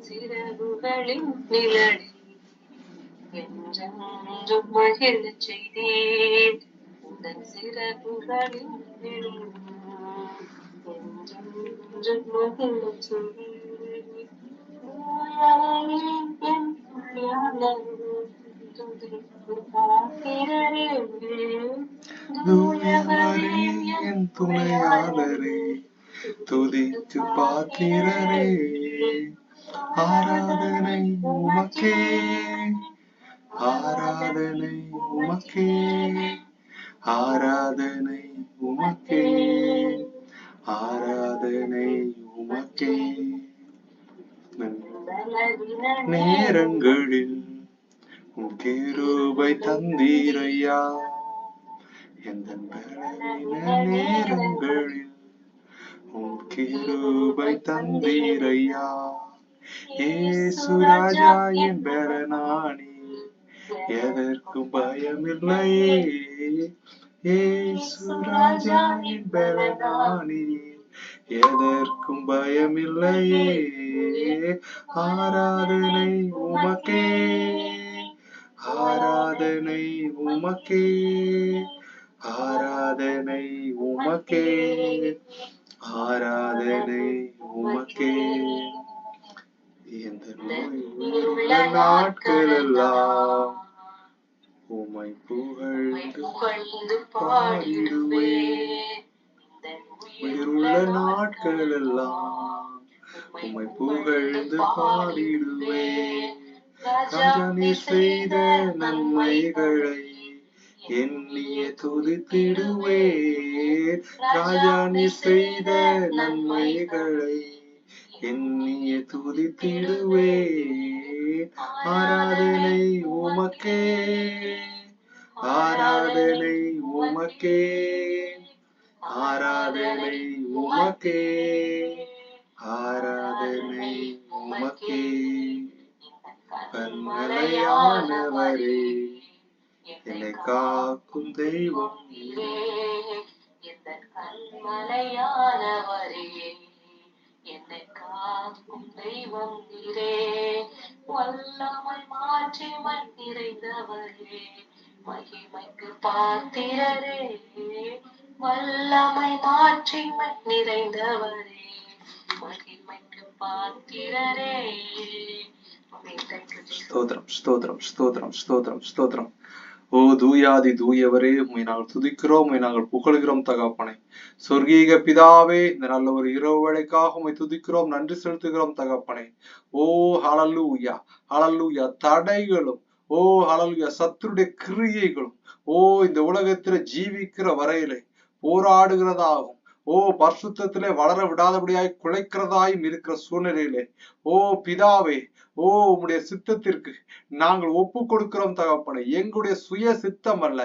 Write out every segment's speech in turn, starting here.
சிறகுகளின் நிழலில் என்றென்றும் மகிழச் செய்தீர். உந்தன் சிறகுகளின் நிழலில் என்றென்றும் மகிழச் செய்தீர். என் தூயவரே என் துணையாளரே, துதிக்கு பாத்திரரே, ஆராதனை உமக்கே, ஆராதனை உமக்கே, ஆராதனை உமக்கே, ஆராதனை உமக்கே. நேரங்களில் உன் கிருபை தந்தீரையா, எந்த நேரங்களில் உன் கிருபை தந்தீரையா. இயேசு ராஜா என் பெறனானி, எதற்கும் பயமில்லையே. இயேசு ராஜா என் பெறனானி, எதற்கும் பயமில்லையே. ஆராதனை உமக்கே, ஆராதனை உமக்கே, ஆராதனை உமக்கே, ஆராதனை உமக்கே. இந்த நோயுள்ள நாட்களெல்லாம் உம்மை புகழ்ந்து பாடிடுவேன். உயிருள்ள நாட்களெல்லாம் உம்மை புகழ்ந்து பாடிடுவேன். ராஜா நீர் செய்த நன்மைகளை எண்ணிய துதித்திடுவேன். ராஜா நீர் செய்த நன்மைகளை எண்ணிய துதித்திடுவேன். ஆராதனை உமக்கே, ஆராதனை உமக்கே, ஆராதனை உமக்கே, ஆராதனை உமக்கே. கண்மலையானவரே, என்னை காக்கும் தெய்வம் நீரே. கண்மலையானவரே, என்னை காக்கும் தெய்வம் நீரே. வல்லமை மாட்சிமை நிறைந்தவரே, மகிமைக்கு பாத்திரரே. வல்லமை மாட்சிமை நிறைந்தவரே, மகிமைக்கு பாத்திரரே. ஸ்தோத்திரம், ஸ்தோத்திரம், ஸ்தோத்திரம், ஸ்தோத்திரம், ஸ்தோத்திரம். ஓ தூயாதி தூயவரே, உம்மை நாங்கள் துதிக்கிறோம், உம்மை நாங்கள் புகழுகிறோம் தகப்பனே. சொர்க்கீக பிதாவே, இந்த நல்ல ஒரு இரவு வேளைக்காக உம்மை துதிக்கிறோம், நன்றி செலுத்துகிறோம் தகப்பனே. ஓ ஹல்லேலூயா, ஹல்லேலூயா. தடைகளும், ஓ ஹல்லேலூயா, சத்துருடைய கிரியைகளும், ஓ இந்த உலகத்திலே ஜீவிக்கிற வரையிலே போராடுகிறதாகும், ஓ பரிசுத்தத்திலே வளர விடாதபடியாய் குலைக்கிறதாயும் இருக்கிற சூழ்நிலையிலே, ஓ பிதாவே, ஓ உம்முடைய சித்தத்திற்கு நாங்கள் ஒப்பு கொடுக்கிறோம் தகப்பனே. எங்களுடைய சுய சித்தம் அல்ல,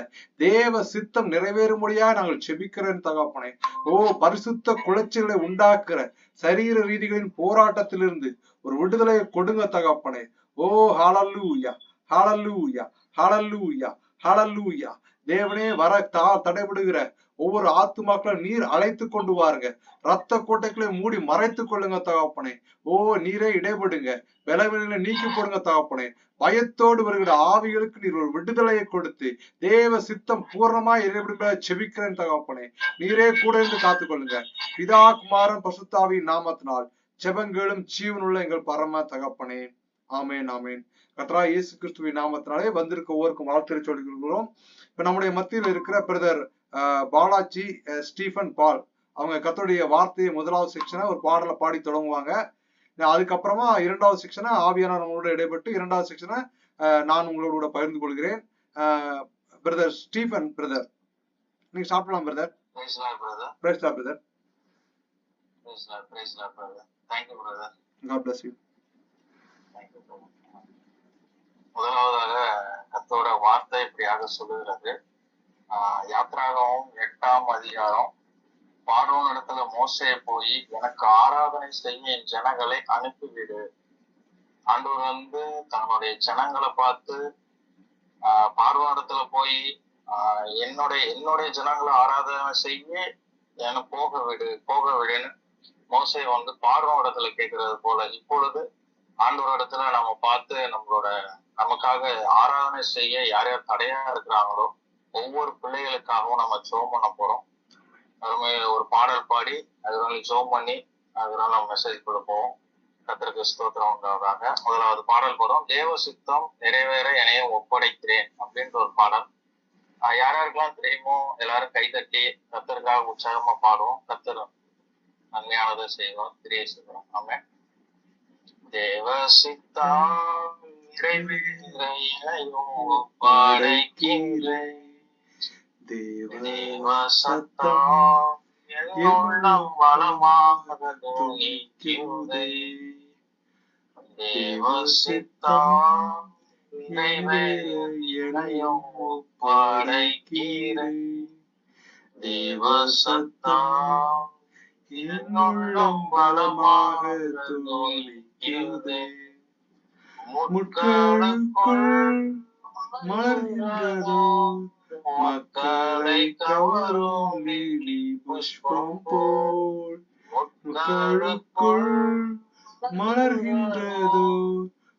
தேவ சித்தம் நிறைவேறும்படியா நாங்கள் செபிக்கிறேன் தகப்பனே. ஓ பரிசுத்த குலைச்சலை உண்டாக்குற சரீர ரீதிகளின் போராட்டத்திலிருந்து ஒரு விடுதலையை கொடுங்க தகப்பனே. ஓ ஹல்லேலூயா, ஹல்லேலூயா, ஹல்லேலூயா, ஹல்லேலூயா. தேவனே, வர தடைபடுகிற ஒவ்வொரு ஆத்துமாக்களும் நீர் அழைத்து கொண்டு வாருங்க. ரத்த கோட்டைகளை மூடி மறைத்து கொள்ளுங்க தகப்பனே. ஓ நீரே இடைபடுங்க, பலவீனங்களை நீக்கி போடுங்க தகப்பனே. பயத்தோடு வருகிற ஆவிகளுக்கு நீர் ஒரு விடுதலையை கொடுத்து தேவ சித்தம் பூர்ணமாய் இறைவனுக்கு செபிக்கிறேன் தகப்பனே. நீரே கூட இருந்து காத்துக்கொள்ளுங்க. பிதா குமாரன் பரிசுத்தாவியின் நாமத்தினால் ஜெபங்களும் ஜீவனுள்ள எங்கள் பரம தகப்பனே. ஆமேன், ஆமேன். கர்த்தராகிய இயேசு கிறிஸ்துவின் நாமத்தினாலே வந்திருக்க ஒவ்வொருக்கும் வாழ்த்து சொல்லிக் கொள்கிறோம். இப்ப நம்முடைய மத்தியில் இருக்கிற பிரதர் பாலாஜி ஸ்டீஃபன் பால், அவங்க கர்த்தருடைய வார்த்தையை முதலாவது செக்ஷனை ஒரு பாடலை பாடி தொடங்குவாங்க. அதுக்கப்புறமா இரண்டாவது செக்ஷனை ஆவியானவர் உங்களோட இடைப்பட்டு இரண்டாவது செக்ஷனை நான் உங்களோட பகிர்ந்து கொள்கிறேன். பிரதர் ஸ்டீஃபன், பிரதர் நீங்க சாப்பிடலாம் brother. Praise Lord brother. Thank you brother. God bless you. முதலாவதாக கர்த்தரோட வார்த்தை இப்படியாக சொல்லுகிறது. யாத்ராகமம் 8ஆம் அதிகாரம். பார்வோன் இடத்துல மோசே போய் எனக்கு ஆராதனை செய்ய என் ஜனங்களை அனுப்பிவிடு. ஆண்டவர் தன்னுடைய ஜனங்களை பார்த்து பார்வோன் இடத்துல போய் என்னுடைய ஜனங்களை ஆராதனை செய்ய எனக்கு போக விடுன்னு மோசே வந்து பார்வோன் இடத்துல கேட்கறது போல இப்பொழுது ஆண்டவர் இடத்துல நம்ம பார்த்து நமக்காக ஆராதனை செய்ய யார் யார் தடையா இருக்கிறாங்களோ ஒவ்வொரு பிள்ளைகளுக்காகவும் நம்ம ஜெபம் பண்ண போறோம். ஒரு பாடல் பாடி அதனால ஜெபம் பண்ணி அதனால நம்ம மெசேஜ் கொடுப்போம். கர்த்தருக்கு ஸ்தோத்திரம் உண்டாவதாக. முதலாவது பாடல் போதும், தேவ சித்தம் நிறைவேற என்னையும் ஒப்படைக்கிறேன் அப்படின்ற ஒரு பாடல். யாராருக்கெல்லாம் தெரியுமோ எல்லாரும் கைதட்டி கர்த்தருக்காக உற்சாகமா பாடுவோம். கர்த்தர் நன்மையானதை செய்வோம், கிரியை செய்வோம். ஆமென். தேவ சித்தம் நிறைவேற என்னையும் ஒப்படைக்கிறேன். தேவ சத்தம் என்னுள்ளம் வளமாக துணிக்குதே. தேவ சித்தம் நிறைவேற என்னையும் ஒப்படைக்கிறேன். தேவ சத்தம் என்னுள்ளம் வளமாக துணிக்குதே. முட்களுக்குள் மலர்கின்றதோ மக்களை கவரும் லீலி புஷ்பம் போல். முட்களுக்குள் மலர்கின்றதோ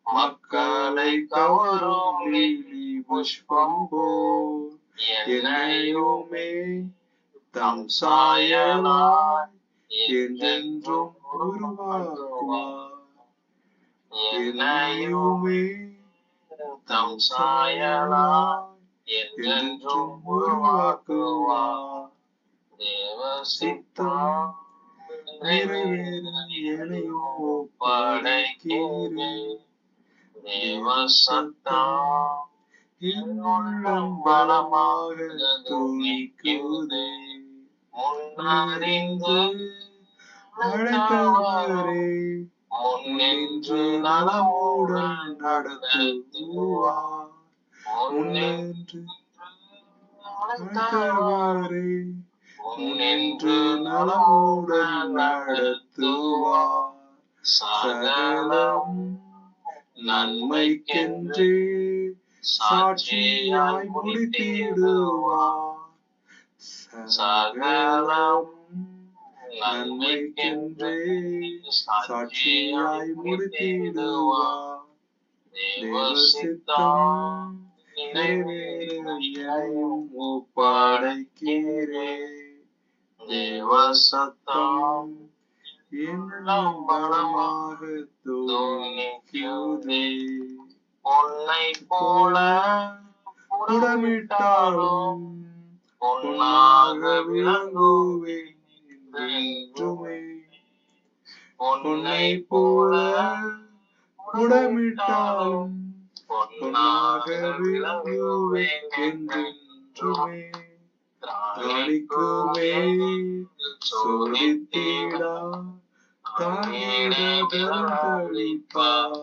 மக்களை கவரும் லீலி புஷ்பம் போல். என்னையுமே தம் சாயலாய் என்றென்றும் உருவாக்குவார். என்னையுமே தம் சாயலாய் என்றென்றும் உருவாக்குவார். தேவ சித்தம் நிறைவேற என்னையும் ஒப்படைக்கிறேன். தேவ சத்தம் என்னுள்ளம் பலமாக துணிக்குதே. முன்னறிந்து அழைத்தவரே முன்னின்று நலமுடன் நடத்துவார். முன்னின்று அழைத்தவரே முன்னின்று நலமுடன் நடத்துவார். சகலம் நன்மைக்கென்றே சாட்சியாய் முடித்திடுவார். சகலம் நன்மைக்கென்றே சாட்சியாய் முடித்திடுவார். தேவ சித்தம் நிறைவேற என்னையும் ஒப்படைக்கிறேன். தேவ சத்தம் என்னும் பலமாக துணிக்குதே. பொன்னை போல புடமிட்டாலும் பொன்னாக விளங்குவேன் என்றுமே. பொன்னை போல புடமிட்டாலும் பொன்னாக விளங்குவேன் என்றுமே. தானிக்குமே சோதித்திடா தானிட பலனளிப்பார்.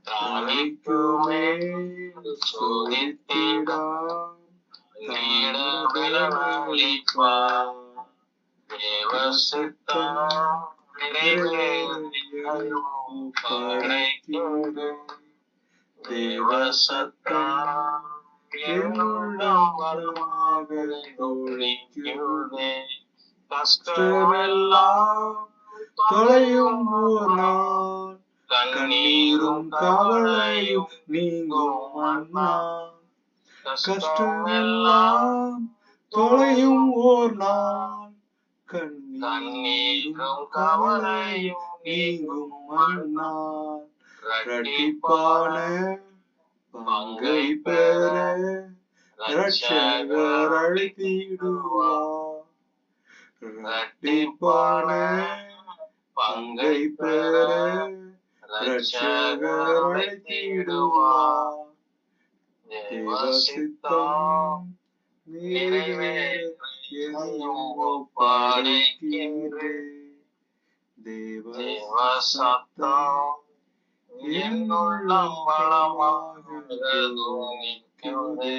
தானிக்குமே சோதித்திடா தானிட பலனளிப்பார். தேவ சித்தம் நிறைவேற என்னையும் ஒப்படைக்கிறேன். தேவ சத்தம் என்னுள்ளம் பலமாக துணிக்குதே. கஷ்டமெல்லாம் தொலையும் ஓர் நாள், கண்ணீரும் கவலையும் நீங்கும் அந்நாள். கஷ்டமெல்லாம் தொலையும் ஓர் நாள், கண்ணீரும் கவலையும் நீங்கும் அந்நாள். இரட்டிப்பான பங்கை பெற இரட்சகர் அழைத்திடுவார். இரட்டிப்பான பங்கை பெற இரட்சகர் அழைத்திடுவார். தேவ சித்தம் நிறைவேற என்னையும் ஒப்படைக்கிறேன். தேவ சத்தம் என்னுள்ளம் பலமாக துணிக்குதே.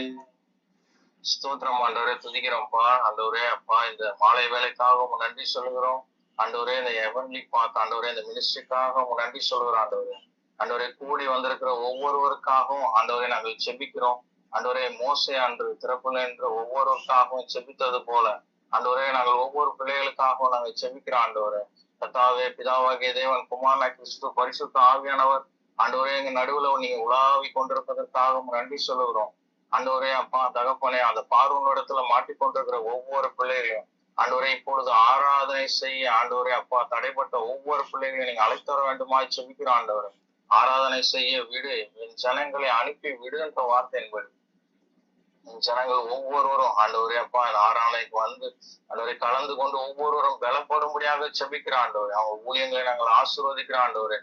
ஸ்தோத்திரம் ஆண்டவரே, துதிக்கிறோம்ப்பா. ஆண்டவரே அப்பா, இந்த மாலை வேலைக்காக நன்றி சொல்லுகிறோம் ஆண்டவரே. இந்த எவன்லி பார்த்து ஆண்டவரே, இந்த மினிஸ்ட்ரிக்காக நன்றி சொல்லுகிறோம் ஆண்டவரே. ஆண்டவரே, கூடி வந்திருக்கிற ஒவ்வொருவருக்காகவும் ஆண்டவரே நாங்கள் செபிக்கிறோம். ஆண்டவரே மோசே அன்று திறப்புல என்று ஒவ்வொருவருக்காகவும் செபித்தது போல ஆண்டவரே நாங்கள் ஒவ்வொரு பிள்ளைகளுக்காகவும் நாங்கள் செபிக்கிறோம். ஆண்டவரே கர்த்தாவே பிதாவாகிய தேவன் குமாரனா கிறிஸ்து பரிசுத்த ஆவியானவர் ஆண்டவரே எங்க நடுவுல நீங்க உலாவி கொண்டிருப்பதற்காக நன்றி சொல்லுகிறோம். ஆண்டவரே அப்பா தகப்பனே அந்த பார்வனிடத்துல மாட்டிக்கொண்டிருக்கிற ஒவ்வொரு பிள்ளைகளையும் ஆண்டவரே இப்பொழுது ஆராதனை செய்ய ஆண்டவரே அப்பா தடைப்பட்ட ஒவ்வொரு பிள்ளைகளையும் நீங்க அழைத்து வர வேண்டுமாய் செபிக்கிறோம். ஆண்டவரே ஆராதனை செய்ய விடு, என் ஜனங்களை அனுப்பி விடு என்ற வார்த்தை என்பது என் ஜனங்கள் ஒவ்வொருவரும் ஆண்டவரே அப்பா இந்த ஆராதனைக்கு வந்து ஆண்டவரை கலந்து கொண்டு ஒவ்வொருவரும் பலப்படும்படியாக செபிக்கிற ஆண்டவரே அவங்க ஊழியங்களை நாங்கள் ஆசீர்வதிக்கிற ஆண்டவரே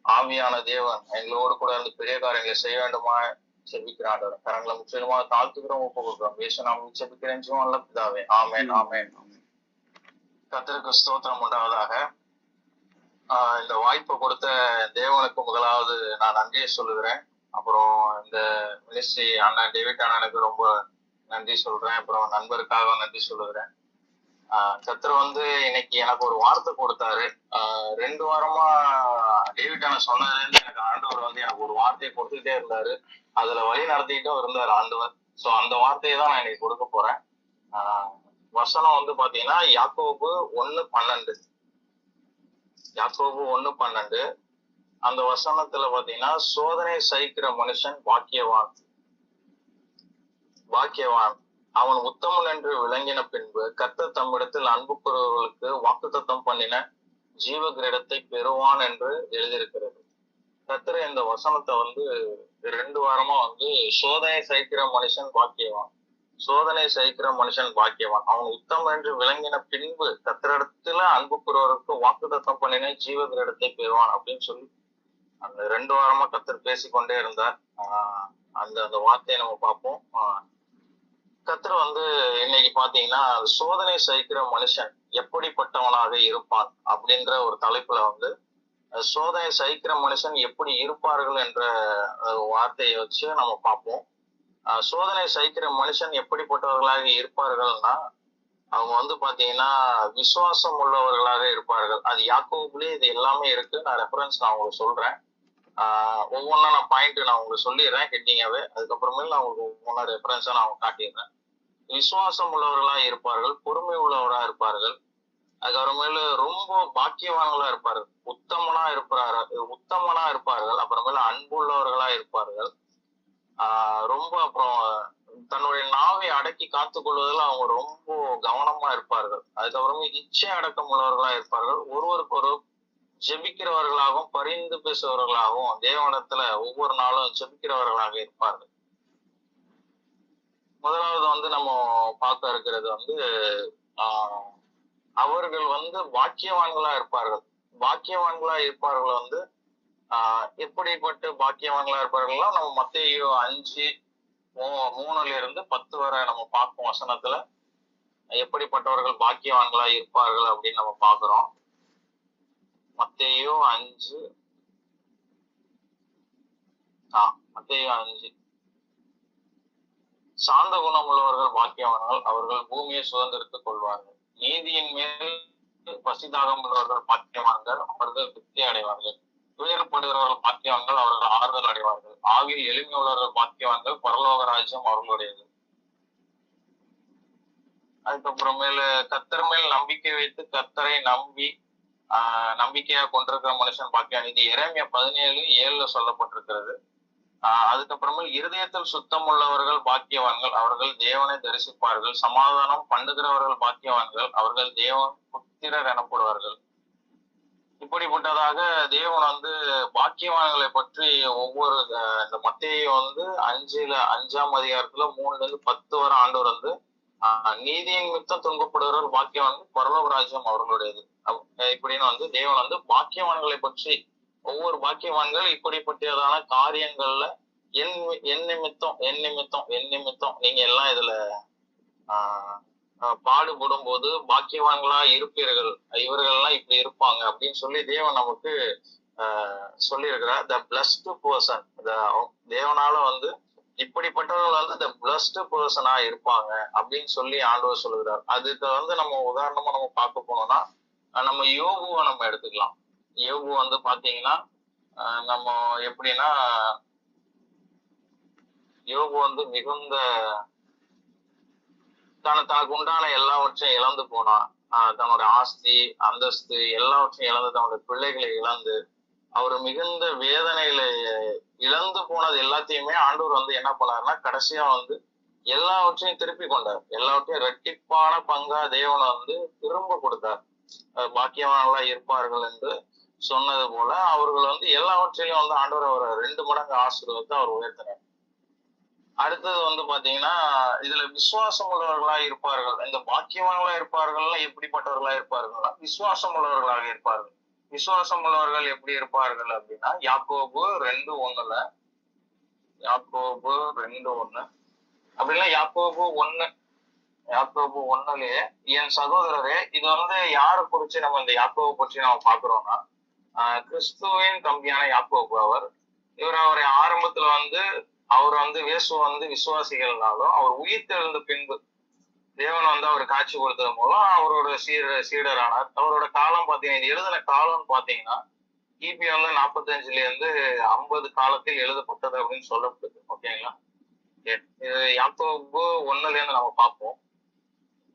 ஆவியான தேவன் எங்களோடு கூட அந்த பெரிய காரியங்களை செய்ய வேண்டுமா செபிக்கிற ஆண்டவரே கரங்களை முற்றிலுமாக தாழ்த்துக்கிறோம், ஒப்பு கொடுக்கிறோம். இயேசு நாமத்தில் செபிக்கிறேன் ஜீவனுள்ள பிதாவே, ஆமென் ஆமென். கர்த்தருக்கு ஸ்தோத்திரம் உண்டாவதாக. இந்த வாய்ப்பை கொடுத்த தேவனுக்கு முதலாவது நான் நன்றியை சொல்லுகிறேன். அப்புறம் இந்த மினிஸ்ட்ரி அண்ணன் டேவிட் அண்ணனுக்கு ரொம்ப நன்றி சொல்றேன். அப்புறம் நண்பருக்காக நன்றி சொல்லுகிறேன். கர்த்தர் வந்து இன்னைக்கு எனக்கு ஒரு வார்த்தை கொடுத்தாரு. 2 வாரமா டேவிட் அண்ணன் சொன்னதுல இருந்து எனக்கு ஆண்டவர் வந்து எனக்கு ஒரு வார்த்தையை கொடுத்துக்கிட்டே இருந்தாரு. அதுல வழி நடத்திட்டும் இருந்தார் ஆண்டவர். சோ அந்த வார்த்தையை தான் நான் இன்னைக்கு கொடுக்க போறேன். வசனம் வந்து பாத்தீங்கன்னா யாக்கோபு 1:12. யாக்கோபு 1:12 அந்த வசனத்துல பாத்தீங்கன்னா சோதனை சகிக்கிற மனுஷன் பாக்கியவான், பாக்கியவான் அவன் உத்தமன் என்று விளங்கின பின்பு கர்த்தர் தம்மிடத்தில் அன்பு கூறுவர்களுக்கு வாக்குத்தத்தம் பண்ணின ஜீவ கிரீடத்தை பெறுவான் என்று எழுதியிருக்கிறது. கர்த்தர் இந்த வசனத்தை வந்து 2 வாரமா வந்து சோதனை சகிக்கிற மனுஷன் பாக்கியவான், சோதனை சகிக்கிற மனுஷன் பாக்கியவான் அவன் உத்தமன் என்று விளங்கின பின்பு கர்த்தரிடத்துல அன்பு கூறுவதற்கு வாக்குத்தத்தம் பண்ணின ஜீவ கிரீடத்தை பெறுவான் அப்படின்னு சொல்லி அந்த 2 வாரமா கர்த்தர் பேசிக்கொண்டே இருந்தார். அந்த வார்த்தையை நம்ம பார்ப்போம். கர்த்தர் வந்து இன்னைக்கு பாத்தீங்கன்னா சோதனை சகிக்கிற மனுஷன் எப்படிப்பட்டவனாக இருப்பான் அப்படின்ற ஒரு தலைப்புல வந்து சோதனை சகிக்கிற மனுஷன் எப்படி இருப்பார்கள் என்ற வார்த்தையை வச்சு நம்ம பார்ப்போம். சோதனை சகிக்கிற மனுஷன் எப்படிப்பட்டவர்களாக இருப்பார்கள்னா அவங்க வந்து பாத்தீங்கன்னா விசுவாசம் உள்ளவர்களாக இருப்பார்கள். அது யாக்கோபுலயே இது எல்லாமே இருக்கு. நான் ரெஃபரன்ஸ் நான் உங்களுக்கு சொல்றேன். ஒவ்வொன்றா நான் பாயிண்ட் நான் உங்களுக்கு சொல்லிடுறேன் ஹெட்டிங்காவே. அதுக்கப்புறமேல நான் உங்களுக்கு ஒவ்வொன்றா ரெஃபரன்ஸா நான் அவங்க காட்டிடுறேன். விசுவாசம் உள்ளவர்களா இருப்பார்கள், பொறுமை உள்ளவராக இருப்பார்கள், அதுக்கப்புறமேல ரொம்ப பாக்கியவான்களா இருப்பார்கள், உத்தமனா இருப்பார்கள், அப்புறமேல அன்புள்ளவர்களா இருப்பார்கள். ரொம்ப அப்புறம் தன்னுடைய நாவை அடக்கி காத்துக் கொள்வதில் அவங்க ரொம்ப கவனமா இருப்பார்கள். அதுக்கப்புறமே இச்சை அடக்கம் உள்ளவர்களா இருப்பார்கள், ஒருவருக்கு ஒரு ஜெபிக்கிறவர்களாகவும் பரிந்து பேசுபவர்களாகவும் தேவனிடத்துல ஒவ்வொரு நாளும் ஜெபிக்கிறவர்களாக இருப்பார்கள். முதலாவது வந்து நம்ம பார்க்க இருக்கிறது வந்து அவர்கள் வந்து பாக்கியவான்களா இருப்பார்கள். பாக்கியவான்களா இருப்பார்கள் வந்து எப்படிப்பட்ட பாக்கியவான்களா இருப்பார்கள்னா நம்ம மத்தேயு 5:3 வரை நம்ம பார்ப்போம். வசனத்துல எப்படிப்பட்டவர்கள் பாக்கியவான்களா இருப்பார்கள் அப்படின்னு நம்ம பார்க்கிறோம். மத்தேயு 5 சாந்த குணம் உள்ளவர்கள் பாக்கியவான்கள், அவர்கள் பூமியை சுதந்திரித்துக் கொள்வார்கள். நீதியின் மேல் பசிதாகம் உள்ளவர்கள் பாக்கியவான்கள், அவர்கள் திருப்தி அடைவார்கள். துயரப்படுகிறவர்கள் பாக்கியவான்கள், அவர்கள் ஆறுதல் அடைவார்கள். ஆவியில் எளிமை உள்ளவர்கள் பாக்கியவான்கள், பரலோக ராஜ்யம் அவர்களுடையது. அதுக்கப்புறமேல கர்த்தர் மேல் நம்பிக்கை வைத்து கர்த்தரை நம்பிக்கையா கொண்டிருக்கிற மனுஷன் பாக்கியவான். இது எரேமியா 17:7 சொல்லப்பட்டிருக்கிறது. அதுக்கப்புறமேல் இருதயத்தில் சுத்தம் உள்ளவர்கள் பாக்கியவான்கள், அவர்கள் தேவனை தரிசிப்பார்கள். சமாதானம் பண்ணுகிறவர்கள் பாக்கியவான்கள், அவர்கள் தேவன் புத்திரர் எனப்படுவார்கள். இப்படிப்பட்டதாக தேவன் வந்து பாக்கியவான்களை பற்றி ஒவ்வொரு இந்த மத்தேயு வந்து 5ஆம் அதிகாரத்துல 3-10 வரை ஆண்டவர் வந்து நீதியின் மித்தம் துன்பப்படுகிறவர்கள் பாக்கியவான்கள், பரலோக ராஜ்யம் அவர்களுடையது இப்படின்னு வந்து தேவன் வந்து பாக்கியவான்களை பற்றி ஒவ்வொரு பாக்கியவான்கள் இப்படிப்பட்டதான காரியங்கள்ல என் நிமித்தம் நீங்க எல்லாம் இதுல பாடுபடும் போது பாக்கியவான்களா இருப்பீர்கள், இவர்கள் எல்லாம் இப்படி இருப்பாங்க அப்படின்னு சொல்லி தேவன் நமக்கு சொல்லியிருக்கிறார். த பிளஸ்டு பர்சன், தேவனால வந்து இப்படிப்பட்டவர்கள் வந்து த பிளஸ்டு பர்சனா இருப்பாங்க அப்படின்னு சொல்லி ஆண்டவர் சொல்லுகிறார். அதுக்கு வந்து நம்ம உதாரணமா நம்ம பார்க்க போனோம்னா நம்ம யோபுவை நம்ம எடுத்துக்கலாம். யோபு வந்து பாத்தீங்கன்னா நம்ம எப்படின்னா யோபு வந்து மிகுந்த தனக்கு உண்டான எல்லாவற்றையும் இழந்து போனான். தன்னோட ஆஸ்தி, அந்தஸ்து எல்லாவற்றையும் இழந்து, தன்னுடைய பிள்ளைகளை இழந்து, அவர் மிகுந்த வேதனையில இழந்து போனது எல்லாத்தையுமே ஆண்டவர் வந்து என்ன பண்ணாருன்னா, கடைசியா வந்து எல்லாவற்றையும் திருப்பி கொண்டார். எல்லாவற்றையும் ரெட்டிப்பான பங்கா தேவன் வந்து திரும்ப கொடுத்தார். பாக்கியவான்களா இருப்பார்கள் என்று சொன்னது போல அவர்கள் வந்து எல்லாவற்றையும் வந்து ஆண்டவர் அவரை 2 மடங்கு ஆசீர்வதித்து அவர் உயர்த்தினார். அடுத்தது வந்து பாத்தீங்கன்னா, இதுல விசுவாசம் உள்ளவர்களா இருப்பார்கள். இந்த பாக்கியவான்களா இருப்பார்கள்னா எப்படிப்பட்டவர்களா இருப்பார்கள்னா விசுவாசம் உள்ளவர்களாக இருப்பார்கள். விசுவாசம் உள்ளவர்கள் எப்படி இருப்பார்கள் அப்படின்னா, யாக்கோபு 2:1 யாக்கோபு 2:1 அப்படின்னா யாக்கோபு 1:1 என் சகோதரரே, இது வந்து யாரை குறிச்சு நம்ம இந்த யாக்கோபு பற்றி நம்ம பாக்குறோம்னா, கிறிஸ்துவின் தம்பியான யாக்கோபு அவரை ஆரம்பத்துல வந்து அவர் வந்து விசுவாசிகள்னாலும் அவர் உயிர்த்தெழுந்த பின்பு தேவன் வந்து அவர் காட்சி கொடுத்தது மூலம் அவரோட சீடரானார். அவரோட காலம் பாத்தீங்கன்னா, இது எழுதின காலம்னு பாத்தீங்கன்னா கிபி வந்து 45 இருந்து 50 காலத்தில் எழுதப்பட்டது அப்படின்னு சொல்லப்படுது. ஓகேங்களா? இது யாக்கோபு 1 நம்ம பார்ப்போம்.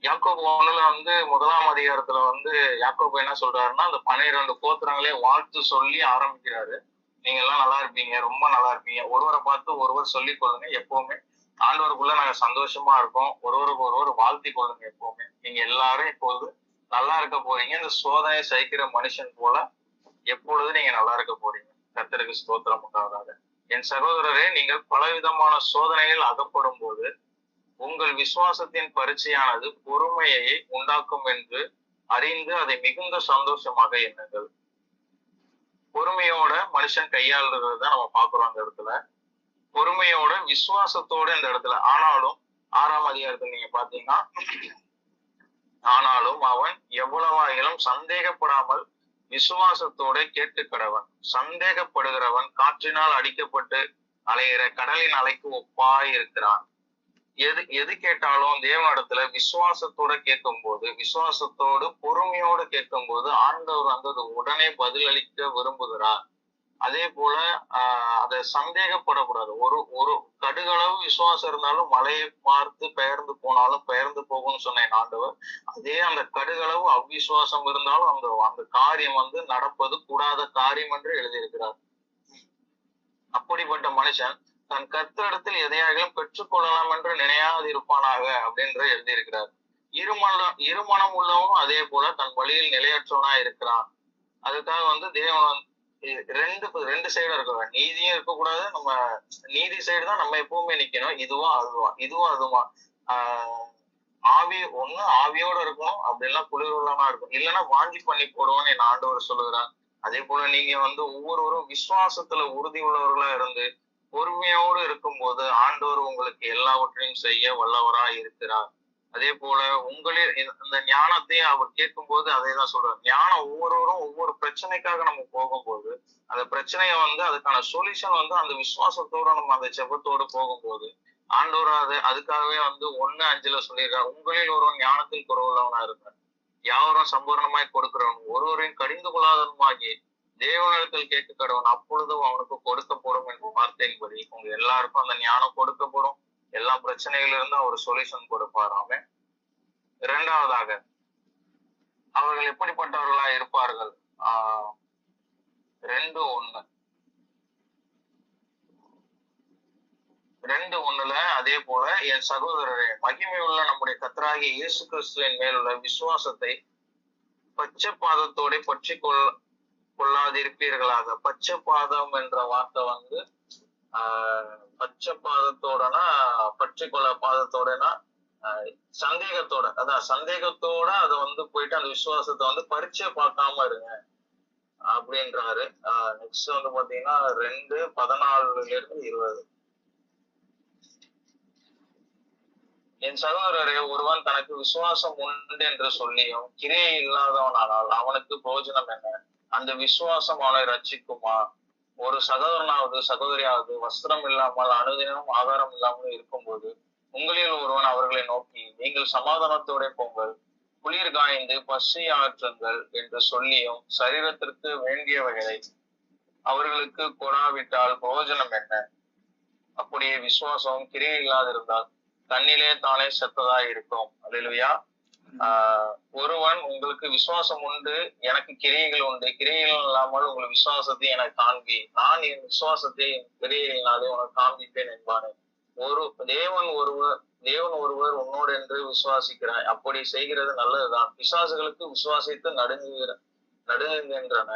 யாக்கோபு 1 வந்து 1ஆம் அதிகாரத்துல வந்து யாக்கோபு என்ன சொல்றாருன்னா, அந்த 12 கோத்திரங்களே வாழ்த்து சொல்லி ஆரம்பிக்கிறாரு. நீங்க எல்லாம் நல்லா இருப்பீங்க, ரொம்ப நல்லா இருப்பீங்க, ஒருவரை பார்த்து ஒருவர் சொல்லிக் கொள்ளுங்க, எப்பவுமே ஆண்டவருக்குள்ள நாங்க சந்தோஷமா இருக்கோம், ஒருவருக்கு ஒருவர் வாழ்த்தி கொள்ளுங்க, எப்பவுமே நீங்க எல்லாரும் இப்போது நல்லா இருக்க போறீங்க, இந்த சோதனை சகிக்கிற மனுஷன் போல எப்பொழுது நீங்க நல்லா இருக்க போறீங்க. கர்த்தருக்கு ஸ்தோத்திரம் உண்டாவதாக. என் சகோதரரே, நீங்கள் பலவிதமான சோதனைகள் அகப்படும் போது உங்கள் விசுவாசத்தின் பரீட்சையானது பொறுமையை உண்டாக்கும் என்று அறிந்து அதை மிகுந்த சந்தோஷமாக எண்ணுங்கள். பொறுமையோட மனுஷன் கையாளுறத நம்ம பாக்குறோம் அந்த இடத்துல. பொறுமையோட விசுவாசத்தோட இந்த இடத்துல. ஆனாலும் 6ஆம் அதிகாரத்தில் நீங்க பாத்தீங்கன்னா, ஆனாலும் அவன் எவ்வளவாயிலும் சந்தேகப்படாமல் விசுவாசத்தோட கேட்டு கடவன். சந்தேகப்படுகிறவன் காற்றினால் அடிக்கப்பட்டு அலைகிற கடலின் அலைக்கு ஒப்பாய் இருக்கிறான். எது கேட்டாலும் தேவனிடத்துல விசுவாசத்தோட கேட்கும் போது, விசுவாசத்தோடு பொறுமையோடு கேட்கும் போது ஆண்டவர் வந்து அது உடனே பதிலளிக்க விரும்புகிறார். அதே போல அதை சந்தேகப்படக்கூடாது. ஒரு கடுகளவு விசுவாசம் இருந்தாலும் மலையை பார்த்து பெயர்ந்து போனாலும் பெயர்ந்து போகும்னு சொன்னேன் ஆண்டவர். அதே அந்த கடுகளவு அவ்விசுவாசம் இருந்தாலும் அந்த காரியம் வந்து நடப்பது கூடாத காரியம் என்று எழுதியிருக்கிறார். அப்படிப்பட்ட மனுஷன் தன் கர்த்தரிடத்தில் எதையாகிலும் பெற்றுக்கொள்ளலாம் என்று நினையாது இருப்பானாக அப்படின்ற எழுதியிருக்கிறார். இருமனம் உள்ளவனும் அதே போல தன் வழியில் நிலையற்றவனா இருக்கிறான். அதுக்காக வந்து தேவன் ரெண்டு சைடும் இருக்க, நீதியும் இருக்கக்கூடாது, நம்ம நீதி சைடு தான் நம்ம எப்பவுமே நிக்கணும். இதுவும் அதுவா ஆவியோட இருக்கணும், அப்படிலாம் குளிர்வெல்லாமா இருக்கும், இல்லைன்னா வாங்கி பண்ணி போடுவோம்னு என் ஆண்டவர் சொல்லுகிறார். அதே போல நீங்க வந்து ஒவ்வொருவரும் விசுவாசத்துல உறுதி உள்ளவர்களா இருந்து பொறுமையோடு இருக்கும் போது ஆண்டவர் உங்களுக்கு எல்லாவற்றையும் செய்ய வல்லவரா இருக்கிறார். அதே போல உங்களில் இந்த ஞானத்தையும் அவர் கேட்கும் போது அதே தான் சொல்றாரு. ஞானம் ஒவ்வொருவரும் ஒவ்வொரு பிரச்சனைக்காக நம்ம போகும்போது அந்த பிரச்சனையை வந்து அதுக்கான சொல்யூஷன் வந்து அந்த விசுவாசத்தோட நம்ம அந்த ஜெபத்தோடு போகும்போது ஆண்டவர் அதுக்காகவே வந்து 1:5 சொல்லியிருக்காரு. உங்களில் ஒருவன் ஞானத்தில் குறைவுள்ளவனா இருக்கார், யாவரும் சம்பூர்ணமாய் கொடுக்கிறவன், ஒருவரையும் கடிந்து கொள்ளாதவனுமாகி தேவனிடத்தில் கேட்க கடவன், அப்பொழுதும் அவனுக்கு கொடுக்கப்படும் என்ற வார்த்தையின்படி உங்க எல்லாருக்கும் அந்த ஞானம் கொடுக்கப்படும். எல்லா பிரச்சனைகளிலிருந்து அவர் சொல்யூஷன் கொடுப்பாராமே. 2ஆவதாக அவர்கள் எப்படிப்பட்டவர்களா இருப்பார்கள்? 2:1 அதே போல என் சகோதரரே, மகிமை உள்ள நம்முடைய கர்த்தராகிய இயேசு கிறிஸ்துவின் மேலுள்ள விசுவாசத்தை பட்சபாதத்தோட பற்றி கொள்ளாதிருப்பீர்களாக. பட்சபாதம் என்ற வார்த்தை வந்து பட்சபாதத்தோடனா பற்றிக்கொள்ள பாதத்தோடனா சந்தேகத்தோட, அதான் சந்தேகத்தோட அதை வந்து போயிட்டு அந்த விசுவாசத்தை வந்து பரீட்சை பார்க்காம இருங்க அப்படின்றாரு. நெக்ஸ்ட் வந்து பாத்தீங்கன்னா 2:14-20 என் சகோதரரே, ஒருவன் தனக்கு விசுவாசம் உண்டு என்று சொல்லியும் கிரியை இல்லாதவனானால் அவனுக்கு பிரயோஜனம் என்ன? அந்த விசுவாசம் அவனை ரட்சிக்குமா? ஒரு சகோதரனாவது சகோதரியாவது வஸ்திரம் இல்லாமல் அனுதினமும் ஆகாரம் இல்லாமல் இருக்கும்போது உங்களில் ஒருவன் அவர்களை நோக்கி, நீங்கள் சமாதானத்தோட போங்கள், குளிர் காய்ந்து பசி ஆற்றுங்கள் என்று சொல்லியும் சரீரத்திற்கு வேண்டியவைகளை அவர்களுக்கு கொடாவிட்டால் பிரயோஜனம் என்ன? அப்படியே விசுவாசம் கிரியை இல்லாது இருந்தால் தன்னிலே தானே செத்ததா இருக்கும். அல்லேலூயா. ஒருவன் உங்களுக்கு விசுவாசம் உண்டு, எனக்கு கிரியைகள் உண்டு, கிரியைகள் இல்லாமல் உங்களுக்கு விசுவாசத்தை எனக்கு காண்பி, நான் என் விசுவாசத்தை என் கிரியைகளினாலே உனக்கு காண்பிப்பேன் என்பானே. தேவன் ஒருவர் உன்னோடு என்று விசுவாசிக்கிறாய், அப்படி செய்கிறது நல்லதுதான். பிசாசுகளுக்கு விசுவாசித்து நடுங்குகின்றன.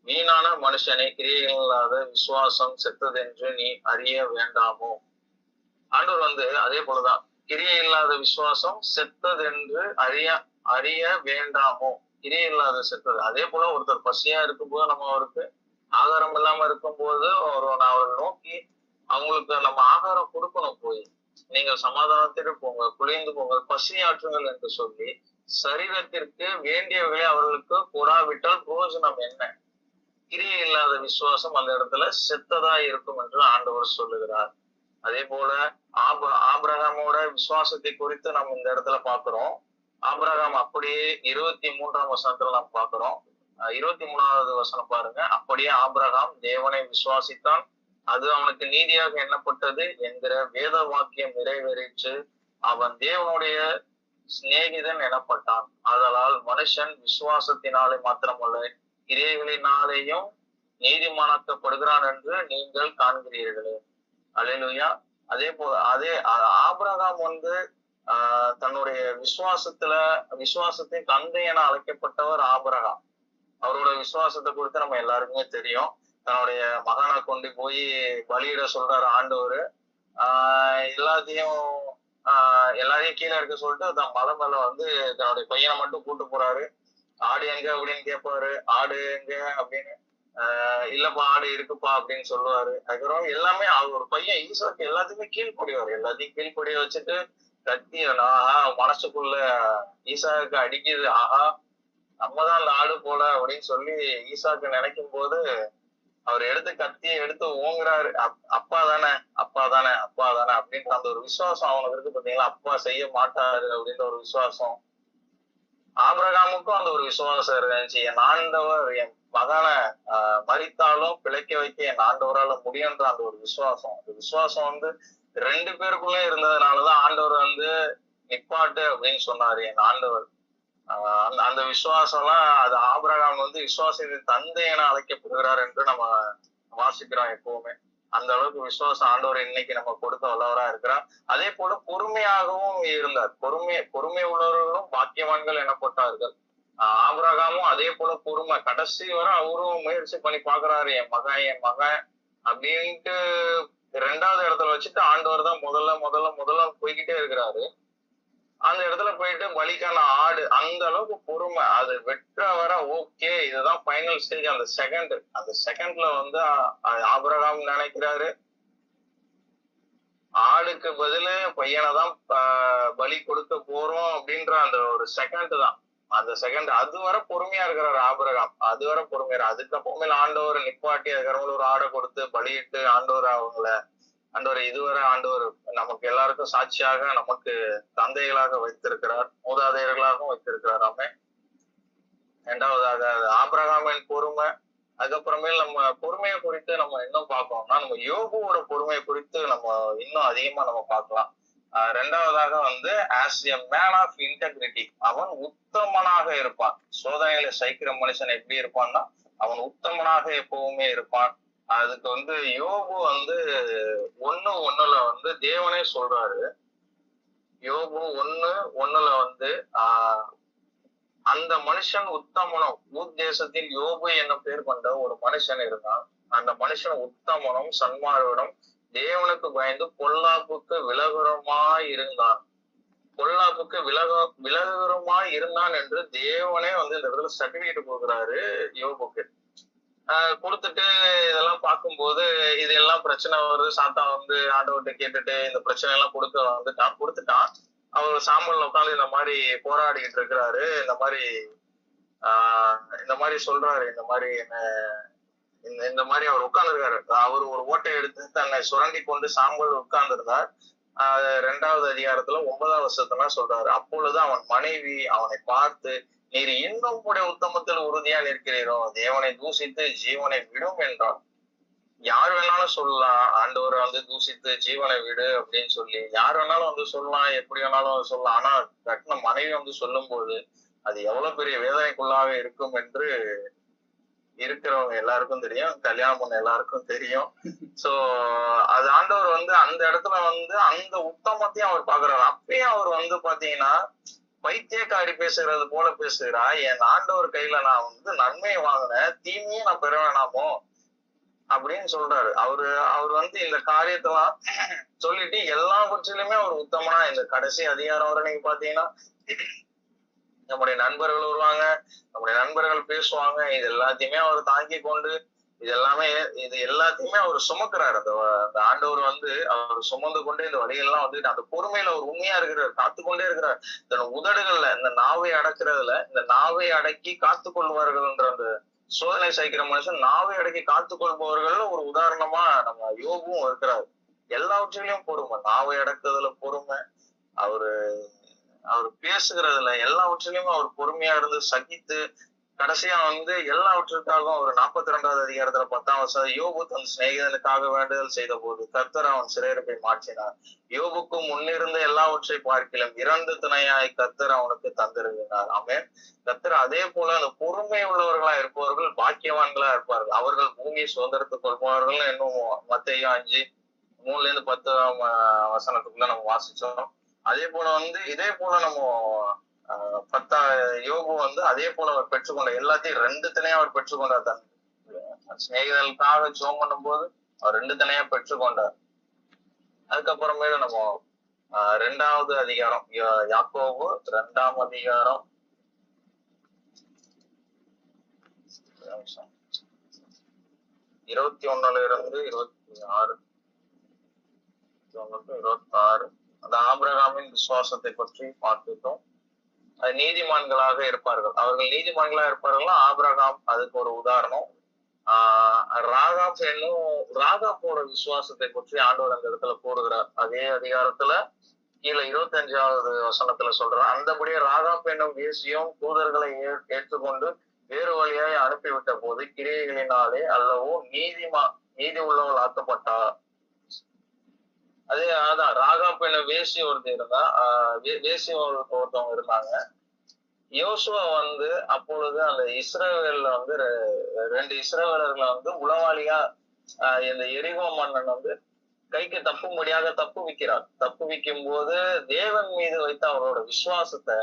வீணான மனுஷனை கிரியைகள் இல்லாத விசுவாசம் செத்ததென்று நீ அறிய வேண்டாமோ. ஆண்டவர் அதே போலதான், கிரியை இல்லாத விசுவாசம் செத்ததென்று அறிய வேண்டாமோ. கிரியை இல்லாத செத்தது. அதே போல ஒருத்தர் பசியா இருக்கும்போது நம்ம அவருக்கு ஆகாரம் இல்லாம இருக்கும்போது அவரை நோக்கி அவங்களுக்கு நம்ம ஆகாரம் கொடுக்கணும். போய் நீங்கள் சமாதானத்திற்கு போங்க, குளிர்ந்து போங்கள், பசி ஆற்றுங்கள் என்று சொல்லி சரீரத்திற்கு வேண்டியவர்களை அவர்களுக்கு கொடாவிட்டால் பிரயோஜனம் என்ன? கிரியை இல்லாத விசுவாசம் அந்த இடத்துல செத்ததா இருக்கும் என்று ஆண்டவர் சொல்லுகிறார். அதே போல ஆபிரகாமோட விசுவாசத்தை குறித்து நம்ம இந்த இடத்துல பாக்குறோம். ஆபிரகாம் அப்படியே 23ஆம் வசனத்துல நம்ம பாக்குறோம். 23வது வசனம் பாருங்க. அப்படியே ஆபிரகாம் தேவனை விசுவாசித்தான், அது அவனுக்கு நீதியாக எண்ணப்பட்டது என்கிற வேத வாக்கியம் நிறைவேறிச்சு. அவன் தேவனுடைய சிநேகிதன் எனப்பட்டான். ஆதலால் மனுஷன் விசுவாசத்தினாலே மாத்திரமல்ல கிரியைகளினாலேயும் நீதிமானாக்கப்படுகிறான் என்று நீங்கள் காண்கிறீர்களே. அல்லேலூயா. அதே போல ஆபிரகாம் தன்னுடைய விசுவாசத்தின் தந்தை என அழைக்கப்பட்டவர் ஆபிரகாம். அவரோட விசுவாசத்தை குறித்து நம்ம எல்லாருக்குமே தெரியும். தன்னுடைய மகனை கொண்டு போய் பலியிட சொல்றாரு ஆண்டவர். எல்லாரையும் கீழே இருக்க சொல்லிட்டு தன் மலை மேல தன்னுடைய பையனை மட்டும் கூட்டு போறாரு. ஆடு எங்க அப்படின்னு கேட்பாரு. ஆடு எங்க அப்படின்னு, இல்லப்பா ஆடு இருக்குப்பா அப்படின்னு சொல்லுவாரு. அதுக்கப்புறம் எல்லாமே ஒரு பையன் ஈசாக்கு எல்லாத்தையுமே கீழ்படிவாரு. எல்லாத்தையும் கீழ்படிய வச்சுட்டு கத்தியனா மனசுக்குள்ள ஈசாக்கு அடிக்குது, ஆஹா நம்மதான் அந்த ஆடு போல அப்படின்னு சொல்லி ஈசாக்கு நினைக்கும் போது அவர் கத்தியை எடுத்து ஓங்குறாரு. அப்பா தானே அப்படின்ற அந்த ஒரு விசுவாசம் அவனுக்கு இருக்கு பாத்தீங்களா. அப்பா செய்ய மாட்டாரு அப்படின்ற ஒரு விசுவாசம். ஆபிரகாமுக்கும் அந்த ஒரு விசுவாசம் இருந்துச்சு. என் ஆண்டவர் என் மகனை மரித்தாலும் பிழைக்க வைக்க என் ஆண்டவரால முடியுன்ற அந்த ஒரு விசுவாசம். அந்த விசுவாசம் 2 பேருக்குள்ளே இருந்ததுனாலதான் ஆண்டவர் நிப்பாட்டு அப்படின்னு சொன்னாரு என் ஆண்டவர். அந்த விசுவாசம் எல்லாம் அது ஆபிரகாம் விசுவாசத்தின் தந்தை என அழைக்கப்படுகிறார் என்று நம்ம வாசிக்கிறோம் எப்பவுமே. அந்த அளவுக்கு விசுவாசம் ஆண்டவர் இன்னைக்கு நம்ம கொடுக்க வல்லவரா இருக்கிறார். அதே போல பொறுமையாகவும் இருந்தார். பொறுமை உள்ளவர்களும் பாக்கியவான்கள் எனப்பட்டார்கள். ஆபிரகாமும் அதே போல பொறுமை, கடைசி வரை அவரும் முயற்சி பண்ணி பாக்குறாரு. என் மகன் அப்படின்ட்டு 2வது இடத்துல வச்சுட்டு ஆண்டவர் தான் முதல்ல போய்கிட்டே இருக்கிறாரு. அந்த இடத்துல போயிட்டு பலிக்கான ஆடு, அந்த அளவுக்கு பொறுமை. அது வெற்ற வர ஓகே, இதுதான் ஃபைனல் ஸ்டேஜ். அந்த செகண்ட்ல ஆபிரகாம் நினைக்கிறாரு ஆடுக்கு பதிலு பையனை தான் பலி கொடுக்க போறோம் அப்படின்ற அந்த ஒரு செகண்ட் தான். அந்த செகண்ட் அதுவரை பொறுமையா இருக்கிறாரு ஆபிரகாம். அதுவரை பொறுமையா. அதுக்கப்புறமே ஆண்டவர் நிப்பாட்டி அதுக்கப்புறம் ஒரு ஆடை கொடுத்து பலியிட்டு ஆண்டவர் இதுவரை ஆண்டவர் நமக்கு எல்லாருக்கும் சாட்சியாக நமக்கு தந்தைகளாக வைத்திருக்கிறார், மூதாதையர்களாகவும் வைத்திருக்கிறார். ஆமென். 2வதாக ஆபிரகாமின் பொறுமை. அதுக்கப்புறமேல் நம்ம பொறுமையை குறித்து நம்ம இன்னும் பார்க்கணும்னா நம்ம யோபுவோட பொறுமையை குறித்து நம்ம இன்னும் அதிகமா நம்ம பார்க்கலாம். 2வதாக as a man of integrity, அவன் உத்தமனாக இருப்பான். சோதனையில சைக்கிற மனுஷன் எப்படி இருப்பான்னா அவன் உத்தமனாக எப்பவுமே இருப்பான். அதுக்கு யோபு 1:1 தேவனே சொல்றாரு. யோபு 1:1 அந்த மனுஷன் உத்தமனும், ஊர் தேசத்தில் யோபு என்ன பேர் கொண்ட ஒரு மனுஷன் இருந்தான். அந்த மனுஷன் உத்தமனும் சன்மார்க்கனும் தேவனுக்கு பயந்து பொல்லாப்புக்கு விலகுறமாய் இருந்தான் என்று தேவனே இந்த இடத்துல சர்டிபிகேட் கொடுக்குறாரு யோபுக்கு. கொடுத்துட்டு இதெல்லாம் பார்க்கும்போது இதெல்லாம் பிரச்சனை வருது. சாத்தா ஆண்டவர்கிட்ட கேட்டுட்டு இந்த பிரச்சனை எல்லாம் கொடுத்துட்டான். அவர் சாம்பல் உட்காந்து இந்த மாதிரி போராடிக்கிட்டு இருக்கிறாரு. இந்த மாதிரி சொல்றாரு. இந்த மாதிரி அவர் உட்கார்ந்துருக்காரு. அவர் ஒரு ஓட்டை எடுத்து தன்னை சுரண்டி கொண்டு சாம்பல் உட்கார்ந்திருந்தார். 2வது அதிகாரத்துல 9வது வசனத்துல சொல்றாரு. அப்பொழுது அவன் மனைவி அவனை பார்த்து, நீர் இன்னும் கூட உத்தமத்தில் உறுதியா நிற்கிறீரோ, தேவனை தூசித்து ஜீவனை விடும் என்றார். யார் வேணாலும் சொல்லலாம் ஆண்டவரை வந்து தூசித்து ஜீவனை விடு அப்படின்னு சொல்லி யார் வேணாலும் வந்து சொல்லலாம், எப்படி வேணாலும் சொல்லலாம். ஆனா கட்டின மனைவி வந்து சொல்லும் போது அது எவ்வளவு பெரிய வேதனைக்குள்ளாக இருக்கும் என்று இருக்கிறவங்க எல்லாருக்கும் தெரியும், கல்யாணம் பண்ண எல்லாருக்கும் தெரியும். சோ அது ஆண்டவர் வந்து அந்த இடத்துல வந்து அந்த உத்தமத்தையும் அவர் பாக்குறாரு. அப்பயும் அவர் வந்து பாத்தீங்கன்னா பைத்தியக்காரி பேசுறது போல பேசுகிறா, என் ஆண்டவர் கையில நான் வந்து நன்மையை வாங்கினேன், தீமையும் நான் பெற வேணாமோ அப்படின்னு சொல்றாரு. அவர் வந்து இந்த காரியத்தெல்லாம் சொல்லிட்டு எல்லாவற்றிலுமே அவர் உத்தமனா இந்த கடைசி அதிகாரம் வரை நீங்க பாத்தீங்கன்னா நம்முடைய நண்பர்கள் வருவாங்க, நம்முடைய நண்பர்கள் பேசுவாங்க, இது எல்லாத்தையுமே அவர் தாங்கி கொண்டு இது எல்லாத்தையுமே அவர் சுமக்கிறாரு. அந்த ஆண்டவர் வந்து அவர் சுமந்து கொண்டு இந்த வழியெல்லாம் வந்து அந்த பொறுமையில அவர் உண்மையா இருக்கிறார், காத்துக்கொண்டே இருக்கிறார். தன் உதடுகள்ல இந்த நாவை அடக்குறதுல இந்த நாவை அடக்கி காத்து கொள்வார்கள்ன்ற அந்த சோதனை சகிக்கிற மனுஷன் நாவை அடக்கி காத்து கொள்பவர்கள் ஒரு உதாரணமா நம்ம யோபும் இருக்கிறார். எல்லாவற்றிலையும் பொறுமை, நாவை அடக்குறதுல பொறுமை, அவரு அவர் பேசுகிறதுல எல்லாவற்றிலுமே அவர் பொறுமையா இருந்து சகித்து கடைசியா வந்து எல்லாவற்றுக்காகவும் அவர் 42வது அதிகாரத்துல 10 யோபு தன் சிநேகிதனுக்காக வேண்டுதல் செய்த போது கர்த்தர் அவன் சிறையிருப்பை மாற்றினார். யோபுக்கு முன்னிருந்த எல்லாவற்றை பார்க்கிலும் 2 துணையாய் கர்த்தர் அவனுக்கு தந்திருக்கிறார். ஆமென். கர்த்தர் அதே போல அந்த பொறுமை உள்ளவர்களா இருப்பவர்கள் பாக்கியவான்களா இருப்பார்கள், அவர்கள் பூமியை சுதந்திரத்துக் கொள்பவர்கள். இன்னும் மத்தேயு 5:3-10 நம்ம வாசிச்சோம். அதே போல வந்து இதே போல நம்ம 10 யோபு வந்து அதே போல அவர் பெற்றுக்கொண்ட எல்லாத்தையும் 2 திணையா அவர் பெற்றுக்கொண்டார். தன் சிநேகிதர்களுக்காக ஜெபம் பண்ணும் போது அவர் 2 திணையா பெற்றுக்கொண்டார். அதுக்கப்புறமேல நம்ம 2வது அதிகாரம் யாக்கோபு 2ஆம் அதிகாரம் 21-26 26 அந்த ஆபிரகாமின் விசுவாசத்தை பற்றி பார்த்துட்டோம். அது நீதிமான்களாக இருப்பார்கள், அவர்கள் நீதிமான்களா இருப்பார்கள்னா ஆபிரகாம் அதுக்கு ஒரு உதாரணம். ராகாப்போட விசுவாசத்தை பற்றி ஆண்டவர் அந்த இடத்துல கூறுகிறார். அதே அதிகாரத்துல கீழே 25வது வசனத்துல சொல்றார், அந்தபடியே ராகாப் என்னும் வேசியும் தூதர்களை ஏற்றுக்கொண்டு வேறு வழியாய் அனுப்பிவிட்ட போது கிரியைகளினாலே அல்லவோ நீதி உள்ளவள் ஆக்கப்பட்டார். அதே அதான் ராகாப் என்னும் வேசி ஒருத்தர் இருந்தா, ஒருத்தவங்க இருந்தாங்க. யோசுவா வந்து அப்பொழுது அந்த இஸ்ரவேல்ல வந்து 2 இஸ்ரவேலர்களை வந்து உளவாளியா இந்த எரிகோ மன்னன் வந்து கைக்கு தப்பும்படியாக தப்பு வைக்கும் போது தேவன் மீது வைத்த அவரோட விசுவாசத்தை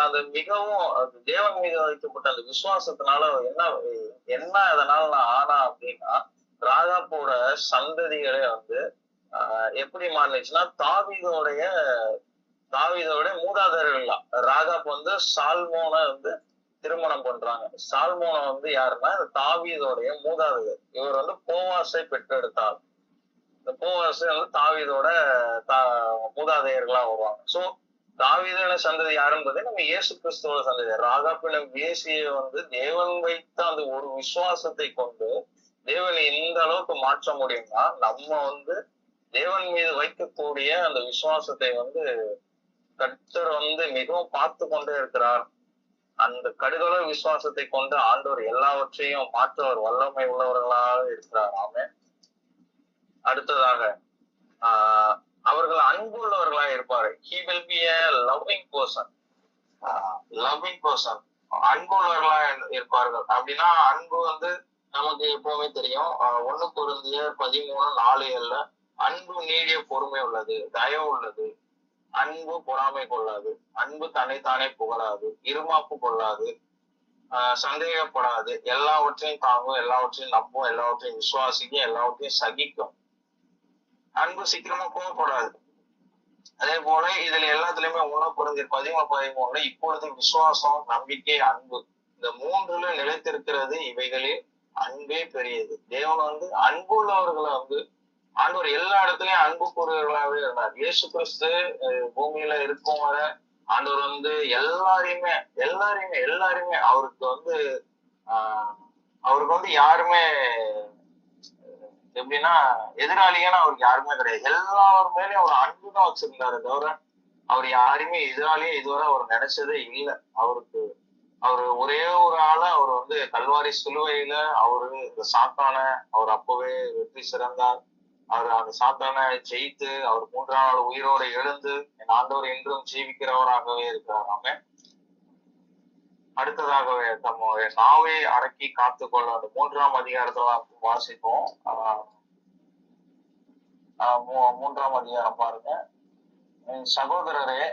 அந்த மிகவும் தேவன் மீது வைக்கப்பட்ட அந்த விசுவாசத்தினால என்ன அதனால நான் ஆனா அப்படின்னா ராகாப்போட சந்ததிகளே வந்து எப்படி மாறிச்சுன்னா தாவீதோட மூதாதையர்கள். ராகாப் வந்து சால்மோனை வந்து திருமணம் பண்றாங்க. சால்மோனை வந்து யாருன்னா தாவீதோடைய மூதாதையர். இவர் வந்து போவாசை பெற்றெடுத்தார். இந்த போவாசை வந்து தாவீதோட மூதாதையர்களா வருவாங்க. சோ தாவீதோட சந்ததி யாருன்றது நம்ம இயேசு கிறிஸ்துவோட சந்ததி. ராகாப்பின வேசியை வந்து தேவன் வைத்த அந்த ஒரு விசுவாசத்தை கொண்டு தேவனை எந்த அளவுக்கு மாற்ற முடியும்னா நம்ம வந்து தேவன் மீது வைக்கக்கூடிய அந்த விசுவாசத்தை வந்து கர்த்தர் வந்து மிகவும் பார்த்து கொண்டே இருக்கிறார். அந்த கடுகள விசுவாசத்தை கொண்டு ஆண்டவர் எல்லாவற்றையும் மாற்றவர் வல்லமை உள்ளவர்களாக இருக்கிறார். ஆமென். அடுத்ததாக அவர்கள் அன்புள்ளவர்களாக இருப்பாரு. He will be a loving person. அன்புள்ளவர்களா இருப்பார்கள். அப்படின்னா அன்பு வந்து நமக்கு எப்பவுமே தெரியும். 1 கொரிந்தியர் 13:4 அன்பு நீடிய பொறுமை உள்ளது, தயவு உள்ளது, அன்பு பொறாமை கொள்ளாது, அன்பு தன்னைத்தானே புகழாது, இருமாப்பு கொள்ளாது, சந்தேகப்படாது, எல்லாவற்றையும் தாங்கும், எல்லாவற்றையும் நம்பும், எல்லாவற்றையும் விசுவாசிக்கும், எல்லாவற்றையும் சகிக்கும். அன்பு சீக்கிரமா கோவப்படாது. அதே போல இதுல எல்லாத்துலயுமே 1 கொரிந்தியர் 13:13 இப்பொழுது விசுவாசம், நம்பிக்கை, அன்பு இந்த 3ல நிலைத்திருக்கிறது, இவைகளில் அன்பே பெரியது. தேவன் வந்து அன்புள்ளவர்களை வந்து ஆண்டவர் எல்லா இடத்துலயும் அன்பு கூறுவர்களாகவே இருந்தார். இயேசு கிறிஸ்து பூமியில இருக்கும் வர ஆண்டவர் வந்து எல்லாரையுமே அவருக்கு வந்து யாருமே எப்படின்னா எதிராளியான அவருக்கு யாருமே கிடையாது. எல்லார் மேலேயும் அவர் அன்புதான் வச்சிருந்தாரு தவிர அவர் யாருமே எதிராளியும் இதுவரை அவர் நினைச்சதே இல்லை. அவரு ஒரே ஒரு ஆளை அவர் வந்து கல்வாரி சிலுவையில அவரு இந்த சாத்தான அவர் அப்பவே வெற்றி சிறந்தார். அவர் அந்த சாத்தான ஜெயித்து அவர் 3ஆம் நாள் உயிரோடு எழுந்து என் ஆண்டவர் என்றும் ஜீவிக்கிறவராகவே இருக்கிறார். ஆமென். அடுத்ததாகவே நம்முடைய நாவை அடக்கி காத்துக்கொள்ள அந்த 3ஆம் அதிகாரத்துல வாசிப்போம். 3ஆம் அதிகாரம் பாருங்க. என் சகோதரரே,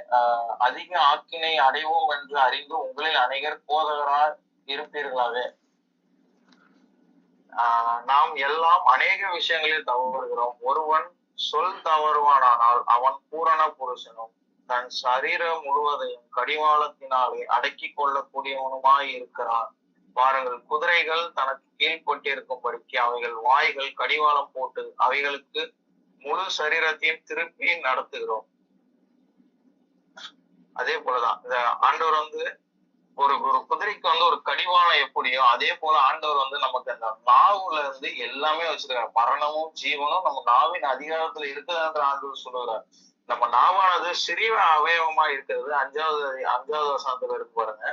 அதிக ஆக்கினை அடைவோம் என்று அறிந்து உங்களில் அநேகர் போதகராய் இருப்பீர்களாவே. நாம் எல்லாம் அநேக விஷயங்களில் தவறுகிறோம். ஒருவன் சொல் தவறுவானால் அவன் பூரண புருஷனும் தன் சரீரம் முழுவதையும் கடிவாளத்தினாலே அடக்கி கொள்ளக்கூடியவனுமாய் இருக்கிறான். பாருங்கள், குதிரைகள் தனக்கு கீழ்பட்டிருக்கும்படிக்கு அவைகள் வாய்கள் கடிவாளம் போட்டு அவைகளுக்கு முழு சரீரத்தையும் திருப்பி நடத்துகிறோம். அதே போலதான் இந்த ஆண்டவர் வந்து ஒரு குதிரைக்கு வந்து ஒரு கடிவாளம் எப்படியோ அதே போல ஆண்டவர் வந்து நமக்கு அந்த நாவுல இருந்து எல்லாமே வச்சிருக்காரு. மரணமும் ஜீவனும் நம்ம நாவின் அதிகாரத்துல இருக்குதுன்ற ஆண்டவர் சொல்லுகிறார். நம்ம நாவானது சிறிய அவயவமா இருக்கிறது 5வது வசனத்துல இருக்கு பாருங்க.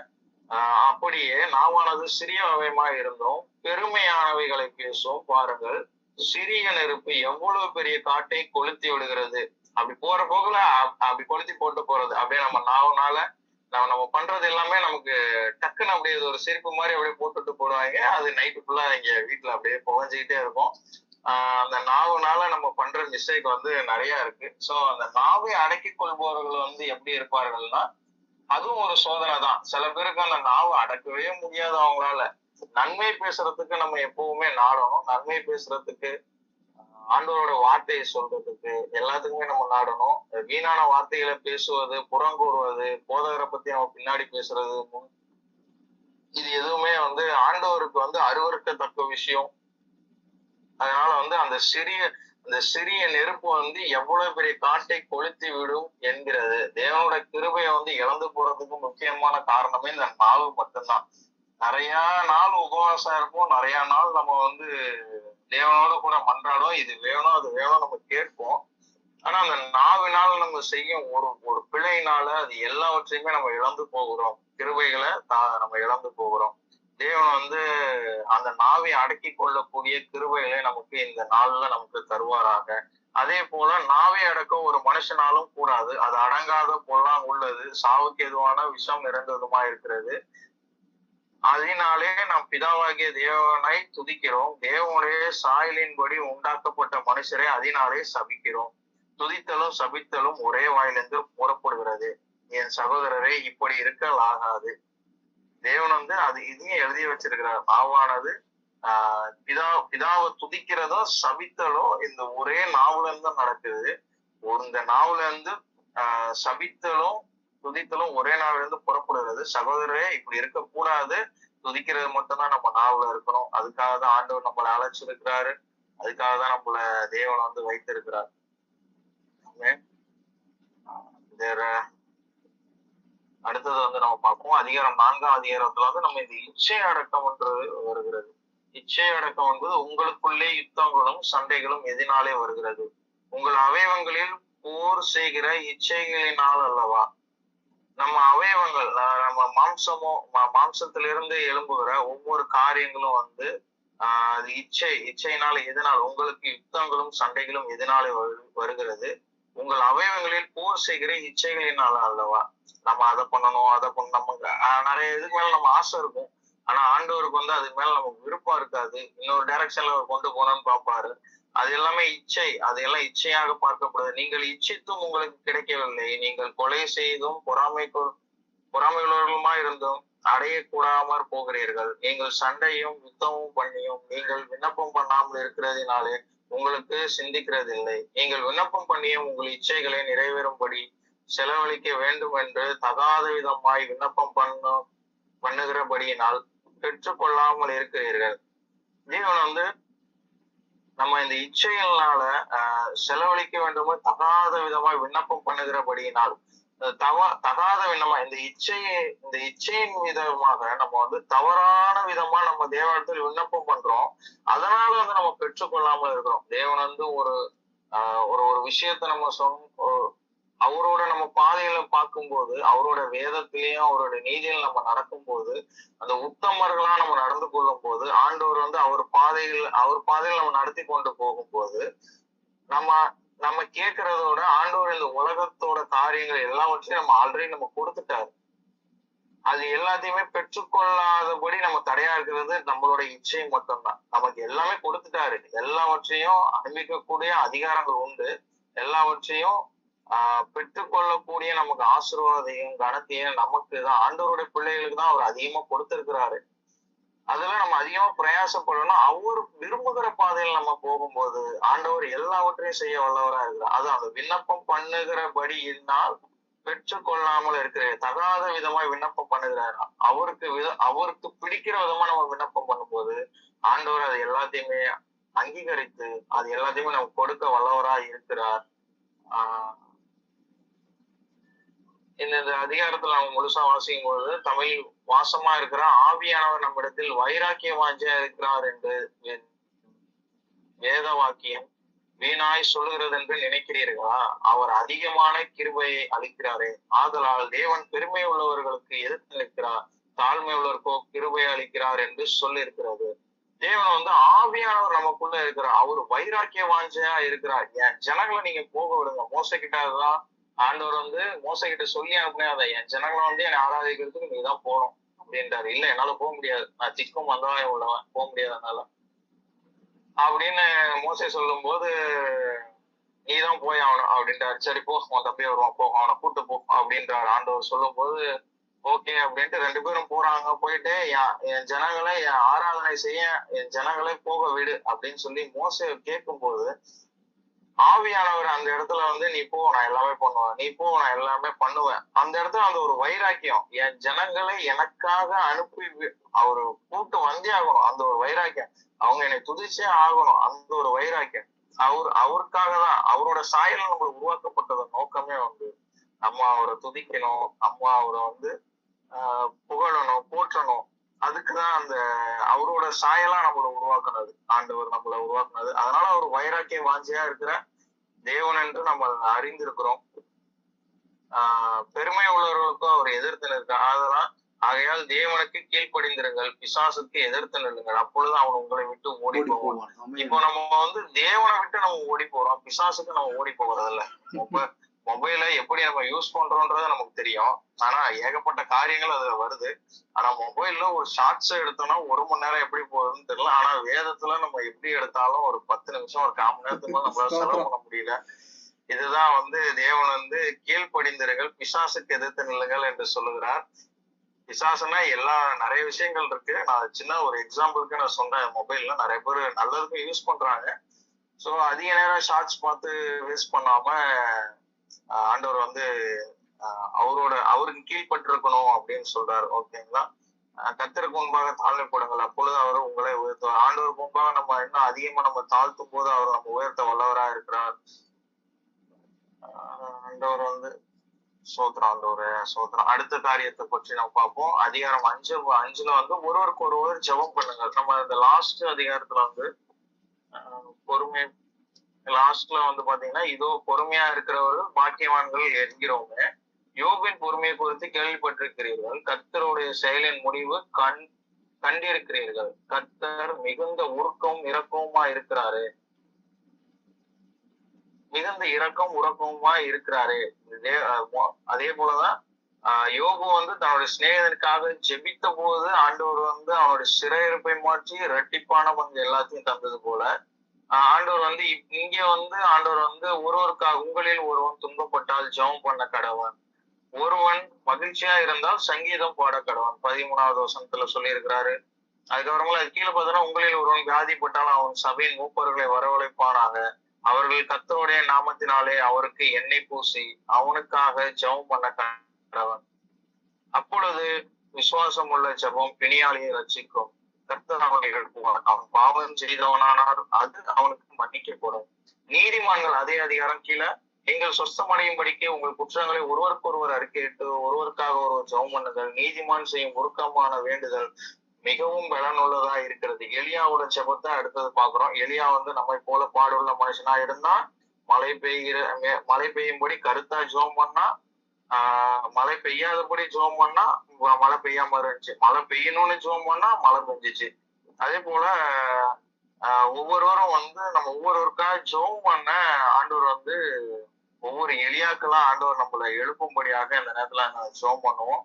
அப்படியே நாவானது சிறிய அவயவமா இருந்தோம் பெருமையானவைகளை பேசும். பாருங்கள், சிறிய நெருப்பு எவ்வளவு பெரிய காட்டை கொளுத்தி விடுகிறது. அப்படி போற போக்குல அப்படி கொளுத்தி போட்டு போறது. அப்படியே நம்ம நாவுனால நம்ம பண்றது எல்லாமே நமக்கு டக்குன்னு அப்படியே ஒரு சிரிப்பு மாதிரி அப்படியே போட்டுட்டு போடுவாங்க. அது நைட்டு ஃபுல்லா இங்க வீட்டுல அப்படியே புகஞ்சுக்கிட்டே இருக்கும். அந்த நாவுனால நம்ம பண்ற மிஸ்டேக் வந்து நிறைய இருக்கு. சோ அந்த நாவை அடக்கி கொள்பவர்கள் வந்து எப்படி இருப்பார்கள்னா, அதுவும் ஒரு சோதனை தான். சில பேருக்கு அந்த நாவை அடக்கவே முடியாது அவங்களால. நன்மை பேசுறதுக்கு நம்ம எப்பவுமே நாடணும். நன்மை பேசுறதுக்கு, ஆண்டவரோட வார்த்தையை சொல்றதுக்கு, எல்லாத்துக்குமே நம்ம நாடணும். வீணான வார்த்தைகளை பேசுவது, புறங்கூறுவது, போதகரை பத்தி நம்ம பின்னாடி பேசுறது, இது எதுவுமே வந்து ஆண்டவருக்கு வந்து அருவருக்கத்தக்க விஷயம். அதனால வந்து அந்த சிறிய நெருப்பு வந்து எவ்வளவு பெரிய காட்டை கொளுத்தி விடும் என்கிறது. தேவனோட கிருபையை வந்து இழந்து போறதுக்கு முக்கியமான காரணமே இந்த நாவு மட்டும்தான். நிறைய நாள் உபவாசம் இருப்போம், நிறைய நாள் நம்ம வந்து தேவனோட கூட மன்றாடும், இது வேணும் அது வேணும் நம்ம கேட்போம். ஆனா அந்த நாவினால் நம்ம செய்யும் ஒரு பிழையினால அது எல்லாவற்றையுமே நம்ம இழந்து போகிறோம். கிருபைகளை நம்ம இழந்து போகிறோம். தேவன் வந்து அந்த நாவை அடக்கி கொள்ளக்கூடிய கிருபைகளை நமக்கு இந்த நாள்ல நமக்கு தருவாராக. அதே போல நாவை அடக்க ஒரு மனுஷனாலும் கூடாது. அது அடங்காத பொல்லாம் உள்ளது, சாவுக்கு எதுவான விஷம் நிறைந்ததுமா இருக்கிறது. அதனாலே நாம் பிதாவாகிய தேவனை துதிக்கிறோம். தேவனுடைய சாயலின்படி உண்டாக்கப்பட்ட மனுஷரை அதனாலே சபிக்கிறோம். துதித்தலும் சபித்தலும் ஒரே வாயிலிருந்து புறப்படுகிறது. என் சகோதரரே, இப்படி இருக்கல் ஆகாது. தேவன் வந்து அது இதையும் எழுதி வச்சிருக்கிறார். நாவானது பிதாவை துதிக்கிறதோ சபித்தலோ இந்த ஒரே நாவுல இருந்து நடக்குது. இந்த நாவுல இருந்து சபித்தலும் துதித்தலும் ஒரே நாவுல இருந்து புறப்படுகிறது. சகோதரரே, இப்படி இருக்கக்கூடாது. துதிக்கிறது மட்டும்தான் நம்ம நாவுல இருக்கணும். அதுக்காக தான் ஆண்டவர் நம்மளை அழைச்சிருக்கிறாரு. அதுக்காக தான் நம்மள தேவன் வந்து வைத்திருக்கிறார். அடுத்தது வந்து நம்ம பார்ப்போம். அதிகாரம் 4ஆம் அதிகாரத்துல வந்து நம்ம இந்த இச்சை அடக்கம் என்று வருகிறது. இச்சை அடக்கம் என்பது உங்களுக்குள்ளே யுத்தங்களும் சண்டைகளும் எதினாலே வருகிறது. உங்கள் அவயவங்களில் போர் செய்கிற இச்சைகளினால் அல்லவா. நம்ம அவயவங்கள், நம்ம மாம்சத்திலிருந்து எழும்புகிற ஒவ்வொரு காரியங்களும் வந்து அது இச்சையினால எதனால் உங்களுக்கு யுத்தங்களும் சண்டைகளும் எதனாலே வருகிறது. உங்கள் அவயவங்களில் போர் செய்கிற இச்சைகளினால அல்லவா. நம்ம அதை பண்ணணும் அதை பண்ணணும், நிறைய இதுக்கு மேல நம்ம ஆசை இருக்கும். ஆனா ஆண்டவருக்கு வந்து அதுக்கு மேல நமக்கு விருப்பம் இருக்காது. இன்னொரு டைரக்ஷன்ல கொண்டு போகணும்னு பார்ப்பாரு. அது எல்லாமே இச்சை, அதையெல்லாம் இச்சையாக பார்க்கப்படுது. நீங்கள் இச்சித்தும் உங்களுக்கு கிடைக்கவில்லை. நீங்கள் கொலை செய்தும் பொறாமையுள்ளவர்களுமா இருந்தும் அடையக்கூடாமற் போகிறீர்கள். நீங்கள் சண்டையும் யுத்தமும் பண்ணியும் நீங்கள் விண்ணப்பம் பண்ணாமல் இருக்கிறதினாலே உங்களுக்கு சிந்திக்கிறது இல்லை. நீங்கள் விண்ணப்பம் பண்ணியும் உங்கள் இச்சைகளை நிறைவேறும்படி செலவழிக்க வேண்டும் என்று தகாத விதமாய் விண்ணப்பம் பண்ணுகிறபடியினால் பெற்றுக்கொள்ளாமல் இருக்கிறீர்கள். தேவன் வந்து நம்ம இந்த இச்சைகளால செலவழிக்க வேண்டும் தகாத விதமாய் விண்ணப்பம் பண்ணுகிறபடியினால் தகாத விதமா இந்த இச்சையின் விதமாக நம்ம வந்து தவறான விதமா நம்ம தேவனிடத்தில் விண்ணப்பம் பண்றோம். அதனால வந்து நம்ம பெற்றுக்கொள்ளாமல் இருக்கிறோம். தேவன் வந்து ஒரு விஷயத்த நம்ம அவரோட நம்ம பாதையில பார்க்கும்போது, அவரோட வேதத்திலையும் அவரோட நீதியில் நம்ம நடக்கும்போது, அந்த உத்தமர்களா நம்ம நடந்து கொள்ளும் போது, ஆண்டவர் வந்து அவர் பாதையில் நம்ம நடத்தி கொண்டு போகும்போது, நம்ம நம்ம கேட்கிறதோட ஆண்டவர் இந்த உலகத்தோட காரியங்கள் எல்லாவற்றையும் நம்ம ஆல்ரெடி நம்ம கொடுத்துட்டாரு. அது எல்லாத்தையுமே பெற்றுக்கொள்ளாதபடி நம்ம தடையா இருக்கிறது நம்மளோட இச்சை மட்டும்தான். நமக்கு எல்லாமே கொடுத்துட்டாரு. எல்லாவற்றையும் அனுபவிக்கக்கூடிய அதிகாரங்கள் உண்டு. எல்லாவற்றையும் பெற்றுக்கொள்ளக்கூடிய நமக்கு ஆசீர்வாதையும் கனத்தையும் நமக்கு தான் ஆண்டவருடைய பிள்ளைகளுக்கு தான் அவர் அதிகமா கொடுத்திருக்கிறாரு. அதுல நம்ம அதிகமா பிரயாசப்படணும். அவர் விரும்புகிற பாதையில் நம்ம போகும்போது ஆண்டவர் எல்லாவற்றையும் செய்ய வல்லவரா இருக்கிறார். அது அந்த விண்ணப்பம் பண்ணுகிறபடி இருந்தால் பெற்றுக்கொள்ளாமல் இருக்கிற தகாத விதமாய் விண்ணப்பம் பண்ணுகிறார். அவருக்கு பிடிக்கிற விதமா நம்ம விண்ணப்பம் பண்ணும்போது ஆண்டவர் அது எல்லாத்தையுமே அங்கீகரித்து அது எல்லாத்தையுமே நம்ம கொடுக்க வல்லவரா இருக்கிறார். இந்த அதிகாரத்துல நம்ம முழுசா வாசிக்கும் போது தமிழ் வாசமா இருக்கிற ஆவியானவர் நம்மிடத்தில் வைராக்கிய வாஞ்சையா இருக்கிறார் என்று வேத வாக்கியம் வீணாய் சொல்லுகிறது என்று நினைக்கிறீர்களா? அவர் அதிகமான கிருபையை அளிக்கிறாரே. ஆதலால் தேவன் பெருமை உள்ளவர்களுக்கு எதிர்த்து நிற்கிறார், தாழ்மை உள்ளவருக்கோ கிருபை அளிக்கிறார் என்று சொல்லியிருக்கிறது. தேவன் வந்து ஆவியானவர் நமக்குள்ள இருக்கிறார். அவர் வைராக்கிய வாஞ்சையா இருக்கிறார். என் ஜனங்களை நீங்க போக விடுங்க. மோசக்கிட்டதான் ஆண்டவர் வந்து மோசக்கிட்ட சொல்லி அனுப்புனே, அதை என் ஜனங்களை வந்து என்னை ஆராதிக்கிறதுக்கு நீ தான் போகணும் அப்படின்றாரு. இல்ல என்னால போக முடியாது, நான் திக்கும் மந்தவாயம் உள்ளவன், போக முடியாது அதனால அப்படின்னு மோசே சொல்லும் போது நீதான் போய் ஆகணும் அப்படின்றாரு. சரி போ, உன் தம்பி வருவான், போ அவனை கூட்டு போ அப்படின்றாரு. ஆண்டவர் சொல்லும் போது ஓகே அப்படின்ட்டு 2 பேரும் போறாங்க. போயிட்டு என் ஜனங்களை என் ஆராதனை செய்ய என் ஜனங்களை போக விடு அப்படின்னு சொல்லி மோசே கேட்கும் போது ஆவியானவர் அந்த இடத்துல வந்து நீ போ நான் எல்லாமே பண்ணுவேன், நீ போ நான் எல்லாமே பண்ணுவேன். அந்த இடத்துல அந்த ஒரு வைராக்கியம், என் ஜனங்களை எனக்காக அனுப்பி அவரு கூட்டு வந்தே ஆகணும். அந்த ஒரு வைராக்கியம், அவங்க என்னை துதிச்சே ஆகணும். அந்த ஒரு வைராக்கியம் அவருக்காக தான், அவரோட சாயல நம்மளுக்கு உருவாக்கப்பட்டது நோக்கமே வந்து நம்ம அவரை துதிக்கணும், நம்ம அவரை வந்து புகழணும், போற்றணும். அதுக்குதான் அந்த அவரோட சாயலா நம்மளை உருவாக்குனது, ஆண்டவர் நம்மளை உருவாக்குனது. அதனால அவர் வைராக்கிய வாஞ்சியா இருக்கிற தேவன் என்று நம்ம அறிந்திருக்கிறோம். பெருமை உள்ளவர்களுக்கும் அவர் எதிர்த்து நிற்கிறார். ஆகையால் தேவனுக்கு கீழ்ப்படிந்திருங்கள், பிசாசுக்கு எதிர்த்து நில்லுங்கள், அப்பொழுது அவன் உங்களை விட்டு ஓடி போவான். இப்போ நம்ம வந்து தேவனை விட்டு நம்ம ஓடி போறோம், பிசாசுக்கு நம்ம ஓடி போகிறதில்ல. மொபைலை எப்படி நம்ம யூஸ் பண்றோம்ன்றது நமக்கு தெரியும். ஆனா ஏகப்பட்ட காரியங்கள் அதுல வருது. ஆனா மொபைல்ல ஒரு ஷார்ட்ஸ் எடுத்தோம்னா 1 மணி நேரம் எப்படி போகுதுன்னு தெரியல. ஆனா வேதத்துல நம்ம எப்படி எடுத்தாலும் ஒரு 10 நிமிஷம் ஒரு 1/4 மணி நேரத்துக்கு நம்மளால செலவு பண்ண முடியல. இதுதான் வந்து தேவன் வந்து கீழ்ப்படிந்திருங்கள், பிசாசுக்கு எதிர்த்து நில்லுங்கள் என்று சொல்லுகிறார். பிசாசுனா நிறைய விஷயங்கள் இருக்கு. நான் சின்ன ஒரு எக்ஸாம்பிளுக்கு நான் சொன்னேன். மொபைல்ல நிறைய பேர் நல்லதுக்கு யூஸ் பண்றாங்க. சோ அதிக நேரம் ஷார்ட்ஸ் பார்த்து வேஸ்ட் பண்ணாம ஆண்டவர் வந்து அவருக்கு கீழ்பட்டிருக்கணும் அப்படின்னு சொல்றாரு. ஓகேங்களா? கர்த்தருக்கு முன்பாக தாழ்மைப்படுங்கள், அப்பொழுது அவர் உங்களை உயர்த்துவார். ஆண்டவருக்கு முன்பாக நம்ம இன்னும் அதிகமா நம்ம தாழ்த்தும் போது அவர் நம்ம உயர்த்த வல்லவரா இருக்கிறார். ஆண்டவர் வந்து சோத்திரம், ஆண்டவரே சோத்திரம். அடுத்த காரியத்தை பற்றி நம்ம பார்ப்போம். அதிகாரம் 5 வந்து ஒருவருக்கு ஒருவர் ஜெபம் பண்ணுங்க. நம்ம இந்த லாஸ்ட் அதிகாரத்துல வந்து பொறுமை லாஸ்ட்ல வந்து பாத்தீங்கன்னா, இதோ பொறுமையா இருக்கிறவர்கள் பாக்கியவான்கள் என்கிறவங்க. யோபின் பொறுமையை குறித்து கேள்விப்பட்டிருக்கிறீர்கள், கர்த்தருடைய செயலின் முடிவு கண்டிருக்கிறீர்கள். கர்த்தர் மிகுந்த உருக்கம் இரக்கவுமா இருக்கிறாரு, மிகுந்த இரக்கம் உறக்கவுமா இருக்கிறாரு. அதே போலதான் யோபு வந்து தன்னுடைய சிநேகிதனுக்காக ஜெபித்த போது ஆண்டவர் வந்து அவனுடைய சிறையிருப்பை மாற்றி இரட்டிப்பான பங்கு எல்லாத்தையும் தந்தது போல ஆண்டவர் வந்து இங்க வந்து ஆண்டவர் வந்து ஒருவருக்காக உங்களில் ஒருவன் துன்பப்பட்டால் ஜெபம் பண்ண கடவன், ஒருவன் மகிழ்ச்சியா இருந்தால் சங்கீதம் பாட கடவன். 13வது வசனத்துல சொல்லி இருக்கிறாரு. அதுக்கப்புறமா அது கீழே பார்த்தோன்னா, உங்களில் ஒருவன் வியாதிப்பட்டால் அவன் சபையின் மூப்பர்களை வரவழைப்பானாக, அவர்கள் கர்த்தருடைய நாமத்தினாலே அவருக்கு எண்ணெய் பூசி அவனுக்காக ஜெபம் பண்ண கடவன். அப்பொழுது விசுவாசம் உள்ள ஜெபம் பிணியாளியை ரட்சிக்கும், கர்த்தர் அவனை எழுப்புவார். அவன் பாவம் செய்தவனானார், அது அவனுக்கு மன்னிக்கப்படும். நீதிமான்கள் அதே அதிகாரம் கீழே, நீங்கள் சொஸ்தமடையும்படிக்கு உங்கள் குற்றங்களை ஒருவருக்கொருவர் அறிக்கையிட்டு ஒருவருக்காக ஒருவர் ஜெபம் பண்ணுங்கள், நீதிமான் செய்யும் உருக்கமான வேண்டுதல் மிகவும் பலனுள்ளதா இருக்கிறது. எலியாவோட ஜெபத்தை அடுத்தது பாக்குறோம். எலியா வந்து நம்மை போல பாடுள்ள மனுஷனா இருந்தா மழை பெய்யும்படி கருத்தா ஜோம் பண்ணா, மழை பெய்யாதபடி ஜோம் பண்ணா மழை பெய்யாம இருந்துச்சு. மழை பெய்யணும்னு ஜோம் பண்ணா மழை பெஞ்சிச்சு. அதே போல ஒவ்வொருவரும் நம்ம ஒவ்வொருவருக்கா ஜோம் பண்ண ஆண்டவர் ஒவ்வொரு எளியாக்கெல்லாம் ஆண்டவர் நம்மளை எழுப்பும்படியாக இந்த நேரத்துல ஜோம் பண்ணுவோம்.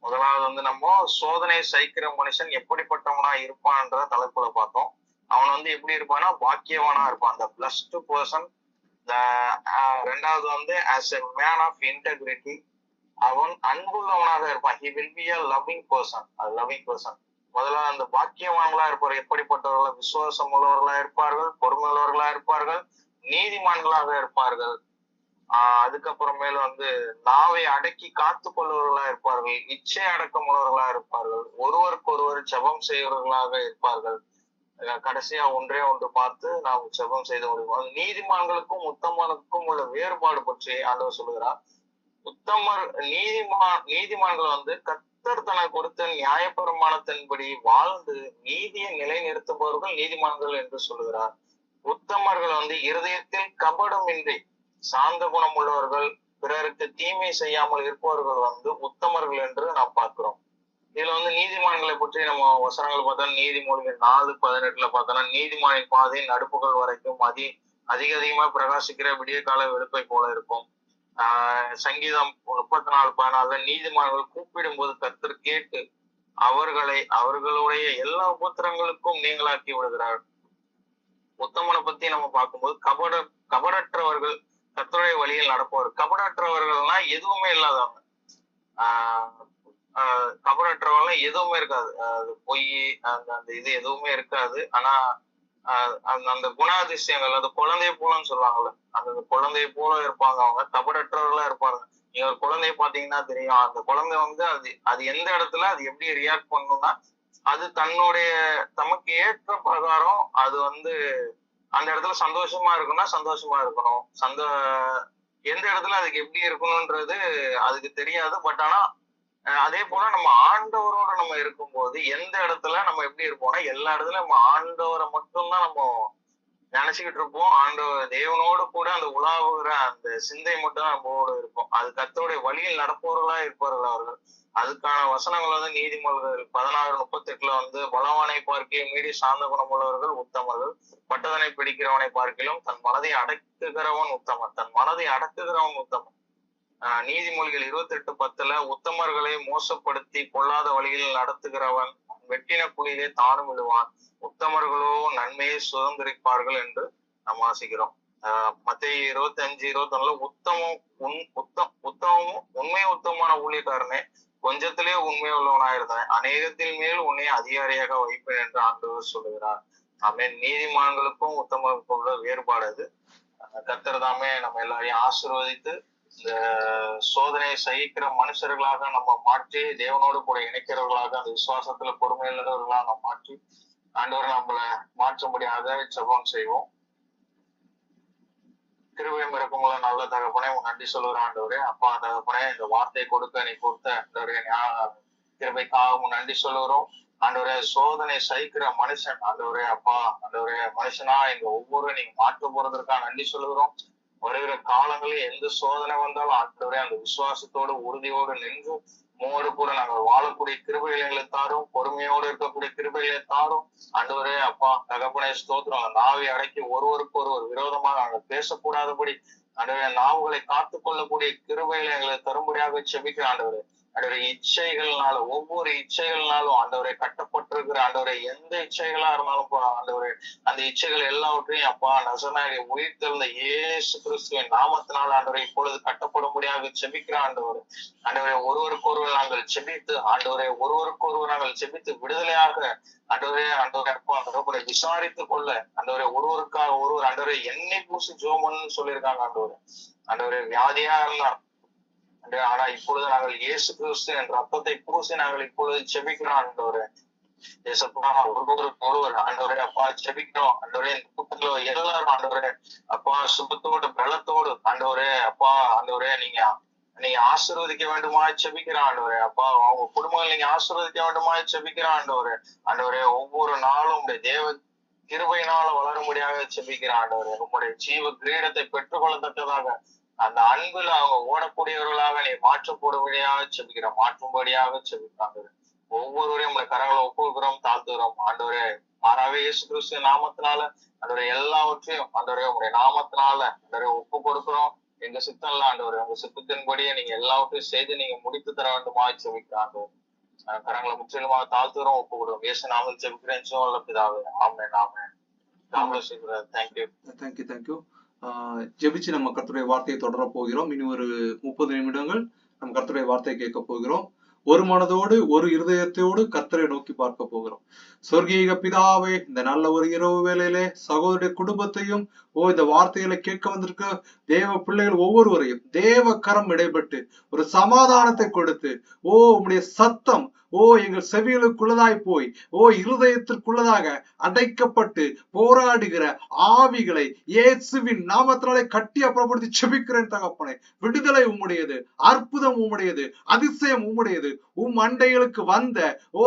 முதலாவது நம்ம சோதனை சகிக்கிற மனுஷன் எப்படிப்பட்டவனா இருப்பான்ற தலைப்புல பார்த்தோம். அவன் எப்படி இருப்பான்னா பாக்கியவானா இருப்பான், அந்த பிளஸ்டு பர்சன். ரெண்டாவது as a man of integrity, அவன் அன்புள்ளவனாக இருப்பான். he will be a loving person. முதல்ல அந்த பாக்கியவான்களா இருப்பார். எப்படிப்பட்டவர்களா? விசுவாசம் உள்ளவர்களா இருப்பார்கள், பொறுமை உள்ளவர்களா இருப்பார்கள், நீதிமான்களாக இருப்பார்கள். அதுக்கப்புறமேல நாவை அடக்கி காத்து கொள்வர்களா இருப்பார்கள், இச்சை அடக்கம் உள்ளவர்களா இருப்பார்கள், ஒருவருக்கு ஒருவர் ஜெபம் செய்வர்களாக இருப்பார்கள். கடைசியா ஒன்றே ஒன்று பார்த்து நாம் ஜெபம் செய்து முடிவோம். நீதிமான்களுக்கும் உத்தமனுக்கும் உள்ள வேறுபாடு பற்றி ஆண்டவர் சொல்லுகிறார். நீதிமான்கள் கர்த்தர் தனக்கு கொடுத்த நியாயப்பிரமாணத்தின்படி வாழ்ந்து நீதியை நிலைநிறுத்துபவர்கள் நீதிமான்கள் என்று சொல்லுகிறார். உத்தமர்கள் இருதயத்தில் கபடமின்றி சாந்த குணம் உள்ளவர்கள், பிறருக்கு தீமை செய்யாமல் இருப்பவர்கள் உத்தமர்கள் என்று நாம் பார்க்கிறோம். இதுல நீதிமான்களை பற்றி நம்ம வசனங்கள் பார்த்தா நீதிமொழிகள் 4:18 பார்த்தோம்னா, நீதிமானின் பாதை நடுப்புகள் வரைக்கும் அதிகமா பிரகாசிக்கிற விடிய கால வெளுப்பை போல இருக்கும். சங்கீதம் 34:14 நீதிமான்கள் கூப்பிடும் போது கர்த்தர் கேட்டு அவர்களுடைய எல்லா உபத்திரங்களுக்கும் நீங்களாக்கி விடுகிறார். உத்தமனை பத்தி நம்ம பார்க்கும்போது கபடற்றவர்கள் கர்த்தருடைய வழியில் நடப்பவர். கபடற்றவர்கள்னா எதுவுமே இல்லாதவங்க. கபடற்றவர்கள் எதுவுமே இருக்காது, அது பொய் அந்த இது எதுவுமே இருக்காது. ஆனா அந்த குணாதிசயங்கள், அது குழந்தைய போலன்னு சொல்லுவாங்கல்ல, அந்த குழந்தைய போல இருப்பாங்க. அவங்க கபடற்றவர்களா இருப்பாங்க. நீங்க ஒரு குழந்தைய பாத்தீங்கன்னா தெரியும், அந்த குழந்தை அது எந்த இடத்துல அது எப்படி ரியாக்ட் பண்ணணும்னா, அது தமக்கு ஏற்ற பிரகாரம் அது அந்த இடத்துல சந்தோஷமா இருக்குன்னா சந்தோஷமா இருக்கணும், எந்த இடத்துல அதுக்கு எப்படி இருக்கணும்ன்றது அதுக்கு தெரியாது. பட் ஆனா அதே போல நம்ம ஆண்டவரோட நம்ம இருக்கும்போது எந்த இடத்துல நம்ம எப்படி இருப்போம்னா, எல்லா இடத்துலயும் நம்ம ஆண்டவரை மட்டும்தான் நம்ம நினைச்சுக்கிட்டு இருப்போம். ஆண்டவர் தேவனோடு கூட அந்த உலாவுகிற அந்த சிந்தை மட்டும் நம்மளோட இருக்கும். அது கர்த்தருடைய வழியில் நடப்பவர்களா இருப்பார்கள் அவர்கள். அதுக்கான வசனங்கள் நீதிமொழிகள் 16:38 பலவானை பார்க்கையும் மீறி சார்ந்த குணமுள்ளவர்கள் உத்தமர்கள், பட்டதனை பிடிக்கிறவனை பார்க்கிலும் தன் மனதை அடக்குகிறவன் உத்தமன். நீதிமொழிகள் 28:10 உத்தமர்களை மோசப்படுத்தி பொல்லாத வழியில் நடத்துகிறவன் வெட்டின குழியிலே தானும் விடுவான், உத்தமர்களோ நன்மையை சுதந்திரிப்பார்கள் என்று நாம் வாசிக்கிறோம். மத்தேயு 25:21 உத்தமமும் உத்தமமான ஊழியக்காரனே, கொஞ்சத்திலே உண்மை உள்ளவனாயிருந்தேன், அநேகத்தில் மேல் உன்னை அதிகாரியாக வைப்பேன் என்று ஆண்டவர் சொல்லுகிறார். ஆமென். நீதிமான்களுக்கும் உத்தமர்களுக்கும் உள்ள வேறுபாடு அது. கர்த்தர் தாமே நம்ம எல்லாரையும் ஆசீர்வதித்து இந்த சோதனையை சகிக்கிற மனுஷர்களாக நம்ம மாற்றி தேவனோடு கூட இணைக்கிறவர்களாக அந்த விசுவாசத்துல பொறுமையுள்ளவர்களாக நம்ம மாற்றி ஆண்டவர் நம்மளை மாற்றும்படியாக ஜெபம் செய்வோம். கிருபை மிரக்கமுள்ள நல்ல தகப்பனே, நன்றி சொல்லுகிற ஆண்டவரே. அப்பா தகப்பனே, இந்த வார்த்தையை கொடுக்க நீ கொடுத்த கிருபைக்காக நன்றி சொல்லுகிறோம் ஆண்டவரே. சோதனை சகிக்கிற மனுஷன் ஆண்டவரே, அப்பா ஆண்டவரே, மனுஷனா எங்க ஒவ்வொரு நீங்க மாற்ற போறதற்காக நன்றி சொல்லுகிறோம். வருகிற காலங்களில் எந்த சோதனை வந்தாலும் ஆண்டவரே அந்த விசுவாசத்தோடு உறுதியோடு நின்று உமோடு கூட நாங்கள் வாழக்கூடிய கிருபைகளை தாரும், பொறுமையோடு இருக்கக்கூடிய கிருபைகளை தாரும் ஆண்டவரே. அப்பா தகப்பனே ஸ்தோத்திரம். நாவை அடக்கி ஒருவருக்கு ஒருவர் விரோதமாக நாங்கள் பேசக்கூடாதபடி ஆண்டவரே நாவுகளை காத்து கொள்ளக்கூடிய கிருபைகளை எங்களை தரும்படியாக செபிக்கிற ஆண்டவரே. ஆண்டவரே இச்சைகள்னால ஒவ்வொரு இச்சைகள்னாலும் ஆண்டவரை கட்டப்பட்டிருக்கிற ஆண்டவரை எந்த இச்சைகளா இருந்தாலும் ஆண்டவரே அந்த இச்சைகள் எல்லாவற்றையும் அப்பா நசனாக உயிர்த்தெழுந்த இயேசு கிறிஸ்துவின் நாமத்தினால் ஆண்டவரை இப்பொழுது கட்டப்படும்படியாக செபிக்கிற ஆண்டவரே. ஆண்டவரை ஒருவருக்கொருவர் நாங்கள் செபித்து ஆண்டவரை ஒருவருக்கொருவர் நாங்கள் செபித்து விடுதலையாக ஆண்டவரே அப்பா ஆண்டவரை விசாரித்து கொள்ள ஆண்டவரை ஒருவருக்காக ஒருவர் ஆண்டவரை எண்ணெய் பூசி ஜோமன்னு சொல்லியிருக்காங்க ஆண்டவரை வியாதியா இருந்தா ஆனா இப்பொழுது நாங்கள் இயேசு கிறிஸ்து என்ற ரத்தத்தை பூசி நாங்கள் இப்பொழுது செபிக்கிறோம் ஆண்டவரே. ஒருவர் ஆண்டவரே அப்பா செபிக்கிறோம் ஆண்டவரே. கூட்டத்துல எல்லாரும் ஆண்டவரே அப்பா சுபத்தோடு பலத்தோடு ஆண்டவரே அப்பா ஆண்டவரே நீங்க ஆசீர்வதிக்க வேண்டுமா செபிக்கிறான் ஆண்டவரே. அப்பா அவங்க குடும்பங்கள் நீங்க ஆசீர்வதிக்க வேண்டுமா செபிக்கிறான் ஆண்டவரே. ஆண்டவரே ஒவ்வொரு நாளும் உடைய கிருபையினால வளரும்படியாக செபிக்கிற ஆண்டவரே, உங்களுடைய ஜீவ கிரீடத்தை பெற்றுக்கொள்ளத்தக்கதாக அந்த அன்புல அவங்க ஓடக்கூடியவர்களாக நீ மாற்றப்படும்படியாக செபிக்கிற, மாற்றும்படியாக செபிக்கிறாங்க. ஒவ்வொருவரையும் உங்களுடைய கரங்களை ஒப்புகிறோம், தாழ்த்துகிறோம் ஆண்டவரே. மாறாவே இயேசு கிறிஸ்து நாமத்தினால ஆண்டவரே எல்லாவற்றையும் ஆண்டவரே உங்களுடைய நாமத்தினால ஆண்டவரே ஒப்பு கொடுக்கிறோம். எங்க சித்தம் இல்ல ஆண்டவரே, உங்க சித்தத்தின்படியே நீங்க எல்லாவற்றையும் செய்து நீங்க முடித்து தர வேண்டுமா செபிக்கிறாங்க. கரங்களை முற்றிலுமாக தாழ்த்துகிறோம், ஒப்பு கொடுக்கிறோம். இயேசு நாமத்தில் செபிக்கிறேன் ஜீவனுள்ள பிதாவே, ஆமென் ஆமென். தேங்க்யூ. தேங்க்யூ. ஜெபிச்சு நம்ம கர்த்தருடைய வார்த்தையை தொடர போகிறோம். இனி ஒரு 30 நிமிடங்கள் நம்ம கர்த்தருடைய வார்த்தையை கேட்க போகிறோம். ஒரு மனதோடு ஒரு இருதயத்தோடு கர்த்தரை நோக்கி பார்க்க போகிறோம். சொர்க்கீக பிதாவே, இந்த நல்ல ஒரு இரவு வேளையிலே சகோதரிய குடும்பத்தையும் இந்த வார்த்தைகளை கேட்க வந்திருக்க தேவ பிள்ளைகள் ஒவ்வொருவரையும் தேவ கரம் இடைப்பட்டு ஒரு சமாதானத்தை கொடுத்து உம்முடைய சத்தம் எங்கள் செவிகளுக்குள்ளதாய் போய் இருதயத்திற்குள்ளதாக அடைக்கப்பட்டு போராடுகிற ஆவிகளை இயேசுவின் நாமத்தினாலே கட்டி அப்புறப்படுத்தி செபிக்கிறேன் தகப்பனே. விடுதலை உம்முடையது, அற்புதம் உம்முடையது, அதிசயம் உம்முடையது. அண்டைகளுக்கு வந்த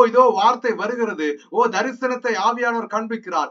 இதோ வார்த்தை வருகிறது. தரிசனத்தை ஆவியானவர் காண்பிக்கிறார்.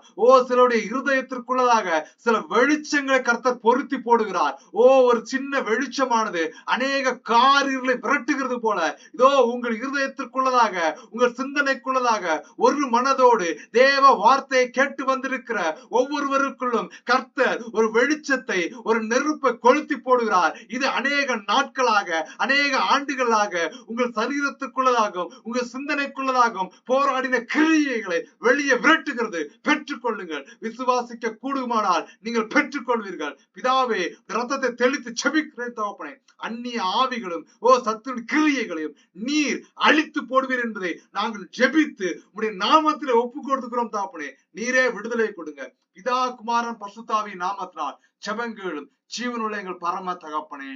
சிலருடைய இருதயத்திற்குள்ளதாக சில வெளிச்சங்களை கர்த்தர் பொருத்தி போடுகிறார். ஒரு சின்ன வெளிச்சமானது அநேக காரியங்களை விரட்டுகிறது போல இதோ உங்கள் இருதயத்திற்குள்ளதாக உங்கள் சிந்தனைக்குள்ளதாக ஒரு மனதோடு தேவ வார்த்தையை கேட்டு வந்திருக்கிற ஒவ்வொருவருக்குள்ளும் கர்த்தர் ஒரு வெளிச்சத்தை, ஒரு நெருப்பை கொளுத்தி போடுகிறார். இது அநேக நாட்களாக, அநேக ஆண்டுகளாக உங்கள் சரீரத்துக்குள்ளதாகவும் உங்கள் சிந்தனைக்குள்ளதாகவும் போராடின கிரியைகளை வெளியே விரட்டுகிறது. பெற்றுக்கொள்ளுங்கள். விசுவாசிக்க கூடுமானால் நீங்கள் பெற்றுக்கொள்வீர்கள். பிதாவே, ரத்தத்தை தெளித்து செபிக்கிறேன் தகப்பனே. அந்நிய ஆவிகளும் சத்துருவின் கிரியைகளையும் நீர் அழித்து போடுவீர் என்பதை நாங்கள் ஜெபித்து உம்முடைய நாமத்திலே ஒப்பு கொடுக்கிறோம் தகப்பனே. நீரே விடுதலை கொடுங்க. பிதா குமாரன் பரிசுத்தாவியின் நாமத்தினால் ஜெபங்களும் ஜீவனுள்ள எங்கள் பரம தகப்பனே.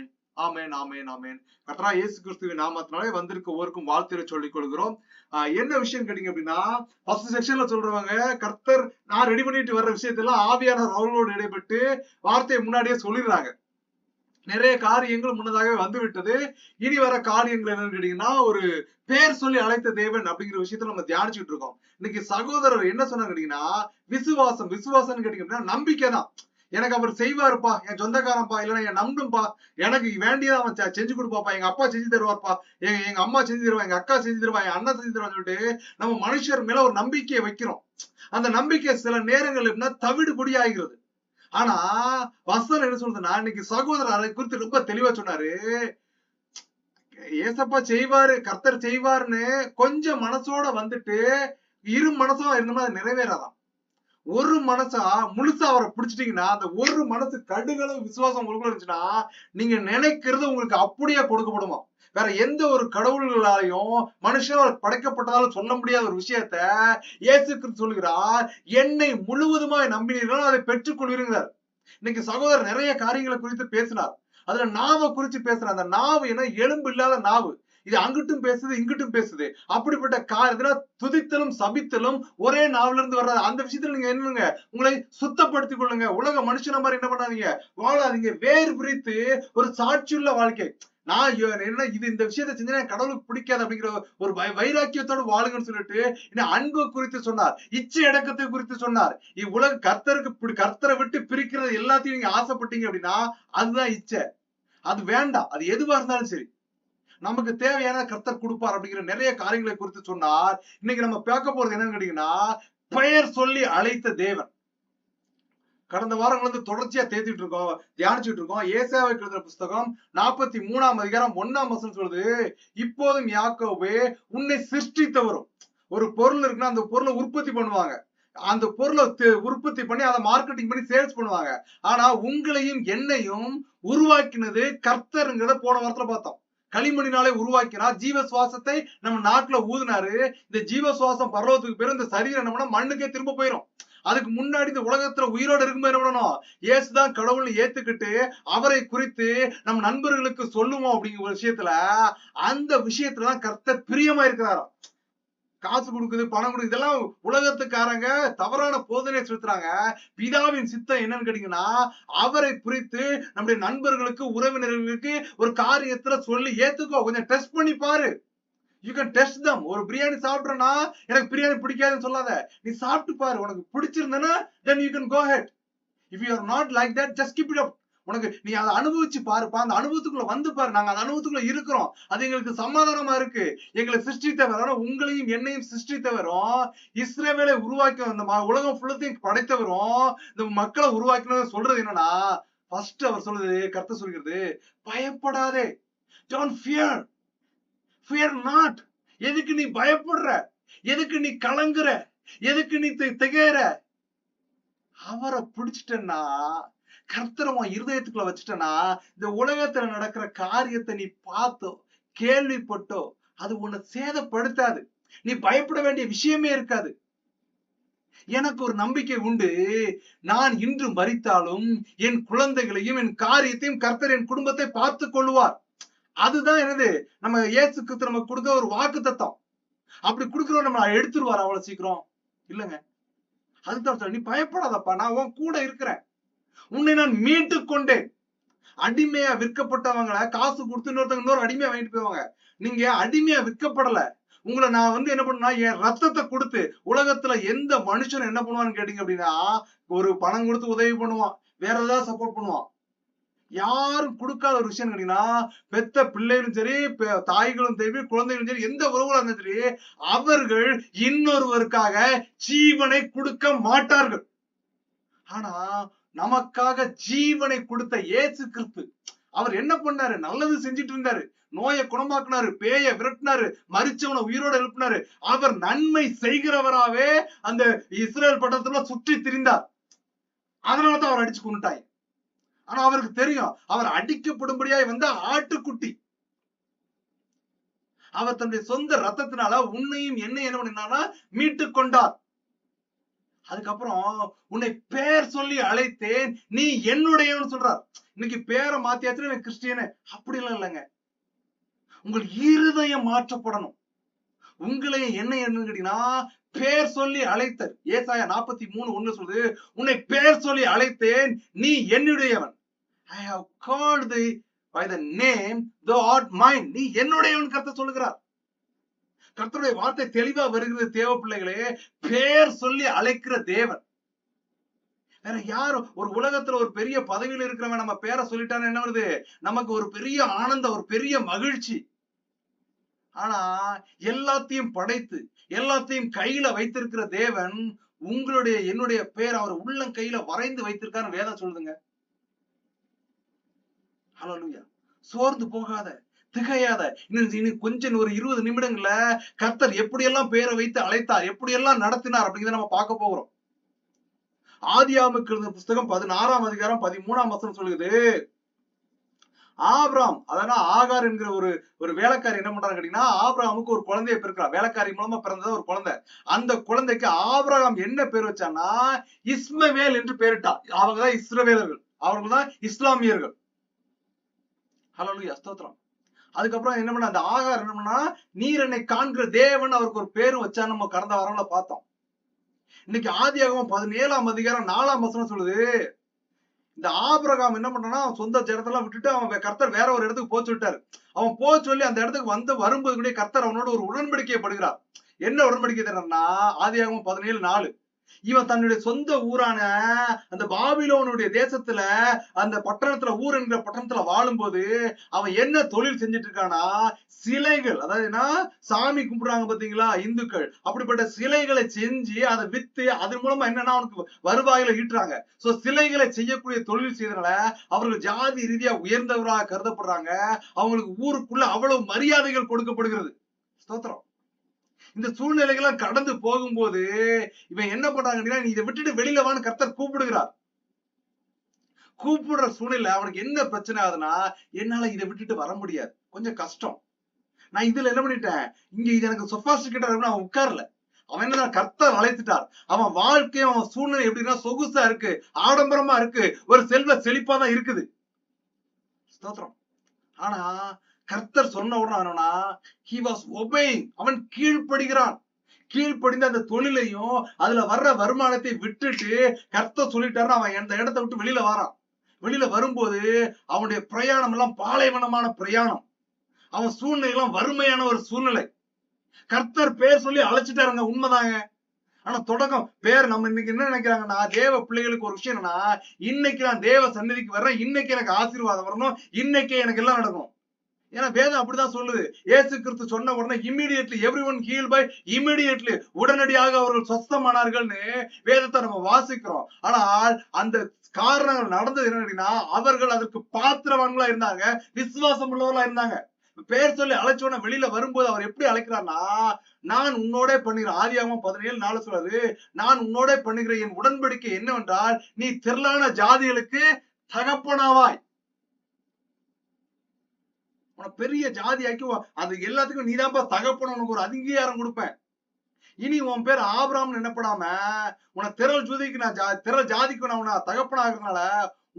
ஆமேன் ஆமேன் ஆமேன். கர்த்தராகிய இயேசு கிறிஸ்துவின் நாமத்தினாலே வந்திருக்க ஒருக்கும் வாழ்த்துரை சொல்லிக் கொள்கிறோம். என்ன விஷயம் கேட்டீங்க அப்படின்னா, ஃபர்ஸ்ட் செக்ஷன்ல சொல்றவங்க கர்த்தர் நான் ரெடி பண்ணிட்டு வர்ற விஷயத்தெல்லாம் ஆவியானவர் அவர்களோடு இடைப்பட்டு வார்த்தையை முன்னாடியே சொல்லிடுறாங்க. நிறைய காரியங்கள் முன்னதாகவே வந்து விட்டது. இனி வர காரியங்கள் என்னன்னு கேட்டீங்கன்னா, ஒரு பேர் சொல்லி அழைத்த தேவன் அப்படிங்கிற விஷயத்த நம்ம தியானிச்சுட்டு இருக்கோம். இன்னைக்கு சகோதரர் என்ன சொன்னாங்க கேட்டீங்கன்னா, விசுவாசம். விசுவாசம் கேட்டீங்கன்னா நம்பிக்கை தான். எனக்கு அவர் செய்வாருப்பா, என் சொந்தக்காரன்ப்பா, இல்லைன்னா என் நம்பும்பா, எனக்கு வேண்டியதை அவன் செஞ்சு கொடுப்பாப்பா, எங்க அப்பா செஞ்சு தருவார்ப்பா, எங்க அம்மா செஞ்சு தருவா, எங்க அக்கா செஞ்சு தருவா, என் அண்ணன் செஞ்சு தருவான்னு சொல்லிட்டு நம்ம மனுஷர் மேல ஒரு நம்பிக்கையை வைக்கிறோம். அந்த நம்பிக்கை சில நேரங்கள் எப்படின்னா தவிடு பொடி ஆகிறது. ஆனா வசனம் என்ன சொல்றதுன்னா, இன்னைக்கு சகோதரர் அதை குறித்து ரொம்ப தெளிவா சொன்னாரு. ஏசப்பா செய்வாரு, கர்த்தர் செய்வாருன்னு கொஞ்சம் மனசோட வந்துட்டு இரு மனசா இருந்தோம்னா அது நிறைவேறாதான். ஒரு மனசா முழுசா அவரை பிடிச்சிட்டீங்கன்னா, அந்த ஒரு மனசு கடுகளவு விசுவாசம் உங்களுக்குள்ள இருந்துச்சுன்னா நீங்க நினைக்கிறது உங்களுக்கு அப்படியே கொடுக்கப்படுமா. வேற எந்த ஒரு கடவுள்களாலையும் மனுஷன் படைக்கப்பட்டதாலும் சொல்ல முடியாத ஒரு விஷயத்த இயேசு கிறிஸ்து சொல்லுகிறார், என்னை முழுவதுமாய் நம்பினீர்கள் அதை பெற்றுக் கொள்வீர்கள். இன்னைக்கு சகோதரர் நிறைய காரியங்களை குறித்து பேசினார். அதுல நாவை குறித்து பேசுறார். அந்த நாவு என்ன, எலும்பு இல்லாத நாவு. இது அங்கிட்டும் பேசுது, இங்கிட்டும் பேசுது. அப்படிப்பட்ட காரியத்துல துதித்தலும் சபித்தலும் ஒரே நாவில இருந்து வர்றது. அந்த விஷயத்துல நீங்க என்னங்க, உங்களை சுத்தப்படுத்திக் கொள்ளுங்க. உலக மனுஷன மாதிரி என்ன பண்ணாதீங்க, வாழாதீங்க. வேறு பிரித்து ஒரு சாட்சியுள்ள வாழ்க்கை. நான் என்ன இந்த விஷயத்த செஞ்சா கடவுளுக்கு பிடிக்காது அப்படிங்கிற ஒரு வைராக்கியத்தோடு வாழுங்கன்னு சொல்லிட்டு இன்னும் அன்பு குறித்து சொன்னார், இச்சை அடக்கத்தை குறித்து சொன்னார். இவ்வுலக கர்த்தரை விட்டு பிரிக்கிறது எல்லாத்தையும் நீங்க ஆசைப்பட்டீங்க அப்படின்னா அதுதான் இச்சை. அது வேண்டாம். அது எதுவா இருந்தாலும் சரி, நமக்கு தேவையான கர்த்தர் கொடுப்பார் அப்படிங்கிற நிறைய காரியங்களை குறித்து சொன்னார். இன்னைக்கு நம்ம பார்க்க போறது என்னன்னு கேட்டீங்கன்னா, பெயர் சொல்லி அழைத்த தேவன். கடந்த வாரங்கள் வந்து தொடர்ச்சியா தேத்திட்டு இருக்கோம், தியானிச்சுட்டு இருக்கோம். ஏசாயாவை எழுதின புஸ்தகம் 43ஆம் அதிகாரம் 1ஆம் வசனம் சொல்லுது, இப்போதும் யாக்கோபே உன்னை சிருஷ்டித்தவரும். ஒரு பொருள் இருக்குன்னா அந்த பொருளை உற்பத்தி பண்ணுவாங்க. அந்த பொருளை உற்பத்தி பண்ணி அதை மார்க்கெட்டிங் பண்ணி சேல்ஸ் பண்ணுவாங்க. ஆனா உங்களையும் என்னையும் உருவாக்கினது கர்த்தருங்கிறத போன வாரத்துல பார்த்தோம். களிமணினாலே உருவாக்கினா, ஜீவ சுவாசத்தை நம்ம நாக்குல ஊதினாரு. இந்த ஜீவ சுவாசம் பரலோகத்துக்கு பேரும், இந்த சரீரம் என்ன பண்ணா மண்ணுக்கே திரும்ப போயிடும். அதுக்கு முன்னாடி இந்த உலகத்துல உயிரோடு இருக்கும்போது என்ன பண்ணணும், இயேசுதான் கடவுள்னு ஏத்துக்கிட்டு அவரை குறித்து நம்ம நண்பர்களுக்கு சொல்லுவோம் அப்படிங்கிற ஒரு விஷயத்துல, அந்த விஷயத்துலதான் கர்த்தர் பிரியமா இருக்கிறாராம். காசு கொடுக்குது, பணம் கொடுக்குது, இதெல்லாம் உலகத்துக்காரங்க தவறான போதனை செலுத்துறாங்க. பிதாவின் சித்தம் என்னன்னு கேட்டீங்கன்னா, அவரை குறித்து நம்முடைய நண்பர்களுக்கு, உறவினர்களுக்கு ஒரு காரியத்துல சொல்லி ஏத்துக்கோ, கொஞ்சம் டெஸ்ட் பண்ணி பாரு. யூ கேன் டெஸ்ட் தம். ஒரு பிரியாணி சாப்பிட்றனா எனக்கு பிரியாணி பிடிக்காதுன்னு சொல்லாத, நீ சாப்பிட்டு பாரு, உனக்கு பிடிச்சிருந்தனா then you can go ahead. If you are not like that, just keep it up. உனக்கு நீ அதை அனுபவிச்சு பாருப்பா, அந்த அனுபவத்துக்குள்ள வந்து பாரு. நாங்க அந்த அனுபவத்துக்குள்ள இருக்கிறோம், அது எங்களுக்கு சமாதானமா இருக்கு. எங்களை சிருஷ்டித்தவர், ஆனா உங்களையும் என்னையும் சிருஷ்டித்தவரும், இஸ்ரவேலை உருவாக்கி அந்த உலகம் ஃபுல்லத்தையும் படைத்தவரும், இந்த மக்களை உருவாக்கினது சொல்றது என்னன்னா, ஃபர்ஸ்ட் அவர் சொல்றது, கர்த்தர் சொல்கிறது, பயப்படாதே. Don't fear. Fear not. எதுக்கு நீ பயப்படுற? எதுக்கு நீ கலங்குற? எதுக்கு நீ திகைற? அவரை பிடிச்சிட்டேன்னா, கர்த்தரை உன் இருதயத்துக்குள்ள வச்சுட்டேன்னா, இந்த உலகத்துல நடக்கிற காரியத்தை நீ பார்த்தோ கேள்விப்பட்டோ அது உன்னை சேதப்படுத்தாது. நீ பயப்பட வேண்டிய விஷயமே இருக்காது. எனக்கு ஒரு நம்பிக்கை உண்டு, நான் இன்று மரித்தாலும் என் குழந்தைகளையும் என் காரியத்தையும் கர்த்தர் என் குடும்பத்தை பார்த்து கொள்வார். அதுதான் என்னது, நம்ம இயேசு கிறிஸ்து நமக்கு கொடுக்க ஒரு வாக்கு தத்தம். அப்படி கொடுக்கிறோம், நம்ம எடுத்துருவார் அவ்வளவு சீக்கிரம் இல்லைங்க. அதுதான் நீ பயப்படாதப்பா, நான் உன் கூட இருக்கிறேன், உன்னை நான் மீட்டு கொண்டேன். அடிமையா விற்கப்பட்டவங்களை காசு கொடுத்து இன்னொரு அடிமையா வாங்கிட்டு போவாங்க. நீங்க அடிமையா விற்கப்படல. உங்களை நான் என்ன பண்ணா, என் ரத்தத்தை கொடுத்து, உலகத்துல எந்த மனுஷன் என்ன பண்ணுவான்னு கேட்டீங்க அப்படின்னா, ஒரு பணம் கொடுத்து உதவி பண்ணுவான், வேற ஏதாவது சப்போர்ட் பண்ணுவான். யாரும் கொடுக்காத ஒரு விஷயம் கேட்டீங்கன்னா, பெத்த பிள்ளைகளும் சரி, தாய்களும் சரி, குழந்தைகளும் சரி, எந்த உறவுகளா இருந்தாலும் சரி, அவர்கள் இன்னொருவருக்காக ஜீவனை கொடுக்க மாட்டார்கள். ஆனா நமக்காக ஜீவனை கொடுத்த இயேசு கிறிஸ்து, அவர் என்ன பண்ணாரு? நல்லது செஞ்சிட்டு இருந்தாரு, நோயை குணமாக்குனாரு, பேய விரட்டினாரு, மரிச்சவனை உயிரோட எழுப்பினாரு. அவர் நன்மை செய்கிறவராவே அந்த இஸ்ரேல் பட்டணத்துல சுற்றி திரிந்தார். அதனாலதான் அவர் அடிச்சு கொண்டுட்டாங்க. ஆனா அவருக்கு தெரியும், அவர் அடிக்கப்படும்படியாய் வந்த ஆட்டுக்குட்டி. அவர் தன்னுடைய சொந்த ரத்தத்தினால உன்னையும் என்னை என்ன பண்ணினாரா, மீட்டு கொண்டார். அதுக்கப்புறம் உன்னை பேர் சொல்லி அழைத்தேன், நீ என்னுடையவன்னு சொல்றார். இன்னைக்கு பேரை மாத்தியாச்சுன்னா கிறிஸ்டியனு, அப்படி எல்லாம் இல்லைங்க. உங்கள் இருதயம் மாற்றப்படணும். உங்களை என்ன கேட்டீங்கன்னா, பேர் சொல்லி அழைத்தர். ஏசாயா 43:1 சொல்லுது, உன்னை பேர் சொல்லி அழைத்தேன், நீ என்னுடையவன். I have called thee by the name, thou art mine. நீ என்னுடையவன் கர்த்தர் சொல்லுகிறார். கர்த்தருடைய வார்த்தை தெளிவா வருகிறது. தேவ பிள்ளைகளே, பேர் சொல்லி அழைக்கிற தேவன் வேற யாரும். ஒரு உலகத்துல ஒரு பெரிய பதவியில இருக்கிறவன் நம்ம பேரை சொல்லிட்டான்னு என்ன வருது, நமக்கு ஒரு பெரிய ஆனந்தம், ஒரு பெரிய மகிழ்ச்சி. ஆனா எல்லாத்தையும் படைத்து எல்லாத்தையும் கையில வைத்திருக்கிற தேவன், உங்களுடைய என்னுடைய பேர் அவர் உள்ளம் கையில வரைந்து வைத்திருக்காரு வேதம் சொல்லுதுங்க. ஹல்லேலூயா. சோர்ந்து போகாத, திகையாத. இன்னும் கொஞ்சம் ஒரு 20 நிமிடங்கள்ல கர்த்தர் எப்படியெல்லாம் பேரை வைத்து அழைத்தார், எப்படியெல்லாம் நடத்தினார் அப்படிங்கிறத நம்ம பார்க்க போகிறோம். ஆதியாகமம் எழுதின புஸ்தகம் 16ஆம் அதிகாரம் 13ஆம் வசனம் சொல்லுது, ஆபிரகாம், அதாவது ஆகார் என்கிற ஒரு வேலைக்காரி என்ன பண்றாங்க கேட்டீங்கன்னா, ஆபிரகாமுக்கு ஒரு குழந்தையை பிறக்கிறார். வேலைக்காரி மூலமா பிறந்தது ஒரு குழந்தை. அந்த குழந்தைக்கு ஆபிரகாம் என்ன பேர் வச்சான்னா, இஸ்மவேல் என்று பெயரிட்டார். அவங்கதான் இஸ்ரவேலர்கள், அவர்கள் தான் இஸ்லாமியர்கள். ஹல்லேலூயா, ஸ்தோத்திரம். அதுக்கப்புறம் என்ன பண்ண, அந்த ஆகார் என்ன பண்ணா, நீர் என்னை காண்கிற தேவன் அவருக்கு ஒரு பேரு வச்சா நம்ம கடந்த வாரம்ல பார்த்தோம். இன்னைக்கு ஆதியாகமம் 17ஆம் அதிகாரம் 4ஆம் வசனம் சொல்லுது, இந்த ஆபிரகாம் என்ன பண்ணா, சொந்த ஜனத்தெல்லாம் விட்டுட்டு அவன் கர்த்தர் வேற ஒரு இடத்துக்கு போச்சு விட்டாரு. அவன் போக சொல்லி அந்த இடத்துக்கு வரும்போது கூட கர்த்தர் அவனோட ஒரு உடன்படிக்கையை படுகிறார். என்ன உடன்படிக்கை தரனா, ஆதியாகமம் 17:4, இவன் தன்னுடைய சொந்த ஊரான அந்த பாபிலோனுடைய தேசத்துல அந்த பட்டணத்துல, ஊர் என்கிற பட்டணத்துல வாழும்போது அவன் என்ன தொழில் செஞ்சுட்டு இருக்கானா, சிலைகள், அதாவது சாமி கும்பிடுறாங்க பாத்தீங்களா இந்துக்கள், அப்படிப்பட்ட சிலைகளை செஞ்சு அதை வித்து அதன் மூலமா என்னன்னா அவனுக்கு வருவாயில ஈட்டுறாங்க. சோ சிலைகளை செய்யக்கூடிய தொழில் செய்தனால அவர்கள் ஜாதி ரீதியா உயர்ந்தவராக கருதப்படுறாங்க. அவங்களுக்கு ஊருக்குள்ள அவ்வளவு மரியாதைகள் கொடுக்கப்படுகிறது. ஸ்தோத்திரம். இந்த சூழ்நிலைகள்லாம் கடந்து போகும்போது இவன் என்ன பண்றாங்க, நீ இதை விட்டுட்டு வெளியில வான்னு கர்த்தர் கூப்பிடுகிறார். கூப்பிடுற சூழ்நிலை அவனுக்கு என்ன பிரச்சனை ஆகுதுன்னா, என்னால இதை விட்டுட்டு வர முடியாது, கொஞ்சம் கஷ்டம். நான் இதுல என்ன பண்ணிட்டேன், இங்க இது எனக்கு சொபாஸ்டிகேட்டா இருக்குன்னு அவன் உட்கார்ல. அவன் என்ன, கர்த்தர் அழைத்துட்டார். அவன் வாழ்க்கையும் அவன் சூழ்நிலை எப்படின்னா சொகுசா இருக்கு, ஆடம்பரமா இருக்கு, ஒரு செல்வ செழிப்பா தான் இருக்குது. ஸ்தோத்திரம். ஆனா கர்த்தர் சொன்ன உடனே he was obeying, அவன் கீழ்ப்படுகிறான். கீழ்ப்படிந்த அந்த தொழிலையும் அதுல வர்ற வருமானத்தை விட்டுட்டு கர்த்தர் சொல்லிட்டாருன்னா அவன் அந்த இடத்தை விட்டு வெளியில வரான். வெளியில வரும்போது அவனுடைய பிரயாணம் எல்லாம் பாலைவனமான பிரயாணம். அவன் சூழ்நிலை எல்லாம் வறுமையான ஒரு சூழ்நிலை. கர்த்தர் பேர் சொல்லி அழைச்சிட்டாருங்க, உண்மைதாங்க. ஆனா தொடக்கம் பேர் நம்ம இன்னைக்கு என்ன நினைக்கிறாங்கன்னா, தேவ பிள்ளைகளுக்கு ஒரு விஷயம் என்னன்னா, இன்னைக்கு நான் தேவ சந்நிதிக்கு வர்றேன், இன்னைக்கு எனக்கு ஆசீர்வாதம் வரணும், இன்னைக்கே எனக்கு எல்லாம் நடக்கும். ஏன்னா வேதம் அப்படிதான் சொல்லுது. இயேசு கிறிஸ்து சொன்ன உடனே immediately everyone healed by immediately, உடனடியாக அவர்கள் சொஸ்தமானார்கள்னு வேதத்தை நம்ம வாசிக்கிறோம். ஆனால் அந்த காரணங்கள் நடந்தது என்ன அப்படின்னா, அவர்கள் அதற்கு பாத்திரவான்களா இருந்தாங்க, விசுவாசம் உள்ளவர்களா இருந்தாங்க. பேர் சொல்லி அழைச்சோட வெளியில வரும்போது அவர் எப்படி அழைக்கிறார்னா, நான் உன்னோட பண்ணுகிற, ஆதியாகமம் 17:4 சொல்றாரு, நான் உன்னோட பண்ணுகிற என் உடன்படிக்கை என்னவென்றால், நீ திரளான ஜாதிகளுக்கு தகப்பனாவாய். உனக்கு பெரிய ஜாதியாக்கி அது எல்லாத்துக்கும் நீதான்ப்பா தகப்பன, உனக்கு ஒரு அங்கீகாரம் கொடுப்பேன். இனி உன் பேர் ஆபிரகாம் என்னப்படாம, உன திரள் ஜோதிக்கு நான் திரள் ஜாதிக்கு நான் உன தகப்பனாகிறதுனால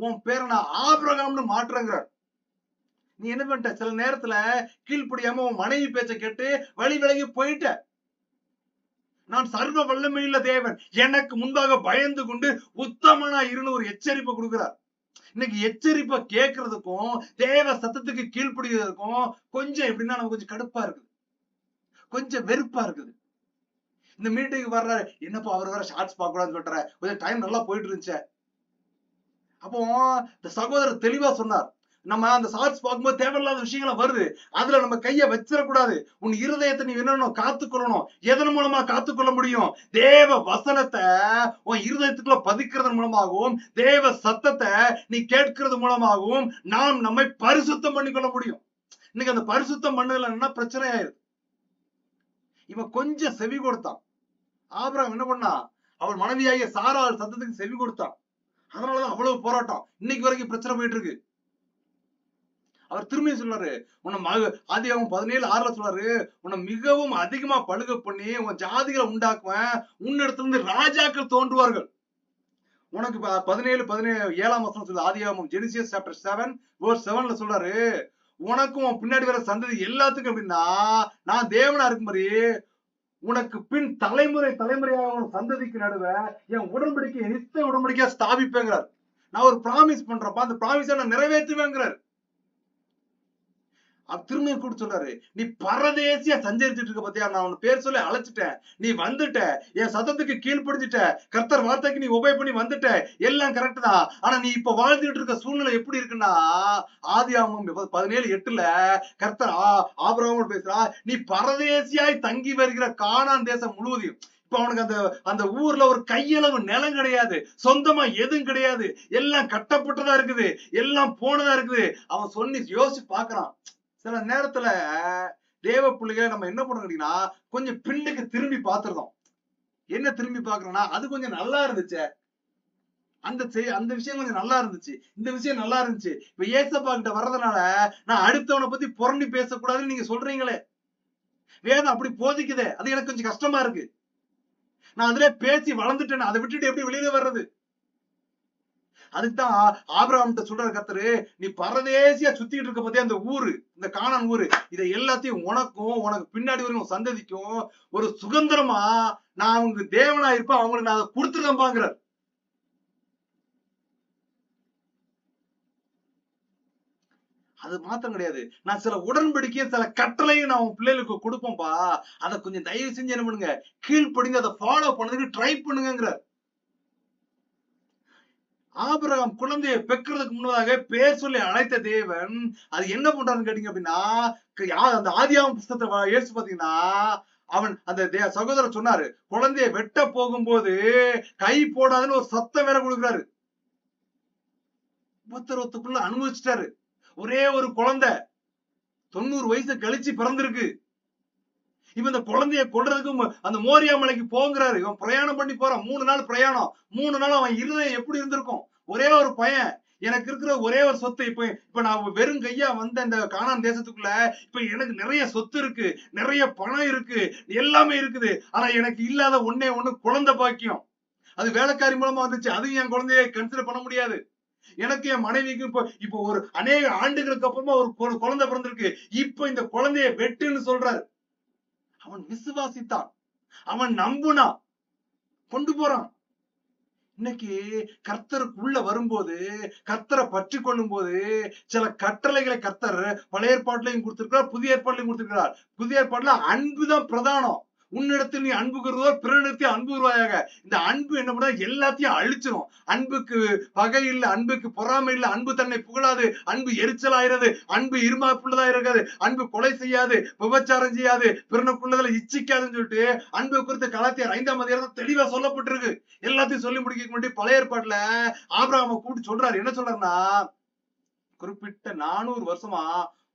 உன் பேரை நான் ஆபிரகாம்னு மாற்றுங்கிறார். நீ என்ன பண்ணிட்ட, சில நேரத்துல கீழ்ப்படியாம உன் மனைவி பேச்ச கேட்டு வழி விலகி போயிட்ட. நான் சர்வ வல்லமையுள்ள தேவன், எனக்கு முன்பாக பயந்து கொண்டு உத்தமனா இருன்னு ஒரு எச்சரிப்பை கொடுக்கிறார். இன்னைக்கு எச்சரிப்பை கேட்கறதுக்கும் தேவ சத்தத்துக்கு கீழ்ப்படிக்கிறதுக்கும் கொஞ்சம் எப்படின்னா நமக்கு கொஞ்சம் கடுப்பா இருக்குது, கொஞ்சம் வெறுப்பா இருக்குது. இந்த மீட்டிங் வர்றாரு, என்னப்பா அவர் வேற ஷார்ட்ஸ் பார்க்க கூடாதுன்னு சொல்றாரு, கொஞ்சம் டைம் நல்லா போயிட்டு இருந்துச்சு. அப்போ இந்த சகோதரர் தெளிவா சொன்னார், நம்ம அந்த ஷார்ட்ஸ் பார்க்கும்போது தேவையில்லாத விஷயங்களை வருது, அதுல நம்ம கைய வச்சிடக்கூடாது. உன் இருதயத்தை நீ என்ன காத்துக்கொள்ளணும். எதன் மூலமா காத்துக்கொள்ள முடியும்? தேவ வசனத்தை உன் இருதயத்துக்குள்ள பதிக்கிறது மூலமாகவும், தேவ சத்தத்தை நீ கேட்கிறது மூலமாகவும் நாம் நம்மை பரிசுத்தம் பண்ணிக்கொள்ள முடியும். இன்னைக்கு அந்த பரிசுத்தம் பண்ணல பிரச்சனை ஆயிருக்கு. இவன் கொஞ்சம் செவி கொடுத்தான். ஆபிரகாம் என்ன பண்ணா, அவள் மனைவியாகிய சாராள் சத்தத்துக்கு செவி கொடுத்தான். அதனாலதான் அவ்வளவு போராட்டம், இன்னைக்கு வரைக்கும் பிரச்சனை போயிட்டு இருக்கு. அவர் திரும்பி சொல்றாரு, உன்னை ஆதியாகமம் 17:6 சொல்றாரு, உன்னை மிகவும் அதிகமா பழுக பண்ணி உன் ஜாதிகளை உண்டாக்குவேன், உன்னிடத்துல இருந்து ராஜாக்கள் தோன்றுவார்கள். உனக்கு 17:7 சொல்லுது. ஆதியாகமம் ஜெனிசியஸ் சாப்டர் 7:7 சொல்றாரு, உனக்கும் உன் பின்னாடி வர சந்ததி எல்லாத்துக்கும் அப்படின்னா நான் தேவனா இருக்கும் மாதிரி உனக்கு பின் தலைமுறையாக சந்ததிக்கு நடுவ என் உடன்படிக்கை நித்திய உடன்படிக்கையா ஸ்தாபிப்பேங்கிறார். நான் ஒரு பிராமிஸ் பண்றப்ப அந்த பிராமிஸை நான் நிறைவேற்றுவேங்கிறார். திரும்பியும் கூட சொல்றாரு, நீ பரதேசியா சஞ்சரிச்சுட்டு இருக்க பத்தியா, நான் உன் பேர் சொல்லி அழைச்சிட்டேன், நீ வந்துட்ட, என் சத்தத்துக்கு கீழ்படிஞ்சிட்ட, கர்த்தர் வார்த்தைக்கு நீ உபயோக பண்ணி வந்துட்ட, எல்லாம் கரெக்ட் தான். ஆனா நீ இப்ப வாழ்ந்துட்டு இருக்க சூழ்நிலை எப்படி இருக்குன்னா, ஆதியாகமம் 17:8 கர்த்தர் ஆபிரகாமோடு பேசுறா, நீ பரதேசியாய் தங்கி வருகிற கானான் தேசம் முழுவதையும். இப்ப அவனுக்கு அந்த ஊர்ல ஒரு கையளவு நிலம் கிடையாது, சொந்தமா எதுவும் கிடையாது, எல்லாம் கட்டப்பட்டதா இருக்குது, எல்லாம் போனதா இருக்குது. அவன் சொல்லி யோசிச்சு பாக்குறான். சில நேரத்துல தேவ பிள்ளைகளை நம்ம என்ன பண்ணோம்னா, கொஞ்சம் பின்னுக்கு திரும்பி பாத்துருந்தோம். என்ன திரும்பி பாக்குறோம்னா, அது கொஞ்சம் நல்லா இருந்துச்சு, அந்த விஷயம் கொஞ்சம் நல்லா இருந்துச்சு, இந்த விஷயம் நல்லா இருந்துச்சு. இப்ப ஏசப்பா கிட்ட வர்றதுனால நான் அடுத்தவனை பத்தி புரண்டி பேசக்கூடாதுன்னு நீங்க சொல்றீங்களே, வேதம் அப்படி போதிக்குதே, அது எனக்கு கொஞ்சம் கஷ்டமா இருக்கு. நான் அதுல பேசி வளர்ந்துட்டேன், அதை விட்டுட்டு எப்படி வெளியில வர்றது? அதுக்குதான் ஆபிரகாம் சொல்ற கர்த்தரு, நீ பரதேசியா சுத்திட்டு இருக்க பத்தியா அந்த ஊரு, இந்த கானான் ஊரு, இதை எல்லாத்தையும் உனக்கும் உனக்கு பின்னாடி வரைக்கும் சந்ததிக்கும் ஒரு சுதந்திரமா நான் அவங்க தேவனா இருப்பேன், அவங்களுக்கு நான் அதை கொடுத்துருந்தேன்பாங்கிறார். அது மாத்திரம் கிடையாது, நான் சில உடன்படிக்கையும் சில கட்டளையும் நான் உன் பிள்ளைகளுக்கு கொடுப்பேன்பா, அதை கொஞ்சம் தயவு செஞ்சு என்ன பண்ணுங்க, கீழ்ப்படிந்து அதை ஃபாலோ பண்ணதுக்கு ட்ரை பண்ணுங்கிறார். ஆபிரகாம் குழந்தையை பெக்கிறதுக்கு முன்னதாக பேர் சொல்லி அழைத்த தேவன் அது என்ன பண்றாருன்னு கேட்டீங்க அப்படின்னா, அந்த ஆதியாகமம் புஸ்தகத்தை யோசிச்சு பாத்தீங்கன்னா, அவன் அந்த சகோதரர் சொன்னாரு, குழந்தைய வெட்ட போகும்போது கை போடாதுன்னு ஒரு சத்தம் வேற கொடுக்குறாரு. உபத்திரவத்துக்குள்ள அனுபவிச்சுட்டாரு. ஒரே ஒரு குழந்தை 90 வயசு கழிச்சு பிறந்திருக்கு. இப்ப இந்த குழந்தைய கொல்றதுக்கு அந்த மோரியா மலைக்கு போங்கிறாரு. இவன் பிரயாணம் பண்ணி போறான், 3 நாள் பிரயாணம். 3 நாள் அவன் இருதயம் எப்படி இருந்திருக்கும்? ஒரே ஒரு பையன், எனக்கு இருக்கிற ஒரே ஒரு சொத்து. இப்ப நான் வெறும் கையா வந்த இந்த கானான் தேசத்துக்குள்ள இப்ப எனக்கு நிறைய சொத்து இருக்கு, நிறைய பணம் இருக்கு, எல்லாமே இருக்குது. ஆனா எனக்கு இல்லாத ஒண்ணே ஒண்ணு குழந்தை பாக்கியம். அது வேலைக்காரி மூலமா வந்துச்சு, அதுவும் என் குழந்தைய கன்சிடர் பண்ண முடியாது. எனக்கு என் மனைவிக்கு இப்போ ஒரு அநேக ஆண்டுகளுக்கு அப்புறமா ஒரு குழந்தை பிறந்திருக்கு. இப்ப இந்த குழந்தைய வெட்டுன்னு சொல்றாரு. அவன் விசுவாசித்தான், அவன் நம்புனான், கொண்டு போறான். இன்னைக்கு கர்த்தருக்குள்ள வரும்போது, கர்த்தரை பற்றி கொள்ளும் போது சில கட்டளைகளை கர்த்தர் பழைய ஏற்பாட்டிலையும் கொடுத்திருக்கிறார், புதிய ஏற்பாட்டிலையும் கொடுத்திருக்கிறார். புதிய ஏற்பாட்டுல அன்புதான் பிரதானம். உன்னிடத்தில் நீ அன்பு கூறுவதோ பிறனிடத்தில் அன்பு கூறுவாயாக. இந்த அன்பு என்ன பண்ண எல்லாத்தையும் அழிச்சிரும். அன்புக்கு பகை இல்ல, அன்புக்கு பொறாமை இல்ல, அன்பு தன்னை புகழாது, அன்பு எரிச்சலாயிரது, அன்பு இருமாப்புள்ளதா இருக்காது, அன்பு கொலை செய்யாது, விபச்சாரம் செய்யாது, பிறனுக்குள்ளதுல இச்சிக்காதுன்னு சொல்லிட்டு அன்பு குறித்து கலாத்தியர் 5ஆம் அதிகாரத்துல தெளிவா சொல்லப்பட்டிருக்கு. எல்லாத்தையும் சொல்லி முடிக்க முன்னாடி பழைய ஏற்பாட்டுல ஆபிரகாமை கூப்பிட்டு சொல்றாரு. என்ன சொல்றாருன்னா, குறிப்பிட்ட 400 வருஷமா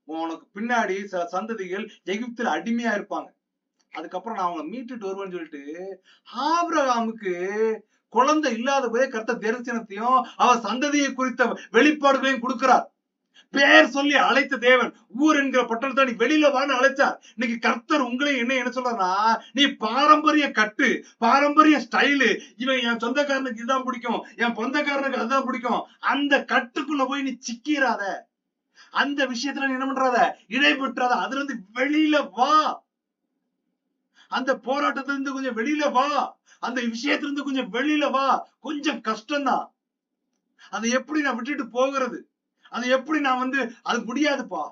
உனக்கு பின்னாடி சில சந்ததிகள் எகிப்துல அடிமையா இருப்பாங்க, அதுக்கப்புறம் நான் அவங்களை மீட்டுட்டு வருவேன்னு சொல்லிட்டு ஆபிரகாமுக்கு குழந்தை இல்லாத போதே கர்த்தர் தரிசனத்தையும் அவன் சந்ததியை குறித்த வெளிப்பாடுகளையும் கொடுக்கிறார். பேர் சொல்லி அழைத்த தேவன் ஊர் என்கிற பட்டணத்தை நீ வெளியில வான்னு அழைச்சார். இன்னைக்கு கர்த்தர் உங்களை என்ன சொல்றாருன்னா, நீ பாரம்பரிய கட்டு, பாரம்பரிய ஸ்டைலு, இவன் என் சொந்தக்காரனுக்கு இதுதான் பிடிக்கும், என் சொந்தக்காரனுக்கு அதுதான் பிடிக்கும், அந்த கட்டுக்குள்ள போய் நீ சிக்கிறாத, அந்த விஷயத்துல நீ என்ன பண்றாத, இடைபெற்றாத, அதுல இருந்து வெளியில வா. அந்த போராட்டத்துல இருந்து கொஞ்சம் வெளியில வா, அந்த விஷயத்துல இருந்து கொஞ்சம் வெளியில வா. கொஞ்சம் கஷ்டம்தான். அதை எப்படி நான் விட்டுட்டு போகிறது, அது எப்படி நான் அது முடியாதுப்பா.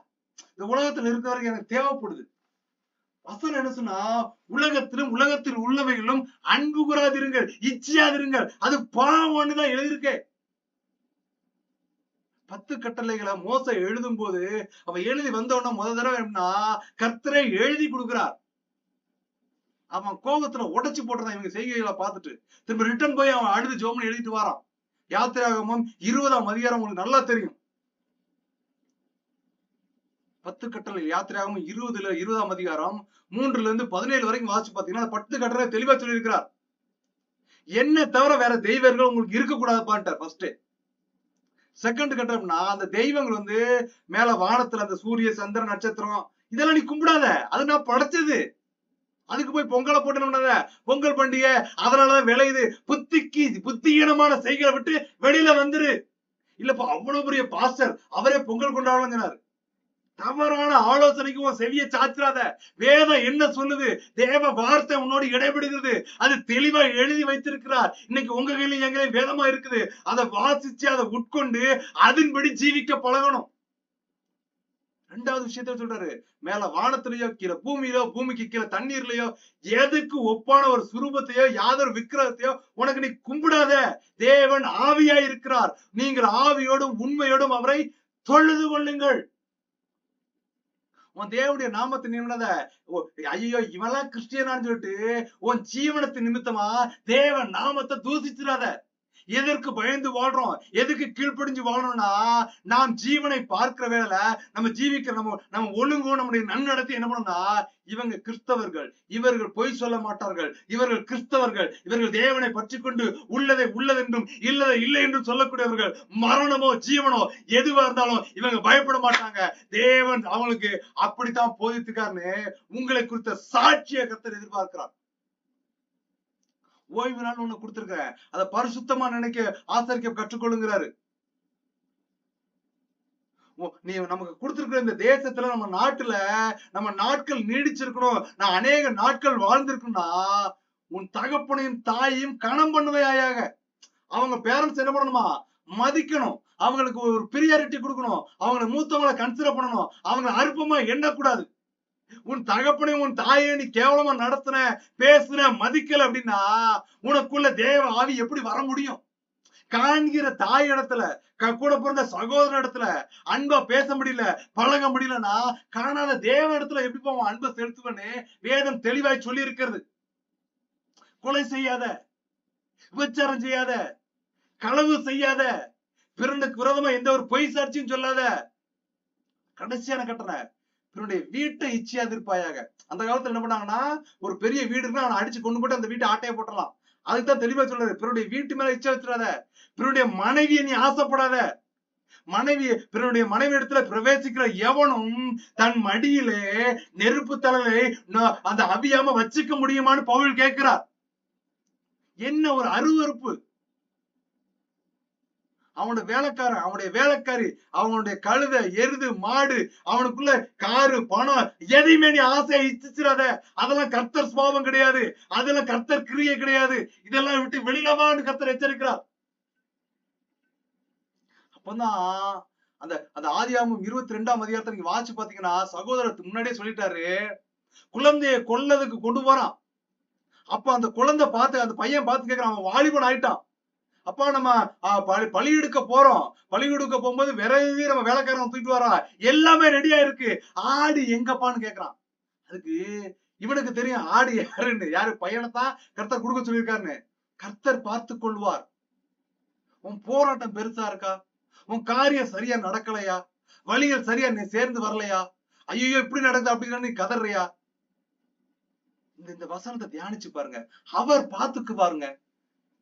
இந்த உலகத்துல இருக்கிற வரைக்கும் எனக்கு தேவைப்படுது. வசனம் என்ன சொன்னா, உலகத்திலும் உலகத்தில் உள்ளவைகளும் அன்பு கூறாதிருங்கள், இச்சையாதிருங்கள், அது பாவம்னு தான் எழுதியிருக்கேன். 10 கட்டளைகளை மோசே எழுதும் போது அவன் எழுதி வந்தவன முதல் தடவை என்னன்னா கர்த்தரை எழுதி கொடுக்கிறார். அவன் கோபத்துல உடைச்சு போட்டுறான் இவங்க செய்கைகளை பார்த்துட்டு. திரும்ப ரிட்டர்ன் போய் அவன் அழுது ஜோம்னு எழுதிட்டு வாரான். யாத்திராகமம் 20ஆம் அதிகாரம் உங்களுக்கு நல்லா தெரியும். 10 கட்டளை யாத்திராகமம் 20ஆம் அதிகாரம் 3ல இருந்து 17 வரைக்கும் வாசிச்சு பாத்தீங்கன்னா 10 கட்டளை தெளிவா சொல்லி இருக்கிறார். என்ன தவிர வேற தெய்வங்கள் உங்களுக்கு இருக்க கூடாதுப்பான்ட்டார் ஃபர்ஸ்ட். செகண்ட் கட்டம்னா அந்த தெய்வங்கள் மேல வானத்துல அந்த சூரிய சந்திர நட்சத்திரம் இதெல்லாம் நீ கும்பிடாத, அது நான் படைச்சது. அதுக்கு போய் பொங்கலை போட்டு பொங்கல் பண்டிகை அதனாலதான் விளையுது. புத்தியீனமான செய்களை விட்டு வெளியில வந்துரு. இல்லப்பா அவ்வளவு பெரிய பாஸ்டர் அவரே பொங்கல் கொண்டாடலாம் சொன்னாரு. தவறான ஆலோசனைக்கு உன் செவியை சாத்திராத. வேதம் என்ன சொல்லுது, தேவ வார்த்தை உன்னோடு இடைபெடுகிறது, அது தெளிவா எழுதி வைத்திருக்கிறார். இன்னைக்கு உங்க கையில எங்களே வேதமா இருக்குது. அதை வாசிச்சு அதை உட்கொண்டு அதன்படி ஜீவிக்க பழகணும். 2வது விஷயத்த சொல்றாரு, மேல வானத்திலேயோ கீழே பூமியிலோ பூமிக்கு கீழே தண்ணீர்லயோ எதுக்கு ஒப்பான ஒரு சுரூபத்தையோ யாதொரு விக்கிரகத்தையோ உனக்கு நீ கும்பிடாத. தேவன் ஆவியா இருக்கிறார், நீங்கள் ஆவியோடும் உண்மையோடும் அவரை தொழுது கொள்ளுங்கள். உன் தேவனுடைய நாமத்தை நிமிடாத. ஐயோ இவெல்லாம் கிறிஸ்டியனான்னு சொல்லிட்டு உன் ஜீவனத்தின் நிமித்தமா தேவன் நாமத்தை தூசிச்சிடாத. எதற்கு பயந்து வாழ்றோம், எதுக்கு கீழ்ப்படிஞ்சு வாழணும்னா, நாம் ஜீவனை பார்க்கிற வேலை நம்ம ஜீவிக்கிற நம்ம ஒழுங்கும் நம்முடைய நன்னடத்தை என்ன பண்ணணும்னா, இவங்க கிறிஸ்தவர்கள், இவர்கள் பொய் சொல்ல மாட்டார்கள், இவர்கள் கிறிஸ்தவர்கள், இவர்கள் தேவனை பற்றி கொண்டு உள்ளதை உள்ளதென்றும் இல்லதை இல்லை என்றும் சொல்லக்கூடியவர்கள், மரணமோ ஜீவனோ எதுவா இருந்தாலும் இவங்க பயப்பட மாட்டாங்க, தேவன் அவங்களுக்கு அப்படித்தான் போதித்துக்காருன்னு உங்களை குறித்த சாட்சியை கர்த்தர் எதிர்பார்க்கிறார். ஓய்வு நாள் ஒண்ணு கொடுத்திருக்க, அதை பரிசுத்தமா நினைக்க ஆசரிக்க கற்றுக்கொள்ளுங்கிறாரு. நீ நமக்கு கொடுத்திருக்கிற இந்த தேசத்துல நம்ம நாட்டுல நம்ம நாட்கள் நீடிச்சிருக்கணும், நான் அநேக நாட்கள் வாழ்ந்திருக்கணும்னா உன் தகப்பனையும் தாயையும் கணம் பண்ணுவையாக. அவங்க பேரண்ட்ஸ் என்ன பண்ணணுமா, மதிக்கணும், அவங்களுக்கு ஒரு பிரியாரிட்டி கொடுக்கணும், அவங்களை மூத்தவங்களை கன்சிடர் பண்ணணும், அவங்க அற்பமா எண்ணக்கூடாது. உன் தகப்பனையும் உன் தாயை நீ கேவலமா நடத்தின, பேசுன, மதிக்கல அப்படின்னா உனக்குள்ள தேவ ஆவி எப்படி வர முடியும்? காண்கிற தாய் இடத்துல, கூட பிறந்த சகோதர இடத்துல அன்பா பேச முடியல, பழக முடியலன்னா காணாத தேவ இடத்துல எப்படி போவோம் அன்பை செலுத்துவன்னு வேதம் தெளிவாய் சொல்லி இருக்கிறது. கொலை செய்யாத, விபச்சாரம் செய்யாத, களவு செய்யாத, பிறனுக்கு விரோதமா எந்த ஒரு பொய் சாட்சியும் சொல்லாத. கடைசியான கட்டளை, பிறனுடைய வீட்டை இச்சையாதிருப்பாயாக. அந்த காலத்துல என்ன பண்ணாங்கன்னா, ஒரு பெரிய வீடு இருக்குன்னா அவனை அடிச்சு கொண்டு போட்டு அந்த வீட்டை ஆட்டையை போட்டலாம். அதுக்குதான் தெளிவா சொல்றாரு, பிறனுடைய வீட்டு மேல இச்சை வச்சிடாத, பிறனுடைய மனைவியை நீ ஆசைப்படாத. பிறனுடைய மனைவி இடத்துல பிரவேசிக்கிற எவனும் தன் மடியிலே நெருப்பு தழலை அந்த அவியாம வச்சுக்க முடியுமான்னு பவுல் கேட்கிறார். என்ன ஒரு அருவருப்பு! அவனுடைய வேலைக்காரன், அவனுடைய வேலைக்காரி, அவனுடைய கழுதை, எருது, மாடு, அவனுக்குள்ள காரு, பணம், எதையுமே நீ ஆசையா இச்சிச்சிடாத. அதெல்லாம் கர்த்தர் சுபாவம் கிடையாது, அதெல்லாம் கர்த்தர் கிரியை கிடையாது. இதெல்லாம் விட்டு வெளியிலவான்னு கர்த்தர் எச்சரிக்கிறார். அப்பதான் அந்த அந்த ஆதியாகமம் 22ஆம் அதிகாரத்தை நீங்க வாசிச்சு பாத்தீங்கன்னா, சகோதரத்துக்கு முன்னாடியே சொல்லிட்டாரு, குழந்தைய கொல்லதுக்கு கொண்டு போறான். அப்ப அந்த குழந்தை பார்த்து, அந்த பையன் பார்த்து கேட்கிறான், அவன் வாலிபன் ஆயிட்டான். அப்பா நம்ம பலி எடுக்க போறோம், பலி எடுக்க போகும்போது விரைவி நம்ம வேலைக்காரன் தூக்கிட்டு வரா, எல்லாமே ரெடியா இருக்கு, ஆடு எங்கப்பான்னு கேக்குறான். அதுக்கு இவனுக்கு தெரியும் ஆடு யாருன்னு. யாரு? பையனைத்தான் கர்த்தர் கொடுக்க சொல்லியிருக்காருன்னு. கர்த்தர் பார்த்து கொள்வார். உன் போராட்டம் பெருசா இருக்கா? உன் காரியம் சரியா நடக்கலையா? வழிகள் சரியா நீ சேர்ந்து வரலையா? ஐயோ இப்படி நடக்குது அப்படின்னு நீ கதறியா? இந்த வசனத்தை தியானிச்சு பாருங்க. அவர் பார்த்துக்கு பாருங்க.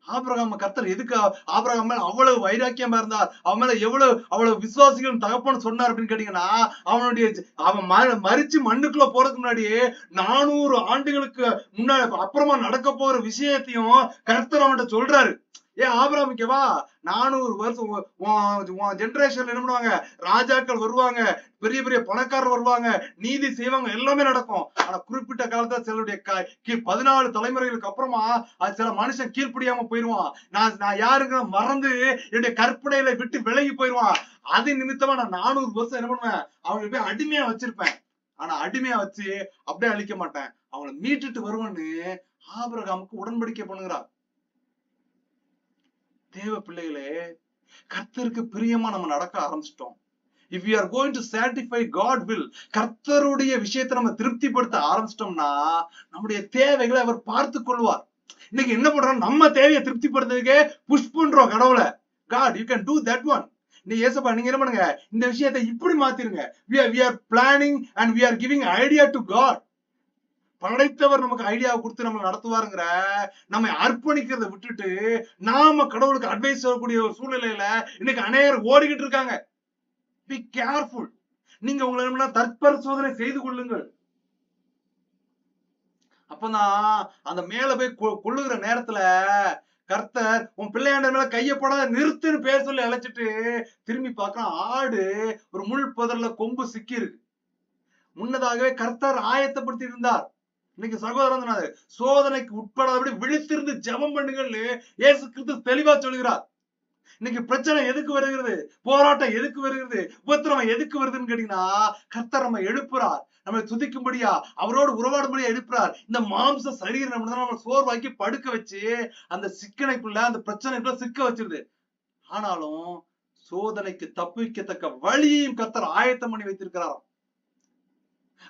ஆபிரகாம் கர்த்தர் எதுக்கு ஆபிரகாம் மேல அவ்வளவு வைராக்கியமா இருந்தார், அவன் மேல அவ்வளவு விசுவாசிகள் தகப்பன்னு சொன்னார் அப்படின்னு கேட்டீங்கன்னா, அவன் மரிச்சு மண்ணுக்குள்ள போறதுக்கு முன்னாடியே 400 ஆண்டுகளுக்கு முன்னாடி அப்புறமா நடக்க போற விஷயத்தையும் கர்த்தர் அவன்கிட்ட சொல்றாரு. ஆபிரகாமுக்கேவா 400 வருஷம் ஜெனரேஷன்ல என்ன பண்ணுவாங்க, ராஜாக்கள் வருவாங்க, பெரிய பெரிய பணக்காரர் வருவாங்க, நீதி செய்வாங்க, எல்லாமே நடக்கும். ஆனா குறிப்பிட்ட காலத்துல சிலருடைய 14 தலைமுறைகளுக்கு அப்புறமா அது சில மனுஷன் கீழ்ப்படியாம போயிருவான். நான் யாருங்க மறந்து என்னுடைய கற்பனையில விட்டு விலகி போயிருவான். அது நிமித்தமா நான் 400 வருஷம் என்ன பண்ணுவேன், அவங்களுக்கு போய் அடிமையா வச்சிருப்பேன். ஆனா அடிமையா வச்சு அப்படியே அழிக்க மாட்டேன், அவங்களை மீட்டுட்டு வருவேன்னு ஆபிரகாமுக்கு உடன்படிக்கை பண்ணுகிறார். தேவ பிள்ளைகளே, கர்த்தருக்கு பிரியமா நம்ம நடக்க ஆரம்பிச்சிட்டோம். If we are going to satisfy God will, கர்த்தருடைய விஷயத்தை நம்ம திருப்திப்படுத்த ஆரம்பிச்சிட்டோம்னா நம்முடைய தேவைகளை அவர் பார்த்து கொள்வார். இன்னைக்கு என்ன பண்றோம், நம்ம தேவையை திருப்திப்படுத்துறதுக்கே புஷ் பண்றோம் கடவுளை. God, you can do that one. நீ ஏசப்பா நீங்க என்ன பண்ணுங்க, இந்த விஷயத்தை இப்படி மாத்திருங்க. We are planning and we are giving idea to God. படைத்தவர் நமக்கு ஐடியாவை கொடுத்து நம்ம நடத்துவாருங்கிற நம்ம அர்ப்பணிக்கிறத விட்டுட்டு நாம கடவுளுக்கு அட்வைஸ் சொல்லக்கூடிய ஒரு சூழ்நிலையில இன்னைக்கு அநேகர் ஓடிக்கிட்டு இருக்காங்க. Be careful. நீங்க உங்களை தற்பரிசோதனை செய்து கொள்ளுங்கள். அப்பதான் அந்த மேல போய் கொள்ளுகிற நேரத்துல கர்த்தர் உன் பிள்ளையாண்ட மேல கையப்படாத நிறுத்துன்னு பேர் சொல்லி அழைச்சிட்டு திரும்பி பார்க்கலாம், ஆடு ஒரு முள் புதர்ல கொம்பு சிக்கி இருக்கு. முன்னதாகவே கர்த்தர் ஆயத்தப்படுத்தி இருந்தார். இன்னைக்கு சகோதரன் சொன்னாரு, சோதனைக்கு உட்படாதபடி விழித்திருந்து ஜெபம் பண்ணுங்கன்னு இயேசு கிறிஸ்து தெளிவா சொல்கிறார். இன்னைக்கு பிரச்சனை எதுக்கு வருகிறது, போராட்டம் எதுக்கு வருகிறது, உபத்திரவம் எதுக்கு வருதுன்னு கேட்டீங்கன்னா, கர்த்தர் நம்ம எழுப்புறார், நம்ம துதிக்கும்படியா, அவரோடு உறவாடும்படியா எழுப்புறார். இந்த மாம்ச சரீரம் நம்ம சோர்வாக்கி படுக்க வச்சு அந்த சிக்கனைக்குள்ள அந்த பிரச்சனைக்குள்ள சிக்க வச்சிருது. ஆனாலும் சோதனைக்கு தப்பிக்கத்தக்க வழியையும் கர்த்தர் ஆயத்தம் பண்ணி வைத்திருக்கிறார்.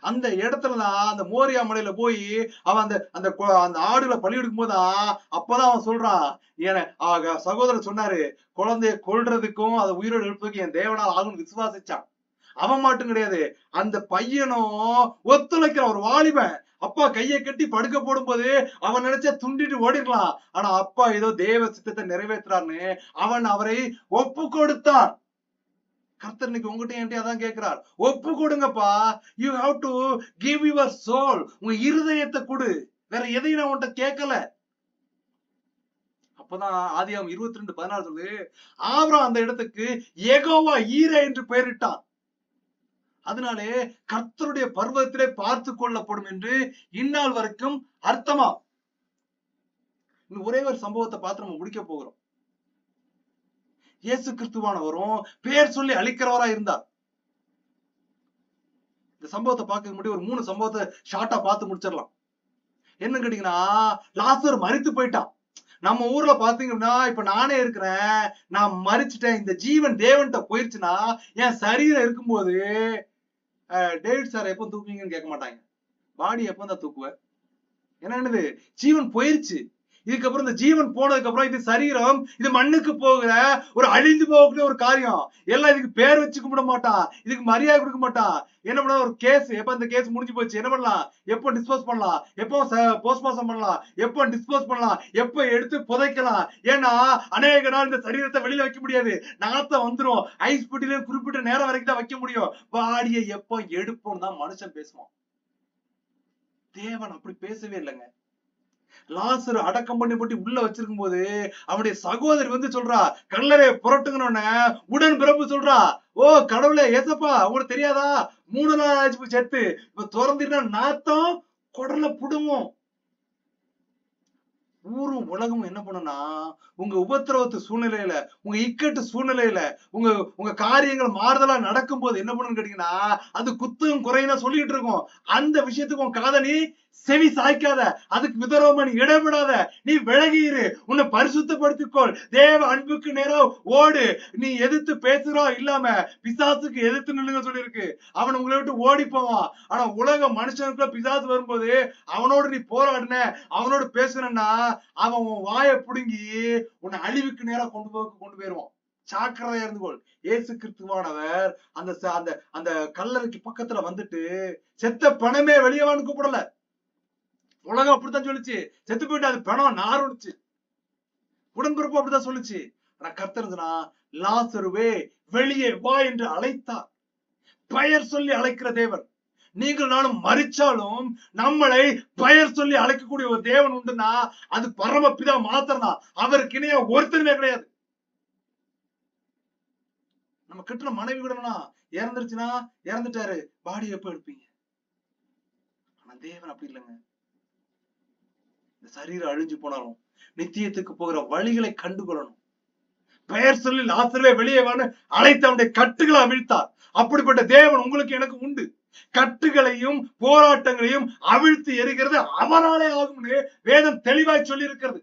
அந்த இடத்துலதான் அந்த மோரியா மலையில போய் அவன் அந்த ஆடுல பலி எடுக்கும் போதுதான் அப்பதான் அவன் சொல்றான், சகோதரர் சொன்னாரு, குழந்தைய கொல்றதுக்கும் அதை உயிரோடு எழுப்பதுக்கும் என் தேவனால் ஆகும்னு விசுவாசிச்சான். அவன் மட்டும் கிடையாது, அந்த பையனும் ஒத்துழைக்கிற ஒரு வாலிபன். அப்பா கையை கட்டி படுக்க போடும் போது அவன் நினைச்சா துண்டிட்டு ஓடிடலாம். ஆனா அப்பா ஏதோ தேவ சித்தத்தை நிறைவேற்றுறான்னு அவன் அவரை ஒப்பு கொடுத்தான். கர்த்தர் இன்னைக்கு உங்ககிட்ட என்கிட்ட அதான் கேட்கிறார், ஒப்பு கொடுங்கப்பா. You have to give your soul. உங்க இருதயத்தை கொடு, வேற எதையும் நான் உன்கிட்ட கேட்கல. அப்பதான் ஆதியாகமம் 22:14 சொல்லுது, ஆபிரகாம் அந்த இடத்துக்கு யெகோவா ஈரே என்று பெயரிட்டான். அதனாலே கர்த்தருடைய பர்வதத்திலே பார்த்து கொள்ளப்படும் என்று இந்நாள் வரைக்கும் அர்த்தமா. ஒரே ஒரு சம்பவத்தை பார்த்து நம்ம முடிக்க போகிறோம். இயேசு கிறிஸ்துவானவரும் பேர் சொல்லி அழிக்கிறவரா இருந்தார். இந்த சம்பவத்தை பார்க்க முடியும், ஒரு 3 சம்பவத்தை ஷார்ட்டா பார்த்து முடிச்சிடலாம். என்ன கேட்டீங்கன்னா, லாசர் மரித்து போயிட்டான். நம்ம ஊர்ல பாத்தீங்கன்னா, இப்ப நானே இருக்கிறேன், நான் மரிச்சிட்டேன், இந்த ஜீவன் தேவன்கிட்ட போயிருச்சுன்னா என் சரீரம் இருக்கும்போது டேவிட் சார் எப்போ தூக்குவீங்கன்னு கேட்க மாட்டாங்க, பாடி எப்போ தான் தூக்குவேன். என்னது, ஜீவன் போயிருச்சு. இதுக்கப்புறம் இந்த ஜீவன் போனதுக்கு அப்புறம் இது சரீரம், இது மண்ணுக்கு போகிற ஒரு அழிந்து போகக்கூடிய ஒரு காரியம். எல்லாம் இதுக்கு பேர் வச்சு கும்பிட மாட்டான், இதுக்கு மரியாதை கொடுக்க மாட்டான். என்ன பண்ண, ஒரு கேஸ், எப்ப இந்த கேஸ் முடிஞ்சு போச்சு, என்ன பண்ணலாம், எப்போ டிஸ்போஸ் பண்ணலாம், எப்போ போஸ்ட்மார்ட்டம் பண்ணலாம், எப்போ டிஸ்போஸ் பண்ணலாம், எப்போ எடுத்து புதைக்கலாம். ஏன்னா அநேக நாள் இந்த சரீரத்தை வெளியில வைக்க முடியாது, நாத்தம் வந்துரும். ஐஸ் பெட்டில குறிப்பிட்ட நேரம் வரைக்கும் தான் வைக்க முடியும். பாடியை எப்போ எடுப்போம் தான் மனுஷன் பேசுவான். தேவன் அப்படி பேசவே இல்லைங்க. லாசரு அடக்கம் பண்ணி போட்டு உள்ள வச்சிருக்கும் போது அவனுடைய சகோதரி வந்து சொல்றா, கல்லறையை புரட்டுங்கன்னு. உடன் பிறப்பு சொல்றா, ஓ கடவுளே ஏசப்பா உங்களுக்கு தெரியாதா, 3 நாள் ஆச்சு செத்து, இப்ப திறந்துட்டா நாத்தம் குடல்ல புடுங்கும். ஊரும் உலகமும் என்ன பண்ணுனா, உங்க உபத்திரவத்து சூழ்நிலையில, உங்க இக்கட்டு சூழ்நிலையில, உங்க உங்க காரியங்கள் மாறுதலா நடக்கும் போது என்ன பண்ணுன்னு கேட்டீங்கன்னா, அது குத்தும் குறையினா சொல்லிட்டு இருக்கும். அந்த விஷயத்துக்கு உன் காதை நீ செவி சாய்க்காத, அதுக்கு விதரமா நீ இடப்படாத, நீ விலகிரு, உன்னை பரிசுத்தப்படுத்திக்கொள், தேவ அன்புக்கு நேரம் ஓடு. நீ எதிர்த்து பேசுறா இல்லாம பிசாசுக்கு எதிர்த்து நில்லுங்க சொல்லியிருக்கு. அவன் உங்களை விட்டு ஓடி போவான். ஆனா உலக மனுஷனுக்குள்ள பிசாசு வரும்போது அவனோடு நீ போராடின, அவனோடு பேசுனா, அவன் உன் வாயை புடுங்கி உன்னை அழிவுக்கு நேரம் கொண்டு போயிருவான். ஜாக்கிரதையா இருந்துகொள். இயேசு கிறிஸ்துவானவர் அந்த அந்த அந்த கல்லறைக்கு பக்கத்துல வந்துட்டு செத்த பணமே வெளியவான்னு கூப்பிடல. உலகம் அப்படித்தான் சொல்லுச்சு, செத்து போயிட்டு அது பணம் நாறுச்சு. உடன்பிறப்பு அப்படித்தான் சொல்லுச்சு. ஆனா கர்த்தர் லாசருவே வெளியே வா என்று அழைத்தார். பெயர் சொல்லி அழைக்கிற தேவன். நீங்கள் நானும் மரிச்சாலும் நம்மளை பெயர் சொல்லி அழைக்கக்கூடிய ஒரு தேவன் உண்டுன்னா அது பரமபிதா மாத்திரம் தான். அவருக்கு இணையா ஒருத்தருமே கிடையாது. நம்ம கிட்ட மனைவி விடணும்னா இறந்துருச்சுன்னா இறந்துட்டாரு, பாடி எப்ப எடுப்பீங்க? ஆனா தேவன் அப்படி இல்லைங்க. இந்த சரீரம் அழிஞ்சு போனாலும் நித்தியத்துக்கு போகிற வழிகளை கண்டுகொள்ளணும். பெயர் சொல்லி லாசருவே வெளியே வான்னு அழைத்து அவனுடைய கட்டுகளை அவிழ்த்தார். அப்படிப்பட்ட தேவன் உங்களுக்கு எனக்கு உண்டு. கட்டுகளையும் போராட்டங்களையும் அவிழ்த்து எறிகிறது அவனாலே ஆகும்னு வேதம் தெளிவாய் சொல்லி இருக்கிறது.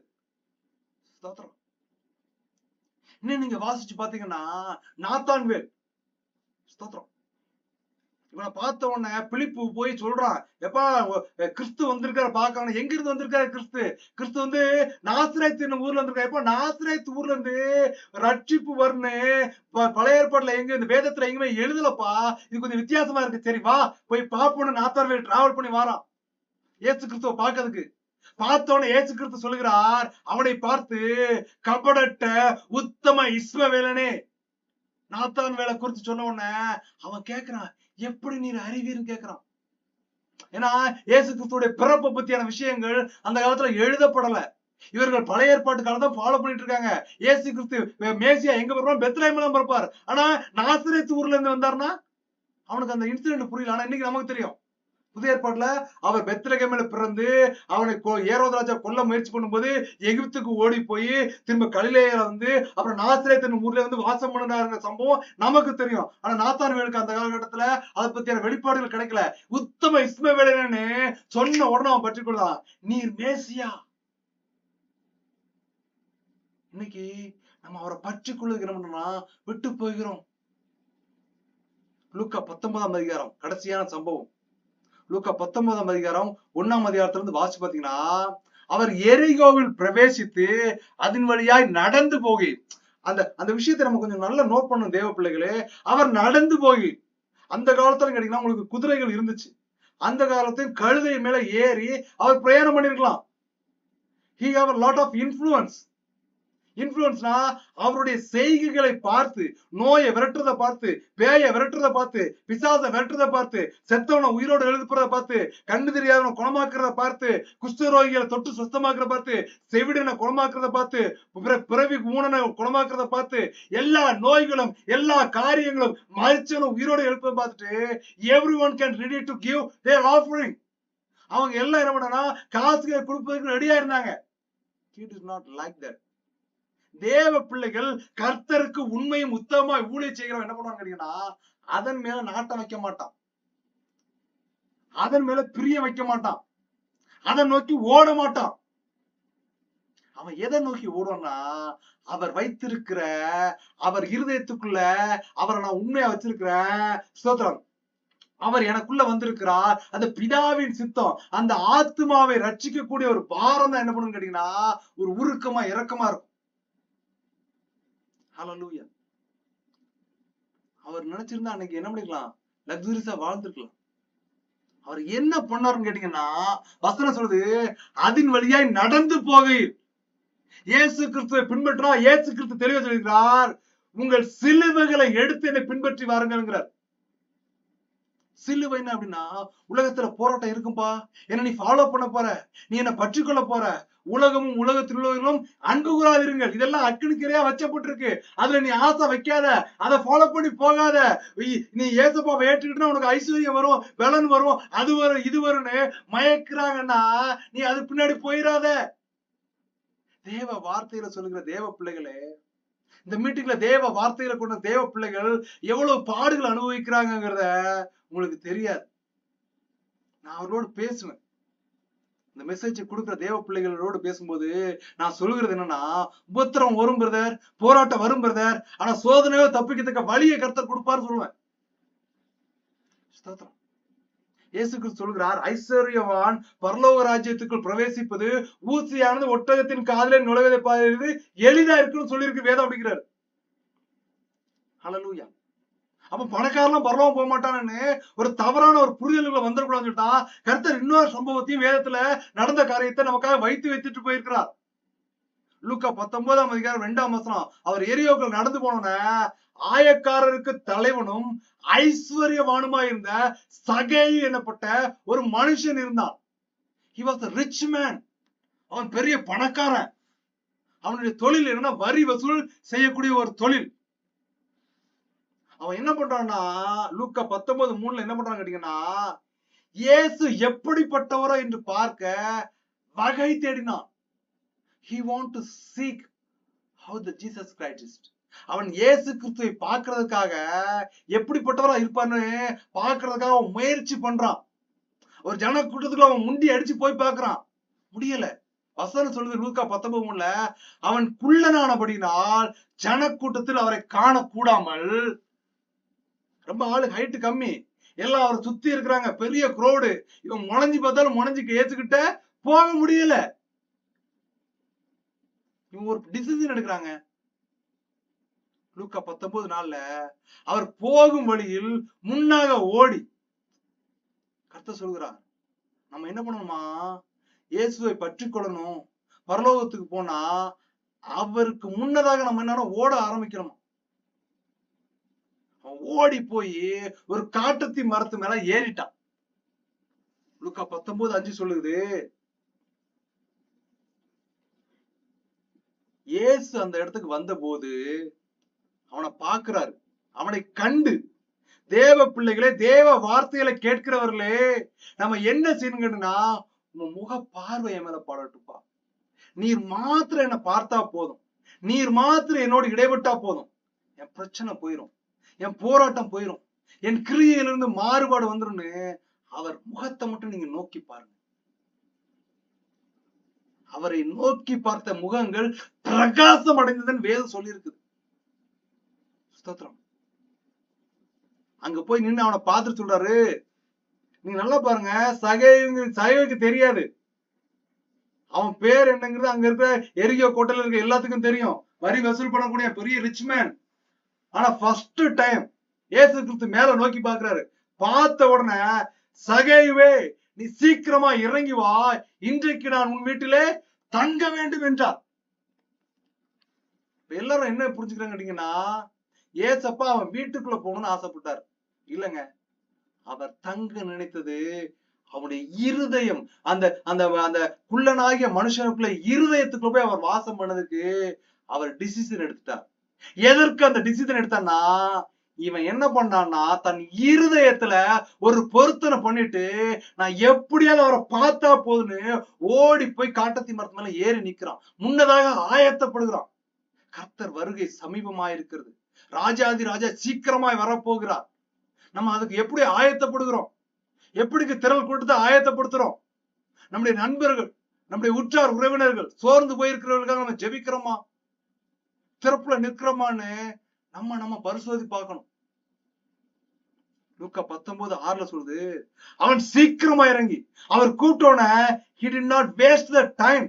இன்னும் நீங்க வாசிச்சு பாத்தீங்கன்னா நாத்தான்வேல் ஸ்தோத்திரம், இவனை பார்த்த உடனே பிலிப்பு போய் சொல்றான், எப்பா கிறிஸ்து வந்திருக்காரு பாக்கணும். எங்க இருந்து வந்திருக்காரு கிறிஸ்து? கிறிஸ்து வந்து நாசரேத்து ஊர்ல வந்திருக்காரு. எப்ப நாசரேத்து ஊர்ல இருந்து ரட்சிப்பு வரும்னு பழைய ஏற்பாடுல எங்க இந்த வேதத்துல எங்குமே எழுதலப்பா, இது கொஞ்சம் வித்தியாசமா இருக்கு, சரி வா போய் பாப்போன்னு நாத்தான்வேல் டிராவல் பண்ணி வாரான் ஏசு கிறிஸ்துவ பாக்கிறதுக்கு. பார்த்தோன்னு ஏசு கிறிஸ்து சொல்லுகிறார் அவனை பார்த்து, கபடட்ட உத்தம இஸ்மவேலனே. நாத்தான்வேலை குறித்து சொன்ன உடனே அவன் கேட்கிறான், எப்படி நீர் அறிவீர்னு கேட்கிறான். ஏன்னா ஏசு கிறிஸ்துடைய பிறப்பை பத்தியான விஷயங்கள் அந்த காலத்துல எழுதப்படல. இவர்கள் பழைய ஏற்பாட்டு காலத்தை ஃபாலோ பண்ணிட்டு இருக்காங்க. ஏசு கிறிஸ்து மேசியா எங்க பிறப்பார்? பெத்லகேம்ல பிறப்பார். ஆனா நாசரேத்து ஊர்ல இருந்து வந்தாருன்னா அவனுக்கு அந்த இன்சிடென்ட் புரியல. ஆனா இன்னைக்கு நமக்கு தெரியும். புதிய ஏற்பாட்டுல அவர் பெத்லகேம்ல பிறந்து அவனை ஏரோது ராஜா கொல்ல முயற்சி பண்ணும்போது எகிப்துக்கு ஓடி போய் திரும்ப கலிலேயில வந்து அப்புறம் நாசரேத் ஊர்ல வந்து வாசம் பண்ணினாருங்கிற சம்பவம் நமக்கு தெரியும். ஆனா நாத்தான்வேலுக்கு அந்த காலகட்டத்துல அதை பத்தியான வெளிப்பாடுகள் கிடைக்கல. உத்தம இஸ்மவேலனே சொன்ன உடனே அவன் பற்றிக்கொள்ளான், நீர் மேசியா. இன்னைக்கு நம்ம அவரை பற்றி கொள்ளுகிறோம்னா விட்டு போகிறோம். லூக்கா 19ஆம் அதிகாரம் கடைசியான சம்பவம். லூக்கா 19ஆம் அதிகாரம் 1ஆம் அதிகாரத்துல இருந்து வாசிச்சு பாத்தீங்கன்னா, அவர் எரிகோவில் பிரவேசித்து அதன் வழியாய் நடந்து போகி, அந்த அந்த விஷயத்தை நம்ம கொஞ்சம் நல்லா நோட் பண்ணணும் தேவ பிள்ளைகளே. அவர் நடந்து போகி, அந்த காலத்துல கேட்டீங்கன்னா உங்களுக்கு குதிரைகள் இருந்துச்சு. அந்த காலத்தில் கழுதை மேல ஏறி அவர் பிரயாணம் பண்ணிருக்கலாம். He have a lot of influence. இன்ஃபுளுன்ஸ்னா அவருடைய செய்கைகளை பார்த்து, நோயை விரட்டுறதை பார்த்து, பேயை விரட்டுறதை பார்த்து, பிசாசை விரட்டுறதை பார்த்து, செத்தவனை உயிரோடு எழுதுறத பார்த்து, கண்ணு தெரியாதவனை குணமாக்குறத பார்த்து, குஷ்டரோகிகளை தொட்டு சுத்தமாக்குறத பார்த்து, செவிடனை குணமாக்குறத பார்த்து, பிறவி ஊனனை குணமாக்குறத பார்த்து, எல்லா நோய்களும் எல்லா காரியங்களும் மரிச்சவனை உயிரோடு எழுப்பதை பார்த்துட்டு everyone can ready to give their offering. அவங்க எல்லாம் என்ன பண்ணா காசுகளை கொடுப்பதற்கு ரெடியா இருந்தாங்க. It is not like that. தேவ பிள்ளைகள் கர்த்தருக்கு உண்மையும் உத்தமமாய் ஊழியம் செய்கிறவன் என்ன பண்ணுவான்னு கேட்டீங்கன்னா, அதன் மேல நாட்டம் வைக்க மாட்டான், அதன் மேல பிரியம் வைக்க மாட்டான், அதை நோக்கி ஓட மாட்டான். அவன் எதை நோக்கி ஓடுவான்னா, அவர் வைத்திருக்கிற அவர் இருதயத்துக்குள்ள அவரை நான் உண்மையா வச்சிருக்கிறேன், ஸ்தோத்திரம், அவர் எனக்குள்ள வந்திருக்கிறார், அந்த பிதாவின் சித்தம், அந்த ஆத்மாவை ரட்சிக்கக்கூடிய ஒரு பாரம் தான் என்ன பண்ணுன்னு கேட்டீங்கன்னா ஒரு உருக்கமா இரக்கமா இருக்கும். ஹல்லேலூயா. அவர் நினைச்சிருந்தா அன்னைக்கு என்ன பண்ணிக்கலாம், லக்ஸுரியஸா வாழ்ந்துருக்கலாம். அவர் என்ன பண்ணாருன்னு கேட்டீங்கன்னா, வசனம் சொல்லுது, அதன் வழியாய் நடந்து போகையில். இயேசு கிறிஸ்துவை பின்பற்றா, இயேசு கிறிஸ்து தெளிவா சொல்கிறார், உங்கள் சிலுவைகளை எடுத்து என்னை பின்பற்றி வாருங்கிறார். சிலுவைன்னு அப்படின்னா உலகத்துல போராட்டம் இருக்கும்பா, என்ன நீ ஃபாலோ பண்ண போற, நீ என்ன பற்றி கொள்ள போற, உலகமும் உலகத்தில் உள்ளவர்களும் அன்பு கூறாதிருங்கள், இதெல்லாம் அக்கினிக்கிரையா வச்சப்பட்டிருக்கு, அதுல நீ ஆசை வைக்காத, அதை ஃபாலோ பண்ணி போகாத, நீ ஏசப்பாவை ஏற்றுக்கிட்டா உனக்கு ஐஸ்வர்யம் வரும், பலன் வரும், அது வரும் இது வரும்னு மயக்கிறாங்கன்னா நீ அது பின்னாடி போயிடாத. தேவ வார்த்தையில சொல்லுகிற தேவ பிள்ளைகளே, இந்த மீட்டிங்ல தேவ வார்த்தையில கொண்ட தேவ பிள்ளைகள் எவ்வளவு பாடுகள் அனுபவிக்கிறாங்கிறத உங்களுக்கு தெரியாது. நான் அவர்களோடு பேசுவேன். இந்த மெசேஜ் கொடுக்கிற தேவ பிள்ளைகளோடு பேசும்போது நான் சொல்லுகிறது என்னன்னா, உபத்திரம் வரும் பிரதர், போராட்டம் வரும் பிரதர், ஆனா சோதனையோ தப்பிக்கிறதுக்கு வழியை கர்த்தர் கொடுப்பார் சொல்லுவேன். ஸ்தோத்திரம். இயேசு கிறிஸ்து சொல்கிறார், ஐஸ்வர்யவான் பரலோக ராஜ்யத்துக்குள் பிரவேசிப்பது ஊசியானது ஒட்டகத்தின் காதிலே நுழைவதை பார்த்து எளிதா இருக்குன்னு சொல்லியிருக்கு வேதம் அப்படிங்கிறார். ஹல்லேலூயா. அப்ப பணக்காரலாம் பரலோகம் போக மாட்டான்னு ஒரு தவறான ஒரு புரிதல்களை வந்துடக்கூடாதுன்னு சொல்லிட்டா கர்த்தர் இன்னொரு சம்பவத்தையும் வேதத்துல நடந்த காரியத்தை நமக்காக வைத்துட்டு போயிருக்கிறார். லூக்கா 19ஆம் அதிகாரம் 2ஆம் வசனம், அவர் எரியோக்கள் நடந்து போனோன்னு ஆயக்காரருக்கு தலைவனும் ஐஸ்வர்யவானுமா இருந்த சகேயு எனப்பட்ட ஒரு மனுஷன் இருந்தான். He was a rich man. அவன் பெரிய பணக்காரன். அவனுடைய தொழில் என்னன்னா வரி வசூல் செய்யக்கூடிய ஒரு தொழில். அவன் என்ன பண்றான்னா, லூக்கா 19:3 என்ன பண்றான்னு கேட்டீங்கன்னா, இயேசு எப்படிப்பட்டவரோ என்று பார்க்க வகை தேடினான். He want to seek how the Jesus Christ. அவன் இயேசு கிறிஸ்துவை பார்க்கிறதுக்காக எப்படிப்பட்டவரா இருப்பான்னு பார்க்கிறதுக்காக அவன் முயற்சி பண்றான். ஒரு ஜன கூட்டத்துக்குள்ள அவன் முண்டி அடிச்சு போய் பார்க்கறான், முடியல. வசனம் சொல்லுது லூக்கா 19:3, அவன் குள்ளனானபடினால் ஜன கூட்டத்தில் அவரை காண கூடாமல், ரொம்ப ஆளு ஹைட் கம்மி, எல்லாம் அவரை சுத்தி இருக்கிறாங்க, பெரிய குரோடு, இவன் முளைஞ்சு பார்த்தாலும் முளைஞ்சுக்கு ஏத்துக்கிட்ட போக முடியல. இவங்க ஒரு டிசிஷன் எடுக்கிறாங்க. லூக்கா 19:4 அவர் போகும் வழியில் முன்னாக ஓடி, கர்த்தர் சொல்கிறார், நம்ம என்ன பண்ணணுமா, இயேசுவை பற்றி கொள்ளணும், பரலோகத்துக்கு போனா அவருக்கு முன்னதாக நம்ம என்ன ஓட ஆரம்பிக்கணும். ஓடி போய் ஒரு காட்டத்தி மரத்து மேல ஏறிட்டான். லூக்கா 19:5 சொல்லுது, இயேசு அந்த இடத்துக்கு வந்த போது அவனை பார்க்கிறாரு. அவனை கண்டு, தேவ பிள்ளைகளே, தேவ வார்த்தைகளை கேட்கிறவர்களே, நம்ம என்ன செய்யணுங்கன்னா, உன் முக பார்வை என் மேல பாடட்டுப்பா, நீர் மாத்திரம் என்ன பார்த்தா போதும், நீர் மாத்திரம் என்னோட இடைப்பட்டா போதும், என் பிரச்சனை போயிரும், என் போராட்டம் போயிரும், என் கிரியையிலிருந்து மாறுபாடு வந்துருன்னு அவர் முகத்தை மட்டும் நீங்க நோக்கி பாருங்க. அவரை நோக்கி பார்த்த முகங்கள் பிரகாசம் அடைந்ததுன்னு வேதம் சொல்லி இருக்குது. ஸ்தோத்திரம். அங்க போய் நின்று அவனை பார்த்துட்டு சொல்றாரு, நீங்க நல்லா பாருங்க, சகைவுக்கு தெரியாது அவன் பேர் என்னங்கிறது, அங்க இருக்கிற எரிகோ கோட்டையில இருக்க எல்லாத்துக்கும் தெரியும், வரி வசூல் பண்ணக்கூடிய பெரிய ரிச் மேன். ஆனா ஃபர்ஸ்ட் டைம் இயேசு கிறிஸ்து மேல நோக்கி பார்க்கிறாரு. பார்த்த உடனே, சகைவே நீ சீக்கிரமா இறங்கி வா, இன்றைக்கு நான் உன் வீட்டிலே தங்க வேண்டும் என்றார். எல்லாரும் என்ன புரிஞ்சுக்கிறாங்க கேட்டீங்கன்னா, ஏசப்பா அவன் வீட்டுக்குள்ள போகணும்னு ஆசைப்பட்டார். இல்லங்க, அவர் தங்க நினைத்தது அவனுடைய இருதயம், அந்த அந்த அந்த குள்ளனாகிய மனுஷனுக்குள்ள இருதயத்துக்குள்ள போய் அவர் வாசம் பண்ணதுக்கு அவர் டிசிஷன் எடுத்துட்டார். எதற்கு அந்த டிசிஷன் எடுத்தான்னா, இவன் என்ன பண்ணான்னா, தன் இருதயத்துல ஒரு பொருத்தனை பண்ணிட்டு, நான் எப்படியாவது அவரை பார்த்தா போதுன்னு ஓடி போய் காட்டத்தி மரத்து மேல ஏறி நிக்கிறான். முன்னதாக ஆயத்தப்படுகிறான். கர்த்தர் வருகை சமீபமாயிருக்கிறது, ராஜாதி ராஜா சீக்கிரமாய் வரப்போகிறார். நம்ம அதுக்கு எப்படி ஆயத்தப்படுகிறோம், எப்படி திரள் கூட்டத்தை ஆயத்தப்படுத்துறோம்? நம்முடைய நண்பர்கள், நம்முடைய உற்றார் உறவினர்கள் சோர்ந்து போயிருக்கிறவர்களுக்காக நம்ம ஜெபிக்கிறோமா, திறப்புல நிற்கிறோமான்னு நம்ம பரிசோதி பார்க்கணும். லூக்கா 19:6 சொல்லுது, அவன் சீக்கிரமா இறங்கி, அவர் கூப்பிட்டோன he did not waste the time.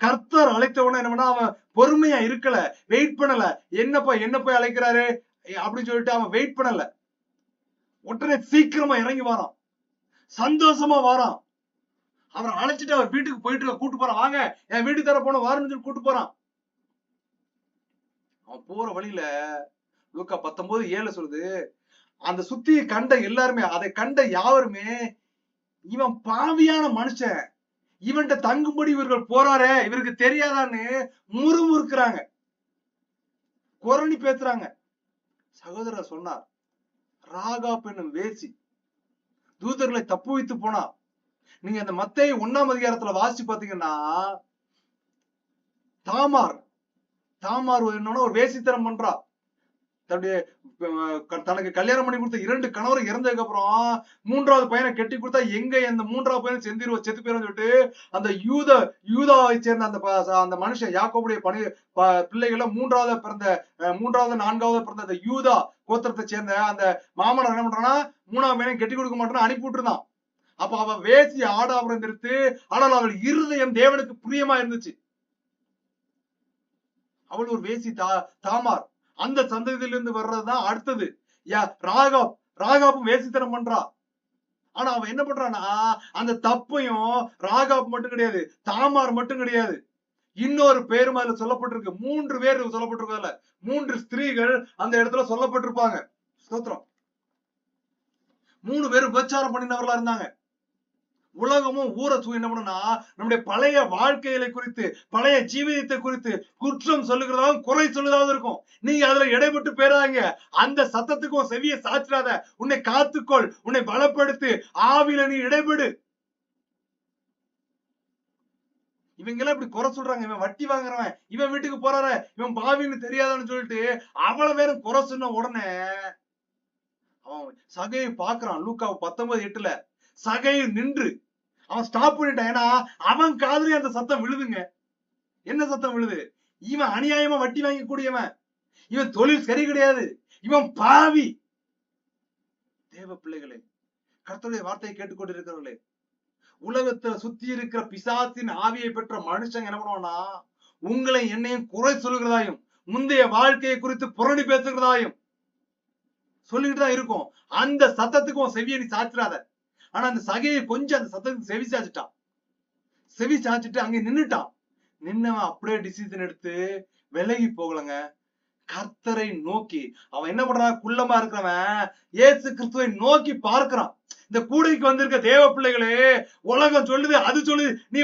கர்த்தர் அழைத்தவன என்ன பண்ணா, அவன் பொறுமையா இருக்கல, வெயிட் பண்ணல. என்ன போய் அழைக்கிறாரு அப்படின்னு சொல்லிட்டு அவன் வெயிட் பண்ணல. உடனே சீக்கிரமா இறங்கி வரான், சந்தோஷமா வரான். அவரை அழைச்சிட்டு அவர் வீட்டுக்கு போயிட்டு கூட்டு போறான். வாங்க என் வீட்டுக்கு தர போன வாருன்னு சொல்லி கூட்டு போறான். அவன் போற வழியில லூக்கா 19:7 சொல்லுது, அந்த சுத்தி கண்ட எல்லாருமே, அதை கண்ட யாவருமே இவன் பாவியான மனுஷன், இவன்கிட்ட தங்கும்படி இவர்கள் போறாரே, இவருக்கு தெரியாதான்னு முறுமுறுக்கிறாங்க, குரணி பேசுறாங்க. சகோதரர் சொன்னார், ராகாப் என்னும் வேசி தூதர்களை தப்பு வைத்து போனா. நீங்க அந்த மத்தேயு 1ஆம் அதிகாரத்துல வாசிச்சு பாத்தீங்கன்னா, தாமார் என்னன்னா ஒரு வேசித்தனம் பண்றா. தன்னுடைய தனக்கு கல்யாணம் பண்ணி கொடுத்த 2 கணவர் இறந்ததுக்கு அப்புறம் 3வது பையனை கெட்டி கொடுத்தா எங்க அந்த 3வது பையனை செத்து போயிரும் சொல்லிட்டு அந்த யூதாவை சேர்ந்த அந்த மனுஷன் யாக்கோபுடைய பிள்ளைகள 3வது 4வது பிறந்த அந்த யூதா கோத்திரத்தை சேர்ந்த அந்த மாமனார் என்ன பண்றான்னா 3வது பையனை கெட்டி கொடுக்க மாட்டேன்னு அனுப்பி விட்டுருந்தான். அப்ப அவன் வேசி ஆடாபுரம் நிறுத்து, ஆனால் அவள் இருதயம் தேவனுக்கு பிரியமா இருந்துச்சு. அவள் ஒரு வேசி தாமார். அந்த சந்ததியிலிருந்து வர்றதுதான் அடுத்தது ராகாப்பும் வேசித்தனம் பண்றா. ஆனா அவன் என்ன பண்றான்னா, அந்த தப்பையும் ராகாப் மட்டும் கிடையாது, தாமார் மட்டும் கிடையாது, இன்னொரு பேரும் அதுல சொல்லப்பட்டிருக்கு. 3 பேர் சொல்லப்பட்டிருக்க, 3 ஸ்திரீகள் அந்த இடத்துல சொல்லப்பட்டிருப்பாங்க. ஸ்தோத்திரம். 3 பேரும் விபச்சாரம் பண்ணினவர்களா இருந்தாங்க. உலகமும் ஊரை என்ன பண்ணுனா, நம்முடைய பழைய வாழ்க்கைகளை குறித்து, பழைய ஜீவிதத்தை குறித்து குற்றம் சொல்லுகிறதாவும் குறை சொல்லுறதாவும் இருக்கும். நீங்க அதுல இடைப்பட்டு பேராங்க. அந்த சத்தத்துக்கும் செவிய சாச்சிடாத. உன்னை காத்துக்கொள், உன்னை பலப்படுத்து, ஆவில நீ இடைபடு. இவங்க எல்லாம் இப்படி குறை சொல்றாங்க, இவன் வட்டி வாங்குறவன், இவன் வீட்டுக்கு போறார, இவன் பாவின்னு தெரியாதான்னு சொல்லிட்டு அவ்வளவு பேரும் குறை சொன்ன உடனே அவன் சகையை பாக்குறான். லூக்கா 19:8 சகையை நின்று அவன் ஸ்டாப் பண்ணிட்டான். ஏன்னா அவன் காதுலயே அந்த சத்தம் விழுதுங்க. என்ன சத்தம் விழுது? இவன் அநியாயமா வட்டி வாங்கி கூடியவன், இவன் தொழில் சரி கிடையாது, இவன் பாவி. தேவ பிள்ளைகளே, கர்த்தருடைய வார்த்தையை கேட்டுக்கொண்டிருக்கிறவர்களே, உலகத்துல சுத்தி இருக்கிற பிசாசின் ஆவியை பெற்ற மனுஷங்க என்ன பண்ணுவானா, உங்களை என்னையும் குறை சொல்லுகிறதாயும் முந்தைய வாழ்க்கையை குறித்து புரணி பேசுகிறதாயும் சொல்லிட்டு தான் இருக்கும். அந்த சத்தத்துக்கும் செவியை நீ சாச்சிடாத. ஆனா அந்த சகையை கொஞ்சம் அந்த சத்தத்துக்கு செவி சாச்சிட்டு அங்க நின்னுட்டான். நின்னவன் அப்படியே டிசிஷன் எடுத்து விலகி போகலங்க. கர்த்தரை நோக்கி அவன் என்ன பண்றான், குள்ளமா இருக்கிறவன் இயேசு கிறிஸ்துவை நோக்கி பார்க்கிறான். இந்த கூடைக்கு வந்திருக்க தேவ பிள்ளைகளே, உலகம் சொல்லுது, அது சொல்லுது, நீ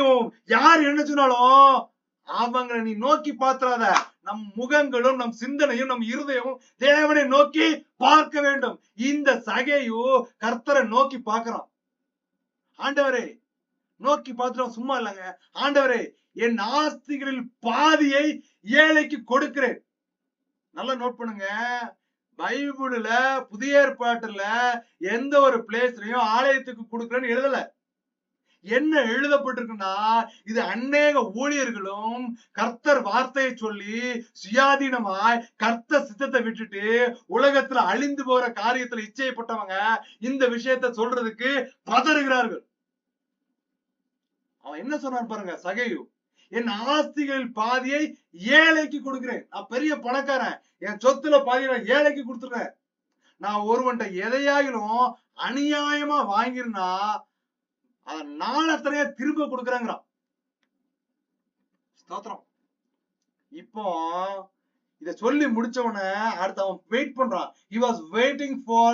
யார் என்ன சொன்னாலும் அவங்களை நீ நோக்கி பார்த்துறாத. நம் முகங்களும் நம் சிந்தனையும் நம் இருதயமும் தேவனை நோக்கி பார்க்க வேண்டும். இந்த சகையோ கர்த்தரை நோக்கி பார்க்கிறான். ஆண்டவரே நோக்கி பார்த்துட்டோம், சும்மா இல்லைங்க. ஆண்டவரே, என் ஆஸ்திகளில் பாதியை ஏழைக்கு கொடுக்கிறேன். நல்லா நோட் பண்ணுங்க. பைபிள்ல புதிய ஏற்பாட்டுல எந்த ஒரு பிளேஸ்லயும் ஆலயத்துக்கு கொடுக்கிறேன்னு எழுதல. என்ன எழுதப்பட்டிருக்குன்னா, இது அநேக ஊழியர்களும் கர்த்தர் வார்த்தையை சொல்லி சுயாதீனமாய் கர்த்தர் சித்தத்தை விட்டுட்டு உலகத்துல அழிந்து போற காரியத்துல இச்சைப்பட்டவங்க இந்த விஷயத்த சொல்றதுக்கு பதறுகிறார்கள். அவன் என்ன சொன்னான் பாருங்க, சகையு, என் ஆஸ்திகளில் பாதியை ஏழைக்கு கொடுக்கிறேன். நான் பெரிய பணக்காரன், என் சொத்துல பாதியை நான் ஏழைக்கு கொடுத்துருக்கேன். நான் ஒருவன்ட்ட எதையாகிலும் அநியாயமா வாங்கிருந்தா அத நாளத்தனையா திரும்ப கொடுக்குறாங்கிறான். ஸ்தோத்திரம். இப்போ இத சொல்லி முடிச்சவன அடுத்து அவன் வெயிட் பண்றான். He was waiting for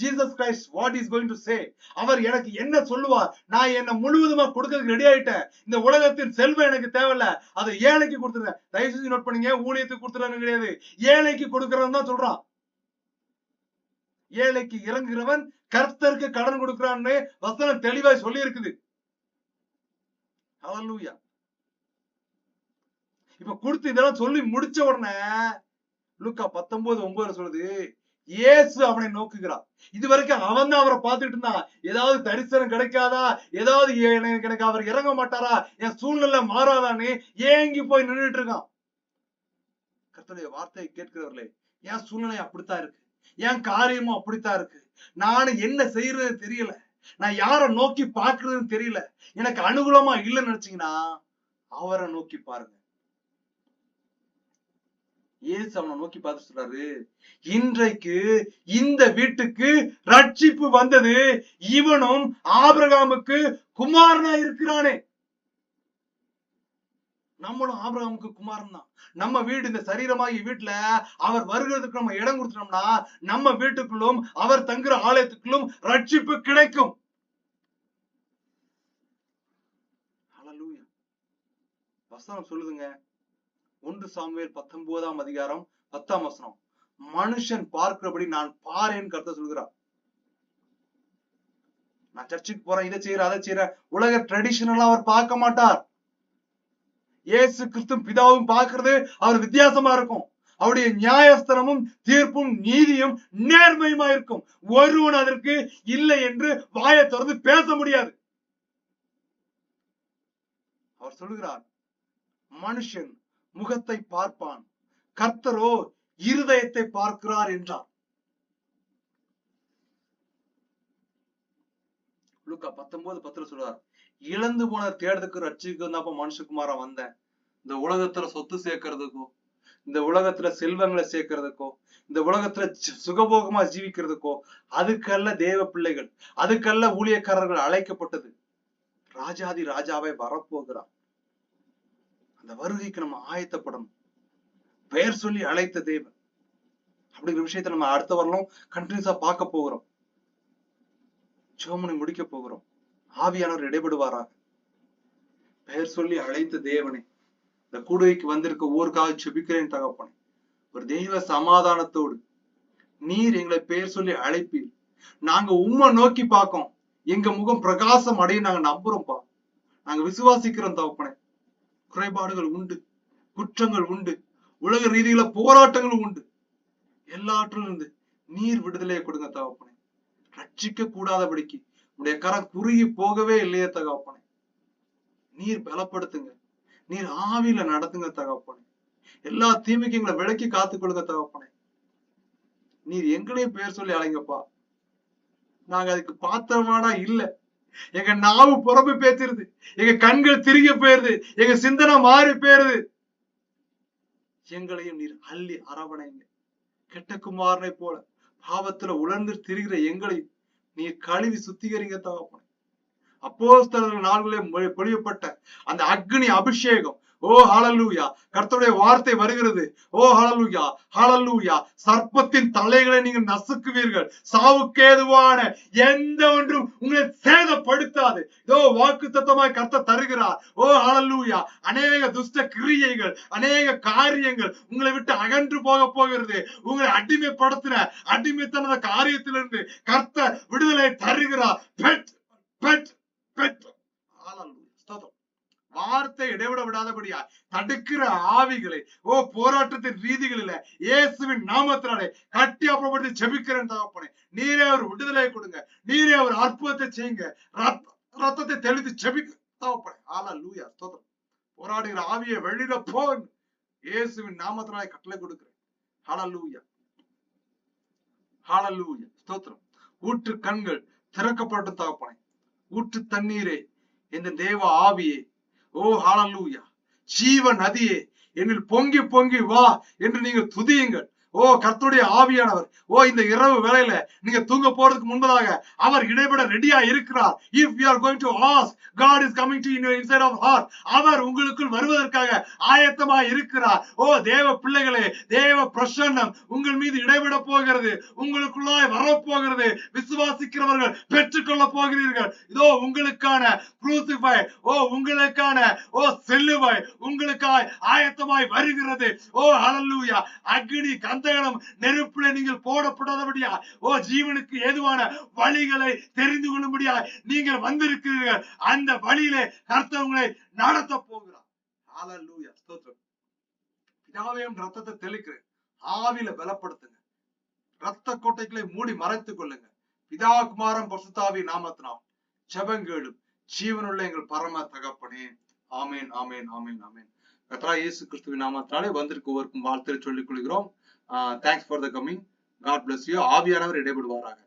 Jesus Christ, what is going to say. அவர் எனக்கு என்ன சொல்லுவார், நான் என்ன முழுவதுமா கொடுக்கறதுக்கு ரெடி ஆயிட்டேன். இந்த உலகத்தின் செல்வம் எனக்கு தேவையில்ல, அதை ஏழைக்கு கொடுத்துறேன். தயவு செஞ்சு நோட் பண்ணீங்க, ஊழியத்துக்கு கொடுத்துறான்னு கிடையாது, ஏழைக்கு கொடுக்கறவன் தான் சொல்றான். ஏழைக்கு இறங்குகிறவன் கர்த்தருக்கு கடன் கொடுக்கிறான்னு வசனம் தெளிவாய் சொல்லி இருக்குது. ஹல்லேலூயா. இப்ப கொடுத்து இதெல்லாம் சொல்லி முடிச்ச உடனே லூக்கா 19:9 சொல்லுது, இயேசு அவனை நோக்குகிறார். இது வரைக்கும் அவன் தான் அவரை பார்த்துட்டு இருந்தான். ஏதாவது தரிசனம் கிடைக்காதா, ஏதாவது எனக்கு அவர் இறங்க மாட்டாரா, என் சூழ்நிலை மாறாதான்னு ஏங்கி போய் நின்றுட்டு இருக்கான். கர்த்தருடைய வார்த்தையை கேட்கிறவர்களே, என் சூழ்நிலை அப்படித்தான் இருக்கு, என் காரியமும் அப்படித்தான் இருக்கு, நானும் என்ன செய்யறது தெரியல, நான் யார நோக்கி பார்க்கறதுன்னு தெரியல, எனக்கு அனுகூலமா இல்லைன்னு நினைச்சீங்கன்னா அவரை நோக்கி பாருங்க. இயேசு அவனை நோக்கி பார்த்து சொல்றாரு, இன்றைக்கு இந்த வீட்டுக்கு ரட்சிப்பு வந்தது, இவனும் ஆபிரகாமுக்கு குமாரனா இருக்கிறானே. நம்மளும் ஆபிரகாமுக்கு குமாரன் தான். நம்ம வீடு இந்த சரீரமாகி வீட்டுல அவர் வருகிறதுக்கு நம்ம இடம் கொடுத்துட்டோம்னா நம்ம வீட்டுக்குள்ளும் அவர் தங்குற ஆலயத்துக்குள்ளும் ரட்சிப்பு கிடைக்கும். ஹல்லேலூயா. வசனம் சொல்லுதுங்க, 1 சாமுவேல் 19ஆம் அதிகாரம் 10ஆம் வசனம், மனுஷன் பார்க்கிறபடி நான் பாரேன்னு கர்த்தர் சொல்கிறார். நான் சர்ச்சுக்கு போறேன், இதை செய்யறேன், அதை செய்யறேன், உலக ட்ரெடிஷனலா அவர் பார்க்க மாட்டார். இயேசு கிறிஸ்துவும் பிதாவும் பார்க்கிறது அவர் வித்தியாசமா இருக்கும். அவருடைய நியாயஸ்தலமும் தீர்ப்பும் நீதியும் நேர்மையுமா இருக்கும். ஒருவன் அதற்கு இல்லை என்று வாயை திறந்து பேச முடியாது. அவர் சொல்லுகிறார், மனுஷன் முகத்தை பார்ப்பான், கர்த்தரோ இருதயத்தை பார்க்கிறார் என்றார். லூக்கா 19:10 சொல்றார், இழந்து போன தேடுறதுக்கு ரட்சிக்கு தான் மனுஷகுமாரா வந்தேன். இந்த உலகத்துல சொத்து சேர்க்கறதுக்கோ, இந்த உலகத்துல செல்வங்களை சேர்க்கறதுக்கோ, இந்த உலகத்துல சுகபோகமா ஜீவிக்கிறதுக்கோ அதுக்கல்ல தேவ பிள்ளைகள், அதுக்கல்ல ஊழியக்காரர்கள் அழைக்கப்பட்டது. ராஜாதி ராஜாவை வரப்போகிறார். அந்த வருகைக்கு நம்ம ஆயத்தப்படணும். பெயர் சொல்லி அழைத்த தேவன் அப்படிங்கிற விஷயத்த நம்ம அடுத்த வரலும் கண்டினியூஸா பார்க்க போகிறோம். ஜெபம் முடிக்க போகிறோம். ஆவியானவர் இடைபடுவாராக. பெயர் சொல்லி அழைத்த தேவனே, இந்த கூடுகைக்கு வந்திருக்க ஊருக்காக செபிக்கிறேன் தகப்பனே. ஒரு தெய்வ சமாதானத்தோடு நீர் எங்களை பெயர் சொல்லி அழைப்பீர். நாங்க உம்மை நோக்கி பார்க்கோம், எங்க முகம் பிரகாசம் அடைய நாங்க நம்புறோம்ப்பா. நாங்க விசுவாசிக்கிறோம் தகப்பனே. குறைபாடுகள் உண்டு, குற்றங்கள் உண்டு, உலக ரீதியில போராட்டங்களும் உண்டு. எல்லாற்றிலும் இருந்து நீர் விடுதலையை கொடுங்க தகப்பனே. ரட்சிக்க கூடாதபடிக்கு உடைய கரம் குறுகி போகவே இல்லையே தகப்பனே. நீர் பலப்படுத்துங்க, நீர் ஆவியில நடத்துங்க தகப்பனே. எல்லா தீமைக்கு எங்களை விலக்கி காத்துக்கொள்ளுங்க தகப்பனே. நீர் எங்களையும் பெயர் சொல்லி அழைங்கப்பா. நாங்க அதுக்கு பாத்திரமானா இல்ல. எங்க நாவு புறம்பு பேசிருது, எங்க கண்கள் திரும்பி போயிருது, எங்க சிந்தனை மாறி போயிருது. எங்களையும் நீர் அள்ளி அரவணைங்க. கெட்ட குமாரனை போல பாவத்துல உணர்ந்து திரிகிற எங்களை நீர் கழுவி சுத்திகரிங்க தகப்பனே. அப்போஸ்தலர்கள் நாள்களிலே பொழியப்பட்ட அந்த அக்னி அபிஷேகம், ஓ ஹல்லேலூயா, கர்த்தருடைய வார்த்தை வருகிறது. ஓ ஹல்லேலூயா, ஹல்லேலூயா. சர்ப்பத்தின் தலைகளை நீங்கள் நசுக்குவீர்கள், சாவுக்கேதுவான எந்த ஒன்றும் உங்களை சேதப்படுத்தாது. இதோ வாக்குத்தத்தமாய் கர்த்தர் தருகிறார். ஓ ஹல்லேலூயா. அநேக துஷ்ட கிரியைகள், அநேக காரியங்கள் உங்களை விட்டு அகன்று போக போகிறது. உங்களை அடிமைப்படுத்தின அடிமைத்தன காரியத்திலிருந்து கர்த்தர் விடுதலை தருகிறார். பெட் பெட் பெட். ஹல்லேலூயா. ஸ்தோத்திரம். வார்த்தை இடைவிட விடாதபடியா தடுக்கிற ஆவிகளை, ஓ போராட்டத்தின் ரீதிகளில இயேசுவின் நாமத்தினாலே கட்டி அப்புறப்படுத்தி ஜெபிக்கிறேன் தகப்பனே. நீரே ஒரு விடுதலை கொடுங்க, நீரே ஒரு அற்புதத்தை செய்யுங்க. ரத்தத்தை தெளித்து ஜெபிக்க தகப்பனே. ஹல்லேலூயா. ஸ்தோத்திரம். போராடுகிற ஆவியை வெளியில போன் இயேசுவின் நாமத்தினாலே கட்டளை கொடுக்கிறேன். ஹல்லேலூயா, ஹல்லேலூயா. ஸ்தோத்திரம். ஊற்று கண்கள் திறக்கப்பட்டு தகப்பனே. ஊற்று தண்ணீரே, இந்த தேவ ஆவியே, ஓ ஹல்லேலூயா, ஜீவ நதியே, என்னில் பொங்கி பொங்கி வா என்று நீங்க துதியுங்கள். ஓ கர்த்தருடைய ஆவியானவர், ஓ இந்த இரவு வேளையில நீங்க தூங்க போறதுக்கு முன்பதாக அவர் இடைபட ரெடியா இருக்கிறார். If you are going to ask, God is coming to you in your inside of heart. அவர் உங்களுக்குள் வருவதற்காக ஆயத்தமா இருக்கிறார். ஓ தேவ பிள்ளைகளே, தேவ பிரசன்னம் உங்கள் மீது இடைபட போகிறது, உங்களுக்குள்ளாய் வரப்போகிறது. விசுவாசிக்கிறவர்கள் பெற்றுக்கொள்ள போகிறீர்கள். இதோ உங்களுக்கான குரூசிஃபை, ஓ உங்களுக்கான ஓ சிலுவை உங்களுக்காய் ஆயத்தமாய் வருகிறது. ஓ ஹல்லேலூயா. அக்னி கந்தகம் நெருப்பிலே நீங்கள் போடப்படாதபடியா, ஓ ஜீவனுக்கு ஏதுவான வழிகளை தெரிந்து கொள்ளும்படியா நீங்கள் வந்திருக்கிறீர்கள். அந்த வழியிலே கர்த்தர் உங்களை நடத்த போகிறார். ஹல்லேலூயா. ஸ்தோத்திரம். பிதாவே ரத்தத்தை தெளிக்கிறேன், ஆவியில பலப்படுத்துங்க. ரத்த கோட்டைகளை மூடி மறைத்துக் கொள்ளுங்க. பிதா குமாரன் பரிசுத்தாவி நாமத்தினால் ஜெபங்களும் ஜீவனுள்ள எங்கள் பரம தகப்பனே. ஆமேன், ஆமேன், ஆமேன், ஆமேன். கர்த்தராகிய இயேசு கிறிஸ்துவின் நாமத்தினாலே வந்திருக்கவருக்கும் வாழ்த்தை சொல்லிக் கொள்கிறோம். Thanks for the coming. God bless you. ஆவியானவர் இடைபடுவாராக.